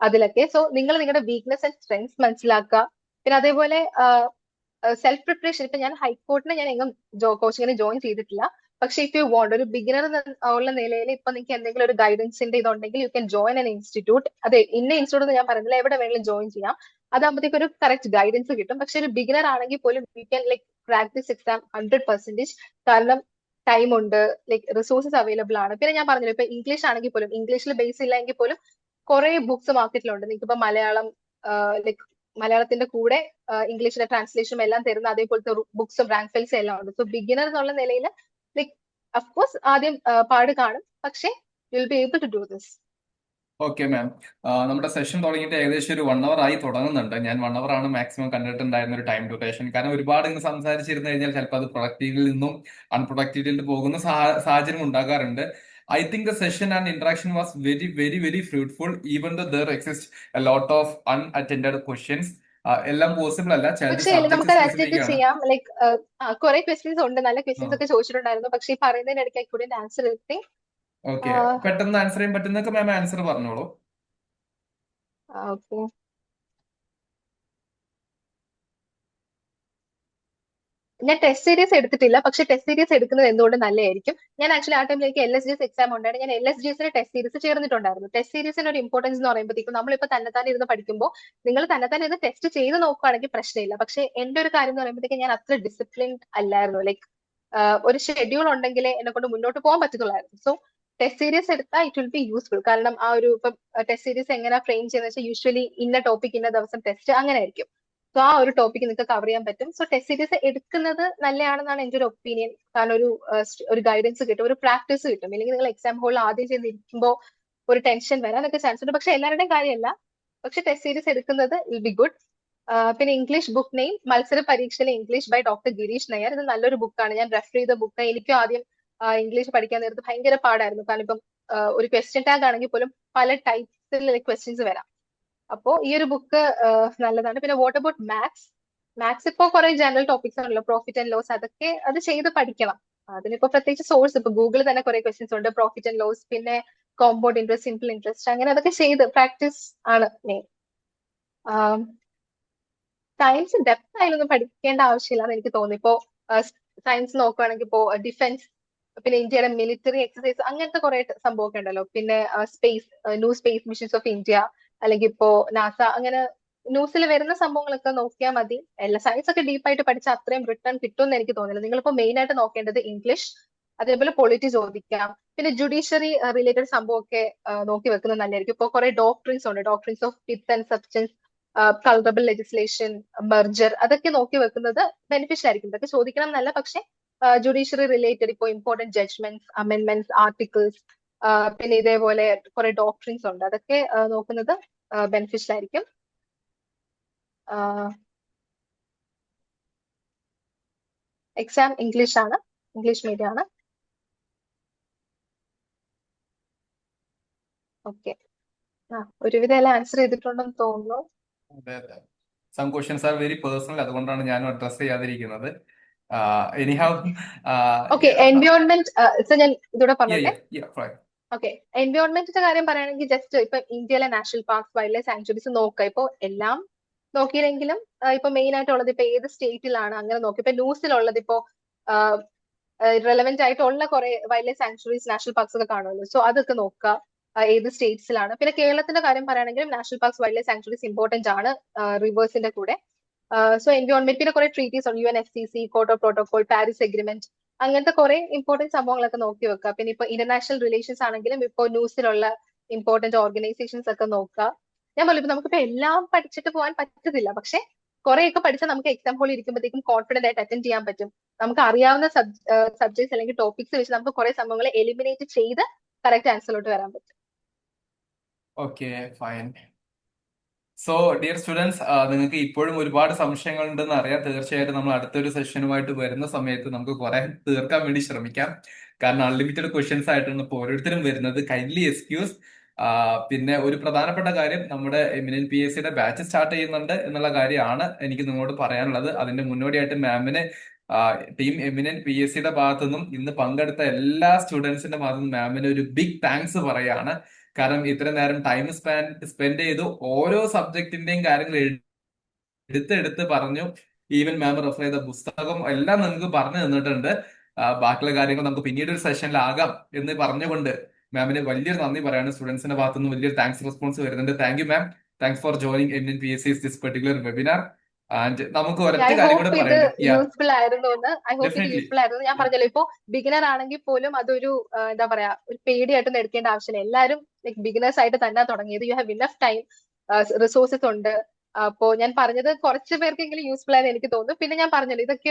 Speaker 2: അതിലൊക്കെ. സോ നിങ്ങൾ നിങ്ങളുടെ വീക്ക്നെസ് ആൻഡ് സ്ട്രെങ്സ് മനസ്സിലാക്കുക. പിന്നെ അതേപോലെ സെൽഫ് പ്രിപ്പറേഷൻ. ഇപ്പൊ ഞാൻ ഹൈക്കോർട്ടിന് ഞാൻ എങ്ങും കോച്ചിങ്ങിന് ജോയിൻ ചെയ്തിട്ടില്ല. പക്ഷെ ഇഫ് യു വോണ്ട് ഒരു ബിഗിനർ ഉള്ള നിലയിൽ ഇപ്പൊ നിങ്ങൾക്ക് എന്തെങ്കിലും ഒരു ഗൈഡൻസിന്റെ ഇതുണ്ടെങ്കിൽ you can join an institute. അതെ, ഇന്ന ഇൻസ്റ്റിറ്റ്യൂട്ട് ഞാൻ പറയുന്നില്ല, എവിടെ വേണമെങ്കിലും ജോയിൻ ചെയ്യാം. അതാകുമ്പോഴത്തേക്ക് ഒരു കറക്റ്റ് ഗൈഡൻസ് കിട്ടും. പക്ഷെ ഒരു ബിഗിനർ ആണെങ്കിൽ പോലും you can like crack this exam 100%. കാരണം ടൈം ഉണ്ട്, ലൈക്ക് റിസോഴ്സസ് അവൈലബിൾ ആണ്. പിന്നെ ഞാൻ പറഞ്ഞില്ല, ഇപ്പൊ ഇംഗ്ലീഷ് ആണെങ്കിൽ പോലും ഇംഗ്ലീഷിൽ ബേസ് ഇല്ല എങ്കിൽ പോലും കുറെ ബുക്സ് മാർക്കറ്റിലുണ്ട്. നിങ്ങൾക്ക് ഇപ്പൊ മലയാളം ലൈക്ക് മലയാളത്തിന്റെ കൂടെ ഇംഗ്ലീഷിലെ ട്രാൻസ്ലേഷനും എല്ലാം തരുന്ന അതേപോലത്തെ ബുക്സും റാങ്ക് ഫയൽസും എല്ലാം ഉണ്ട്. സോ ബിഗിനർ എന്നുള്ള നിലയിൽ ലൈക്ക് അഫ്കോഴ്സ് ആദ്യം പാട് കാണും, പക്ഷേ you will be able to do this.
Speaker 1: Okay ma'am, നമ്മുടെ സെഷൻ തുടങ്ങിയിട്ട് ഏകദേശം ഒരു 1 hour ആയി തുടങ്ങുന്നുണ്ട്. ഞാൻ 1 hour ആണ് മാക്സിമം കണ്ടിട്ടുണ്ടായിരുന്ന ഒരു ടൈം ഡ്യൂറേഷൻ. കാരണം ഒരുപാട് ഇങ്ങനെ സംസാരിച്ചിരുന്നു കഴിഞ്ഞാൽ ചിലപ്പോൾ അത് പ്രൊഡക്റ്റീവിൽ നിന്നും അൺപ്രൊഡക്റ്റീവിലേക്ക് പോകുന്ന സാഹചര്യം ഉണ്ടാകാറുണ്ട്. I think the session and interaction was very, very, very fruitful, even though there exist a lot of unattended questions. എല്ലാം പോസിബിൾ അല്ല, ചിലത്
Speaker 2: പക്ഷേ
Speaker 1: സബ്ജക്ട്
Speaker 2: നമുക്ക്
Speaker 1: സ്പെസിഫിക്
Speaker 2: അറ്റൻഡ്
Speaker 1: ആണ്.
Speaker 2: ചെയ്യാം. ലൈക്ക് കുറെ ക്വസ്റ്റ്യൻസ് ഉണ്ട്, നല്ല
Speaker 1: ആ,
Speaker 2: ക്വസ്റ്റ്യൻസ് ഒക്കെ ചോദിച്ചിട്ടുണ്ടായിരുന്നു. പക്ഷേ ഈ പറയുന്നതിനിടയ്ക്ക് I couldn't answer everything.
Speaker 1: Okay, പെട്ടെന്ന് ആൻസർ ചെയ്യാൻ പറ്റുന്നൊക്കെ മാം ആൻസർ പറഞ്ഞോളൂ.
Speaker 2: ഓക്കെ, ഞാൻ ടെസ്റ്റ് സീരീസ് എടുത്തിട്ടില്ല, പക്ഷെ ടെസ്റ്റ് സീരീസ് എടുക്കുന്നത് എന്തുകൊണ്ട് നല്ലതായിരിക്കും. ഞാൻ ആക്ച്വലി ആ ടൈമിലേക്ക് LSGS എക്സാം ഉണ്ടായിരുന്നു. ഞാൻ LSGSന്റെ ടെസ്റ്റ് സീരീസ് ചേർന്നിട്ടുണ്ടായിരുന്നു. ടെസ്റ്റ് സീരീസിന് ഒരു ഇമ്പോർട്ടൻസ് എന്ന് പറയുമ്പോഴത്തേക്കും നമ്മളിപ്പോ തന്നെത്താനെ ഇരുന്ന് പഠിക്കുമ്പോൾ നിങ്ങൾ തന്നെത്താനെ ഇരുന്ന് ടെസ്റ്റ് ചെയ്ത് നോക്കുകയാണെങ്കിൽ പ്രശ്നമില്ല. പക്ഷെ എന്റെ ഒരു കാര്യം എന്ന് പറയുമ്പോഴത്തേക്കും ഞാൻ അത്ര ഡിസിപ്ലിൻഡ് അല്ലായിരുന്നു. ലൈക്ക് ഒരു ഷെഡ്യൂൾ ഉണ്ടെങ്കിലേ എന്നെ കൊണ്ട് മുന്നോട്ട് പോകാൻ പറ്റത്തുള്ളായിരുന്നു. സോ ടെസ്റ്റ് സീരീസ് എടുത്താൽ ഇറ്റ് വിൽ ബി യൂസ്ഫുൾ. കാരണം ആ ഒരു ഇപ്പം ടെസ്റ്റ് സീരീസ് എങ്ങനെ ഫ്രെയിം ചെയ്യുന്നത് വെച്ചാൽ യൂഷ്വലി ഇന്ന ടോപ്പിക് ഇന്ന ദിവസം ടെസ്റ്റ് അങ്ങനെ ആയിരിക്കും. സോ ആ ഒരു ടോപ്പിക്ക് നിങ്ങൾക്ക് കവർ ചെയ്യാൻ പറ്റും. സോ ടെസ്റ്റ് സീരീസ് എടുക്കുന്നത് നല്ലതാണെന്നാണ് എന്റെ ഒരു ഒപ്പീനിയൻ. കാരണം ഒരു ഗൈഡൻസ് കിട്ടും, ഒരു പ്രാക്ടീസ് കിട്ടും. ഇല്ലെങ്കിൽ നിങ്ങൾ എക്സാം ഹോളിൽ ആദ്യം ചെന്നിരിക്കുമ്പോൾ ഒരു ടെൻഷൻ വരാനൊക്കെ ചാൻസ് ഉണ്ട്. പക്ഷെ എല്ലാവരുടെയും കാര്യമല്ല. പക്ഷെ ടെസ്റ്റ് സീരീസ് എടുക്കുന്നത് വിൽ ബി ഗുഡ്. പിന്നെ ഇംഗ്ലീഷ് ബുക്ക് നെയിം മത്സര പരീക്ഷയിലെ English by doctor Girish Nayyar. ഇത് നല്ലൊരു ബുക്കാണ്. ഞാൻ റെഫർ ചെയ്ത ബുക്ക്. എനിക്കും ആദ്യം ഇംഗ്ലീഷ് പഠിക്കാൻ നേരത്ത് ഭയങ്കര പാടായിരുന്നു. കാരണം ഇപ്പം ഒരു ക്വസ്റ്റ്യൻ ടാഗ് ആണെങ്കിൽ പോലും പല ടൈപ്സിലെ ക്വസ്റ്റ്യൻസ് വരാം. അപ്പോ ഈ ഒരു ബുക്ക് നല്ലതാണ്. പിന്നെ വാട്ട് അബൌട്ട് മാത്സ്? മാത്സ് ഇപ്പോ കുറെ ജനറൽ ടോപ്പിക്സ് ആണല്ലോ, പ്രോഫിറ്റ് ആൻഡ് ലോസ്. അതൊക്കെ അത് ചെയ്ത് പഠിക്കണം. അതിനിപ്പോ പ്രത്യേകിച്ച് സോഴ്സ് ഇപ്പൊ ഗൂഗിളിൽ തന്നെ കുറെ ക്വസ്റ്റ്യൻസ് ഉണ്ട്, പ്രോഫിറ്റ് ആൻഡ് ലോസ്, പിന്നെ കോമ്പൗണ്ട് ഇൻട്രസ്റ്റ്, സിമ്പിൾ ഇൻട്രസ്റ്റ്, അങ്ങനെ അതൊക്കെ ചെയ്ത് പ്രാക്ടീസ് ആണ് മെയിൻ. സയൻസ് ഡെപ്ത് ആയാലൊന്നും പഠിക്കേണ്ട ആവശ്യമില്ലാന്ന് എനിക്ക് തോന്നി. ഇപ്പോ സയൻസ് നോക്കുകയാണെങ്കിൽ ഇപ്പോ ഡിഫൻസ്, പിന്നെ ഇന്ത്യയുടെ മിലിറ്ററി എക്സസൈസ്, അങ്ങനത്തെ കുറെ സംഭവമൊക്കെ ഉണ്ടല്ലോ. പിന്നെ space, new space missions of India, അല്ലെങ്കിൽ ഇപ്പോ നാസ, അങ്ങനെ ന്യൂസിൽ വരുന്ന സംഭവങ്ങളൊക്കെ നോക്കിയാൽ മതി. എല്ലാ സയൻസ് ഒക്കെ ഡീപ്പായിട്ട് പഠിച്ചാൽ അത്രയും റിട്ടേൺ കിട്ടുമെന്ന് എനിക്ക് തോന്നുന്നില്ല. നിങ്ങളിപ്പോ മെയിൻ ആയിട്ട് നോക്കേണ്ടത് ഇംഗ്ലീഷ്, അതേപോലെ പൊളിറ്റി ചോദിക്കാം. പിന്നെ ജുഡീഷ്യറി റിലേറ്റഡ് സംഭവമൊക്കെ നോക്കി വെക്കുന്നത് നല്ലതായിരിക്കും. ഇപ്പൊ കുറെ ഡോക്ട്രിൻസ് ഉണ്ട്, doctrines of pith and substance, colourable legislation, merger, അതൊക്കെ നോക്കി വെക്കുന്നത് ബെനിഫിഷ്യൽ ആയിരിക്കും. ഇതൊക്കെ ചോദിക്കണം എന്നല്ല, പക്ഷെ ജുഡീഷ്യറി റിലേറ്റഡ് ഇപ്പോ ഇമ്പോർട്ടന്റ് ജഡ്ജ്മെന്റ്സ്, അമെന്റ്മെന്റ്സ്, ആർട്ടിക്കിൾസ്, പിന്നെ ഇതേപോലെ കുറെ ഡോക്ട്രിൻസ് ഉണ്ട്, അതൊക്കെ നോക്കുന്നത് ബെനിഫിഷ്യൽ ആയിരിക്കും. എക്സാം ഇംഗ്ലീഷ് ആണ്, ഇംഗ്ലീഷ് മീഡിയം ആണ്. ഓക്കെ. ഒരുവിധം എല്ലാം ആൻസർ ചെയ്തിട്ടുണ്ടെന്ന് തോന്നുന്നു.
Speaker 1: അതെ അതെ. Some questions are very personal, അതുകൊണ്ടാണ് ഞാനും അഡ്രസ് ചെയ്യാതിരിക്കുന്നത്. എനിഹൗ
Speaker 2: ഓക്കെ, എൻവയോൺമെന്റ് ഞാൻ ഇതൂടെ പറഞ്ഞോട്ടെ.
Speaker 1: ഫൈൻ.
Speaker 2: ഓക്കെ, എൻവയോൺമെന്റിന്റെ കാര്യം പറയുകയാണെങ്കിൽ ജസ്റ്റ് ഇപ്പൊ ഇന്ത്യയിലെ national parks, wild life sanctuaries നോക്കുക. ഇപ്പൊ എല്ലാം നോക്കിയില്ലെങ്കിലും ഇപ്പൊ മെയിൻ ആയിട്ടുള്ളത് ഇപ്പൊ ഏത് സ്റ്റേറ്റിലാണ് അങ്ങനെ നോക്കി. ഇപ്പൊ ന്യൂസിലുള്ളത് ഇപ്പോ റെലവെന്റ് ആയിട്ടുള്ള കുറെ wild life sanctuaries, national parks ഒക്കെ കാണുമല്ലോ. സോ അതൊക്കെ നോക്കുക ഏത് സ്റ്റേറ്റ്സിലാണ്. പിന്നെ കേരളത്തിന്റെ കാര്യം പറയുകയാണെങ്കിൽ national parks, wild life sanctuaries important ആണ് റിവേഴ്സിന്റെ കൂടെ. സോ എൻവയോൺമെന്റ്, പിന്നെ കുറെ ട്രീറ്റീസ് ഉണ്ട്, UNFCCC, കോട്ടോ പ്രോട്ടോകോൾ, പാരീസ് എഗ്രിമെന്റ്, അങ്ങനത്തെ കുറെ ഇമ്പോർട്ടന്റ് സംഭവങ്ങളൊക്കെ നോക്കി വെക്കുക. പിന്നെ ഇപ്പൊ ഇന്റർനാഷണൽ റിലേഷൻസ് ആണെങ്കിലും ഇപ്പൊ ന്യൂസിലുള്ള ഇമ്പോർട്ടന്റ് ഓർഗനൈസേഷൻസ് ഒക്കെ നോക്കുക. ഞാൻ പറഞ്ഞു, ഇപ്പൊ നമുക്കിപ്പോ എല്ലാം പഠിച്ചിട്ട് പോകാൻ പറ്റത്തില്ല, പക്ഷെ കുറെയൊക്കെ പഠിച്ചാൽ നമുക്ക് എക്സാം ഹോളിൽ ഇരിക്കുമ്പോഴത്തേക്കും കോൺഫിഡന്റ് ആയിട്ട് അറ്റൻഡ് ചെയ്യാൻ പറ്റും. നമുക്ക് അറിയാവുന്ന സബ്ജക്ട്സ് അല്ലെങ്കിൽ ടോപ്പിക്സ് വെച്ച് നമുക്ക് കുറെ സംഭവങ്ങളെ എലിമിനേറ്റ് ചെയ്ത് കറക്റ്റ് ആൻസറിലോട്ട് വരാൻ പറ്റും.
Speaker 1: Okay, fine. So dear students, നിങ്ങൾക്ക് ഇപ്പോഴും ഒരുപാട് സംശയങ്ങൾ ഉണ്ടെന്ന് അറിയാം. തീർച്ചയായിട്ടും നമ്മൾ അടുത്തൊരു സെഷനുമായിട്ട് വരുന്ന സമയത്ത് നമുക്ക് കുറെ തീർക്കാൻ വേണ്ടി ശ്രമിക്കാം. കാരണം അൺലിമിറ്റഡ് ക്വസ്റ്റ്യൻസ് ആയിട്ടാണ് ഇപ്പോൾ ഓരോരുത്തരും വരുന്നത്. Kindly excuse. പിന്നെ ഒരു പ്രധാനപ്പെട്ട കാര്യം, നമ്മുടെ എമിനൻ PSCയുടെ ബാച്ച് സ്റ്റാർട്ട് ചെയ്യുന്നുണ്ട് എന്നുള്ള കാര്യമാണ് എനിക്ക് നിങ്ങളോട് പറയാനുള്ളത്. അതിന്റെ മുന്നോടിയായിട്ട് മാമിന് ടീം എമിനൻ PSCയുടെ ഭാഗത്തു നിന്നും ഇന്ന് പങ്കെടുത്ത എല്ലാ സ്റ്റുഡൻസിന്റെ ഭാഗത്തു നിന്നും മാമിന് ഒരു ബിഗ് താങ്ക്സ് പറയാണ്. കാരണം ഇത്രയും നേരം ടൈം സ്പെൻഡ് ചെയ്തു ഓരോ സബ്ജക്റ്റിന്റെയും കാര്യങ്ങൾ എടുത്ത് പറഞ്ഞു. ഈവൻ മാം റെഫർ ചെയ്ത പുസ്തകം എല്ലാം നിങ്ങൾക്ക് പറഞ്ഞു തന്നിട്ടുണ്ട്. ബാക്കിയുള്ള കാര്യങ്ങൾ നമുക്ക് പിന്നീട് ഒരു സെഷനിലാകാം എന്ന് പറഞ്ഞുകൊണ്ട് മാമിന് വലിയൊരു നന്ദി പറയാണ്. സ്റ്റുഡൻസിന്റെ ഭാഗത്തു നിന്ന് വലിയൊരു താങ്ക്സ് റെസ്പോൺസ് വരുന്നുണ്ട്. Thank you ma'am. Thanks for joining എമിനൻ PSC's this particular webinar. And നമുക്ക് ഒരൊറ്റ
Speaker 2: ഐ
Speaker 1: കാര്യം കൂടെ
Speaker 2: ഹോപ്പ് ഇത്
Speaker 1: പറയാനുണ്ട്.
Speaker 2: യൂസ്ഫുൾ ആയിരുന്നു എന്ന്. ഐ ഹോപ്പ് ഇത്
Speaker 1: ഡെഫിനറ്റ്ലി.
Speaker 2: യൂസ്ഫുൾ ആയിരുന്നു. ഞാൻ പറഞ്ഞല്ലോ, ഇപ്പോ ബിഗിനർ ആണെങ്കിൽ പോലും അതൊരു എന്താ പറയാ, ഒരു പേടിയായിട്ടൊന്നും എടുക്കേണ്ട ആവശ്യമില്ല. എല്ലാവരും ലൈക് ബിഗിനേഴ്സ് ആയിട്ട് തന്നെ തുടങ്ങിയത്. U have enough time, resources ഉണ്ട്. അപ്പോ ഞാൻ പറഞ്ഞത് കുറച്ച് പേർക്കെങ്കിലും യൂസ്ഫുൾ ആയെന്ന് എനിക്ക് തോന്നുന്നു. പിന്നെ ഞാൻ പറഞ്ഞല്ലോ, ഇതൊക്കെ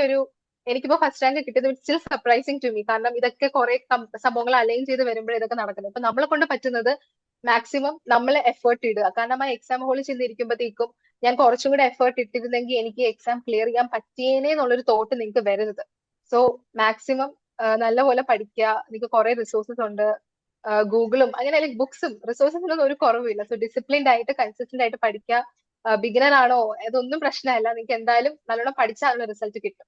Speaker 2: എനിക്കിപ്പോ ഫസ്റ്റ് റാങ്ക് കിട്ടിയത് സ്റ്റിൽ സർപ്രൈസിങ് ടു മീ. കാരണം ഇതൊക്കെ കുറെ സംഭവങ്ങൾ അലൈൻ ചെയ്ത് വരുമ്പോഴേ ഇതൊക്കെ നടക്കുന്നത്. ഇപ്പൊ നമ്മളെ കൊണ്ട് പറ്റുന്നത് മാക്സിമം നമ്മൾ എഫേർട്ട് ഇടുക. കാരണം ആ എക്സാം ഹോളിൽ ചെന്നിരിക്കുമ്പോഴത്തേക്കും ഞാൻ കുറച്ചും കൂടെ എഫേർട്ട് ഇട്ടിരുന്നെങ്കിൽ എനിക്ക് എക്സാം ക്ലിയർ ചെയ്യാൻ പറ്റിയേനെ എന്നുള്ളൊരു തോട്ട് നിങ്ങൾക്ക് വരരുത്. സോ മാക്സിമം നല്ലപോലെ പഠിക്കുക. നിങ്ങൾക്ക് കുറെ റിസോഴ്സസ് ഉണ്ട്, ഗൂഗിളും അങ്ങനെ ലൈക് ബുക്സും റിസോഴ്സസിനൊന്നും ഒരു കുറവില്ല. സോ ഡിസിപ്ലിൻഡ് ആയിട്ട് കൺസിസ്റ്റന്റ് ആയിട്ട് പഠിക്കുക. ബിഗിനർ ആണോ, അതൊന്നും പ്രശ്നമല്ല. നിങ്ങൾക്ക് എന്തായാലും നല്ലോണം പഠിച്ചാലുള്ള റിസൾട്ട് കിട്ടും.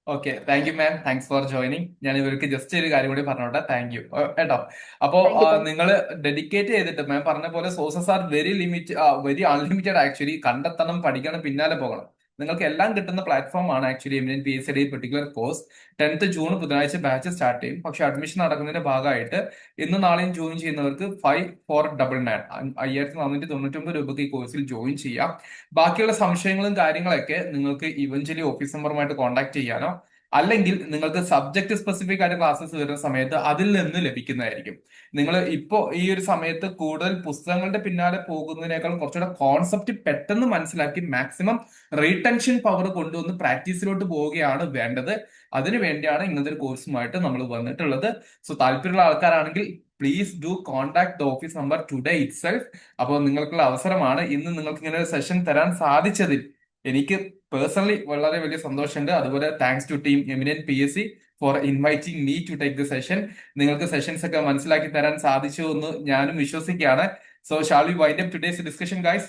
Speaker 1: Okay, thank you ma'am. Thanks for joining. ഞാൻ ഇവർക്ക് ജസ്റ്റ് ഒരു കാര്യം കൂടി പറഞ്ഞോട്ടെ. താങ്ക് യു കേട്ടോ. അപ്പോ
Speaker 2: താങ്ക് യു.
Speaker 1: നിങ്ങൾ ഡെഡിക്കേറ്റ് ചെയ്തിട്ട് മാം പറഞ്ഞ പോലെ sources are very limit, very unlimited actually. കണ്ടെത്തണം, പഠിക്കണം, പിന്നാലെ പോകണം. നിങ്ങൾക്ക് എല്ലാം കിട്ടുന്ന പ്ലാറ്റ്ഫോം ആണ് ആക്ച്വലി എമിനൻ പി എസ് സിയുടെ ഈ പെർട്ടിക്കുലർ കോഴ്സ്. 10th ജൂൺ ബുധനാഴ്ച ബാച്ച് സ്റ്റാർട്ട് ചെയ്യും. പക്ഷെ അഡ്മിഷൻ നടക്കുന്നതിന്റെ ഭാഗമായിട്ട് ഇന്ന് നാളെയും ജോയിൻ ചെയ്യുന്നവർക്ക് 5499 5499 ഈ കോഴ്സിൽ ജോയിൻ ചെയ്യാം. ബാക്കിയുള്ള സംശയങ്ങളും കാര്യങ്ങളൊക്കെ നിങ്ങൾക്ക് ഇവഞ്ച്വലി ഓഫീസ് നമ്പറുമായിട്ട് കോൺടാക്ട് ചെയ്യാനോ അല്ലെങ്കിൽ നിങ്ങൾക്ക് സബ്ജക്ട് സ്പെസിഫിക് ആയിട്ട് ക്ലാസ്സസ് വരുന്ന സമയത്ത് അതിൽ നിന്ന് ലഭിക്കുന്നതായിരിക്കും. നിങ്ങൾ ഇപ്പോൾ ഈ ഒരു സമയത്ത് കൂടുതൽ പുസ്തകങ്ങളുടെ പിന്നാലെ പോകുന്നതിനേക്കാൾ കുറച്ചുകൂടെ കോൺസെപ്റ്റ് പെട്ടെന്ന് മനസ്സിലാക്കി മാക്സിമം റീടെൻഷൻ പവർ കൊണ്ടുവന്ന് പ്രാക്ടീസിലോട്ട് പോവുകയാണ് വേണ്ടത്. അതിനു വേണ്ടിയാണ് ഇങ്ങനത്തെ ഒരു കോഴ്സുമായിട്ട് നമ്മൾ വന്നിട്ടുള്ളത്. സോ താല്പര്യമുള്ള ആൾക്കാരാണെങ്കിൽ please do contact the office number today it self. അപ്പോൾ നിങ്ങൾക്കുള്ള അവസരമാണ്. ഇന്ന് നിങ്ങൾക്ക് ഇങ്ങനെ ഒരു സെഷൻ തരാൻ സാധിച്ചതിൽ എനിക്ക് പേഴ്സണലി വളരെ വലിയ സന്തോഷമുണ്ട്. അതുപോലെ thanks to team eminent P S C for inviting me to take the session. നിങ്ങൾക്ക് സെഷൻസ് ഒക്കെ മനസ്സിലാക്കി തരാൻ സാധിച്ചു എന്ന് ഞാനും വിശ്വസിക്കുകയാണ്. So shall we wind up today's discussion guys?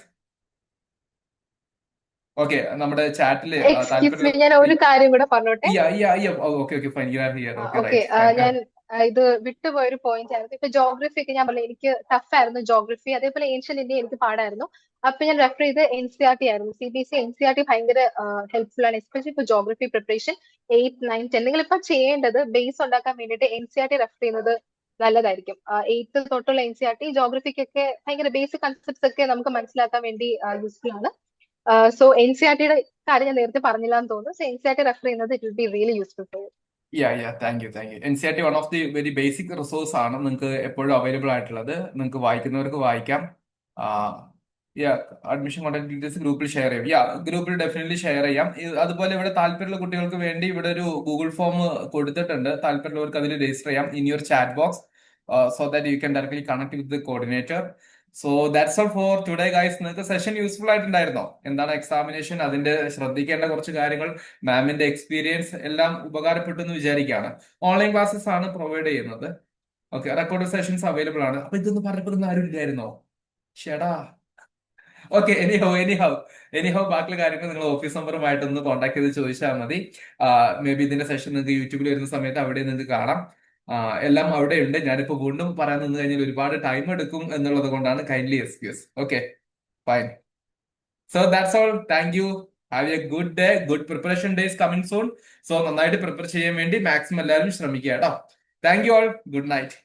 Speaker 1: Okay, നമ്മുടെ ചാറ്റില്
Speaker 2: എക്സ്ക്യൂസ് മീ, ഞാൻ ഒരു കാര്യം കൂടെ പറഞ്ഞോട്ടെ.
Speaker 1: Okay fine, you are here. Okay
Speaker 2: okay,
Speaker 1: right.
Speaker 2: ഞാൻ ഇത് വിട്ടുപോയൊരു പോയിന്റ് ആയിരുന്നു. ഇപ്പൊ ജോഗ്രഫി ഒക്കെ ഞാൻ പറഞ്ഞു, എനിക്ക് ടഫ് ആയിരുന്നു ജോഗ്രഫി. അതേപോലെ ഏൻഷ്യന്റ് ഇന്ത്യ എനിക്ക് പാടായിരുന്നു. അപ്പൊ ഞാൻ റെഫർ ചെയ്ത് NCERT ആയിരുന്നു. CBSE NCERT ഭയങ്കര ഹെൽപ്ഫുൾ ആണ്, എസ്പെഷ്യലി ഇപ്പൊ ജോഗ്രഫി പ്രിപ്പറേഷൻ 8, 9, 10. നിങ്ങൾ ഇപ്പൊ ചെയ്യേണ്ടത് ബേസ് ഉണ്ടാക്കാൻ വേണ്ടിയിട്ട് NCERT റെഫർ ചെയ്യുന്നത് നല്ലതായിരിക്കും. 8th തൊട്ടുള്ള NCERT ജോഗ്രഫിക്കൊക്കെ ഭയങ്കര ബേസിക് കൺസെപ്റ്റ്സ് ഒക്കെ നമുക്ക് മനസ്സിലാക്കാൻ വേണ്ടി യൂസ്ഫുൾ ആണ്. സോ NCERTയുടെ കാര്യം ഞാൻ നേരത്തെ പറഞ്ഞില്ല എന്ന് തോന്നുന്നു. സോ NCERT റെഫർ ചെയ്യുന്നത് it will be really useful for you.
Speaker 1: Thank you. NCERT one of the very basic resource ആണ് നിങ്ങൾക്ക് എപ്പോഴും അവൈലബിൾ ആയിട്ടുള്ളത്. നിങ്ങൾക്ക് വായിക്കുന്നവർക്ക് വായിക്കാം. അഡ്മിഷൻ കോൺടാക്ട് ഡീറ്റെയിൽസ് ഗ്രൂപ്പിൽ ഷെയർ ചെയ്യാം. ഗ്രൂപ്പിൽ ഡെഫിനറ്റ്ലി ഷെയർ ചെയ്യാം. അതുപോലെ ഇവിടെ താല്പര്യമുള്ള കുട്ടികൾക്ക് വേണ്ടി ഇവിടെ ഒരു ഗൂഗിൾ ഫോം കൊടുത്തിട്ടുണ്ട്. താല്പര്യമുള്ളവർക്ക് അതിൽ രജിസ്റ്റർ ചെയ്യാം in your chat box so that you can directly connect with the coordinator. So that's all for today guys. നിങ്ങൾക്ക് സെഷൻ യൂസ്ഫുൾ ആയിട്ടുണ്ടായിരുന്നോ? എന്താണ് എക്സാമിനേഷൻ, അതിന്റെ ശ്രദ്ധിക്കേണ്ട കുറച്ച് കാര്യങ്ങൾ, മാമിന്റെ എക്സ്പീരിയൻസ് എല്ലാം ഉപകാരപ്പെട്ടു എന്ന് വിചാരിക്കുകയാണ്. ഓൺലൈൻ ക്ലാസ്സസ് ആണ് പ്രൊവൈഡ് ചെയ്യുന്നത്. ഓക്കെ, റെക്കോർഡ് സെഷൻസ് അവൈലബിൾ ആണ്. അപ്പൊ ഇതൊന്നും പറഞ്ഞിട്ടൊന്നും ആരും ഇല്ലായിരുന്നോ? ഷെടാ. ഓക്കെ, എനിഹൗ ബാക്കിയുള്ള കാര്യങ്ങൾ നിങ്ങൾ ഓഫീസ് നമ്പറുമായിട്ടൊന്ന് കോൺടാക്ട് ചെയ്ത് ചോദിച്ചാൽ മതി. മേ ബി ഇതിന്റെ സെഷൻ നിങ്ങൾക്ക് യൂട്യൂബിൽ വരുന്ന സമയത്ത് അവിടെ നിങ്ങൾക്ക് കാണാം. എല്ലാം അവിടെ ഉണ്ട്. ഞാനിപ്പോ വീണ്ടും പറയാൻ നിന്ന് കഴിഞ്ഞാൽ ഒരുപാട് ടൈം എടുക്കും എന്നുള്ളത് കൊണ്ടാണ് kindly excuse. Okay fine. So that's all. Thank you. Have A good day. Good preparation days coming soon. So നന്നായിട്ട് പ്രിപ്പയർ ചെയ്യാൻ വേണ്ടി മാക്സിമം എല്ലാവരും ശ്രമിക്കുക കേട്ടോ. Thank you all. Good night.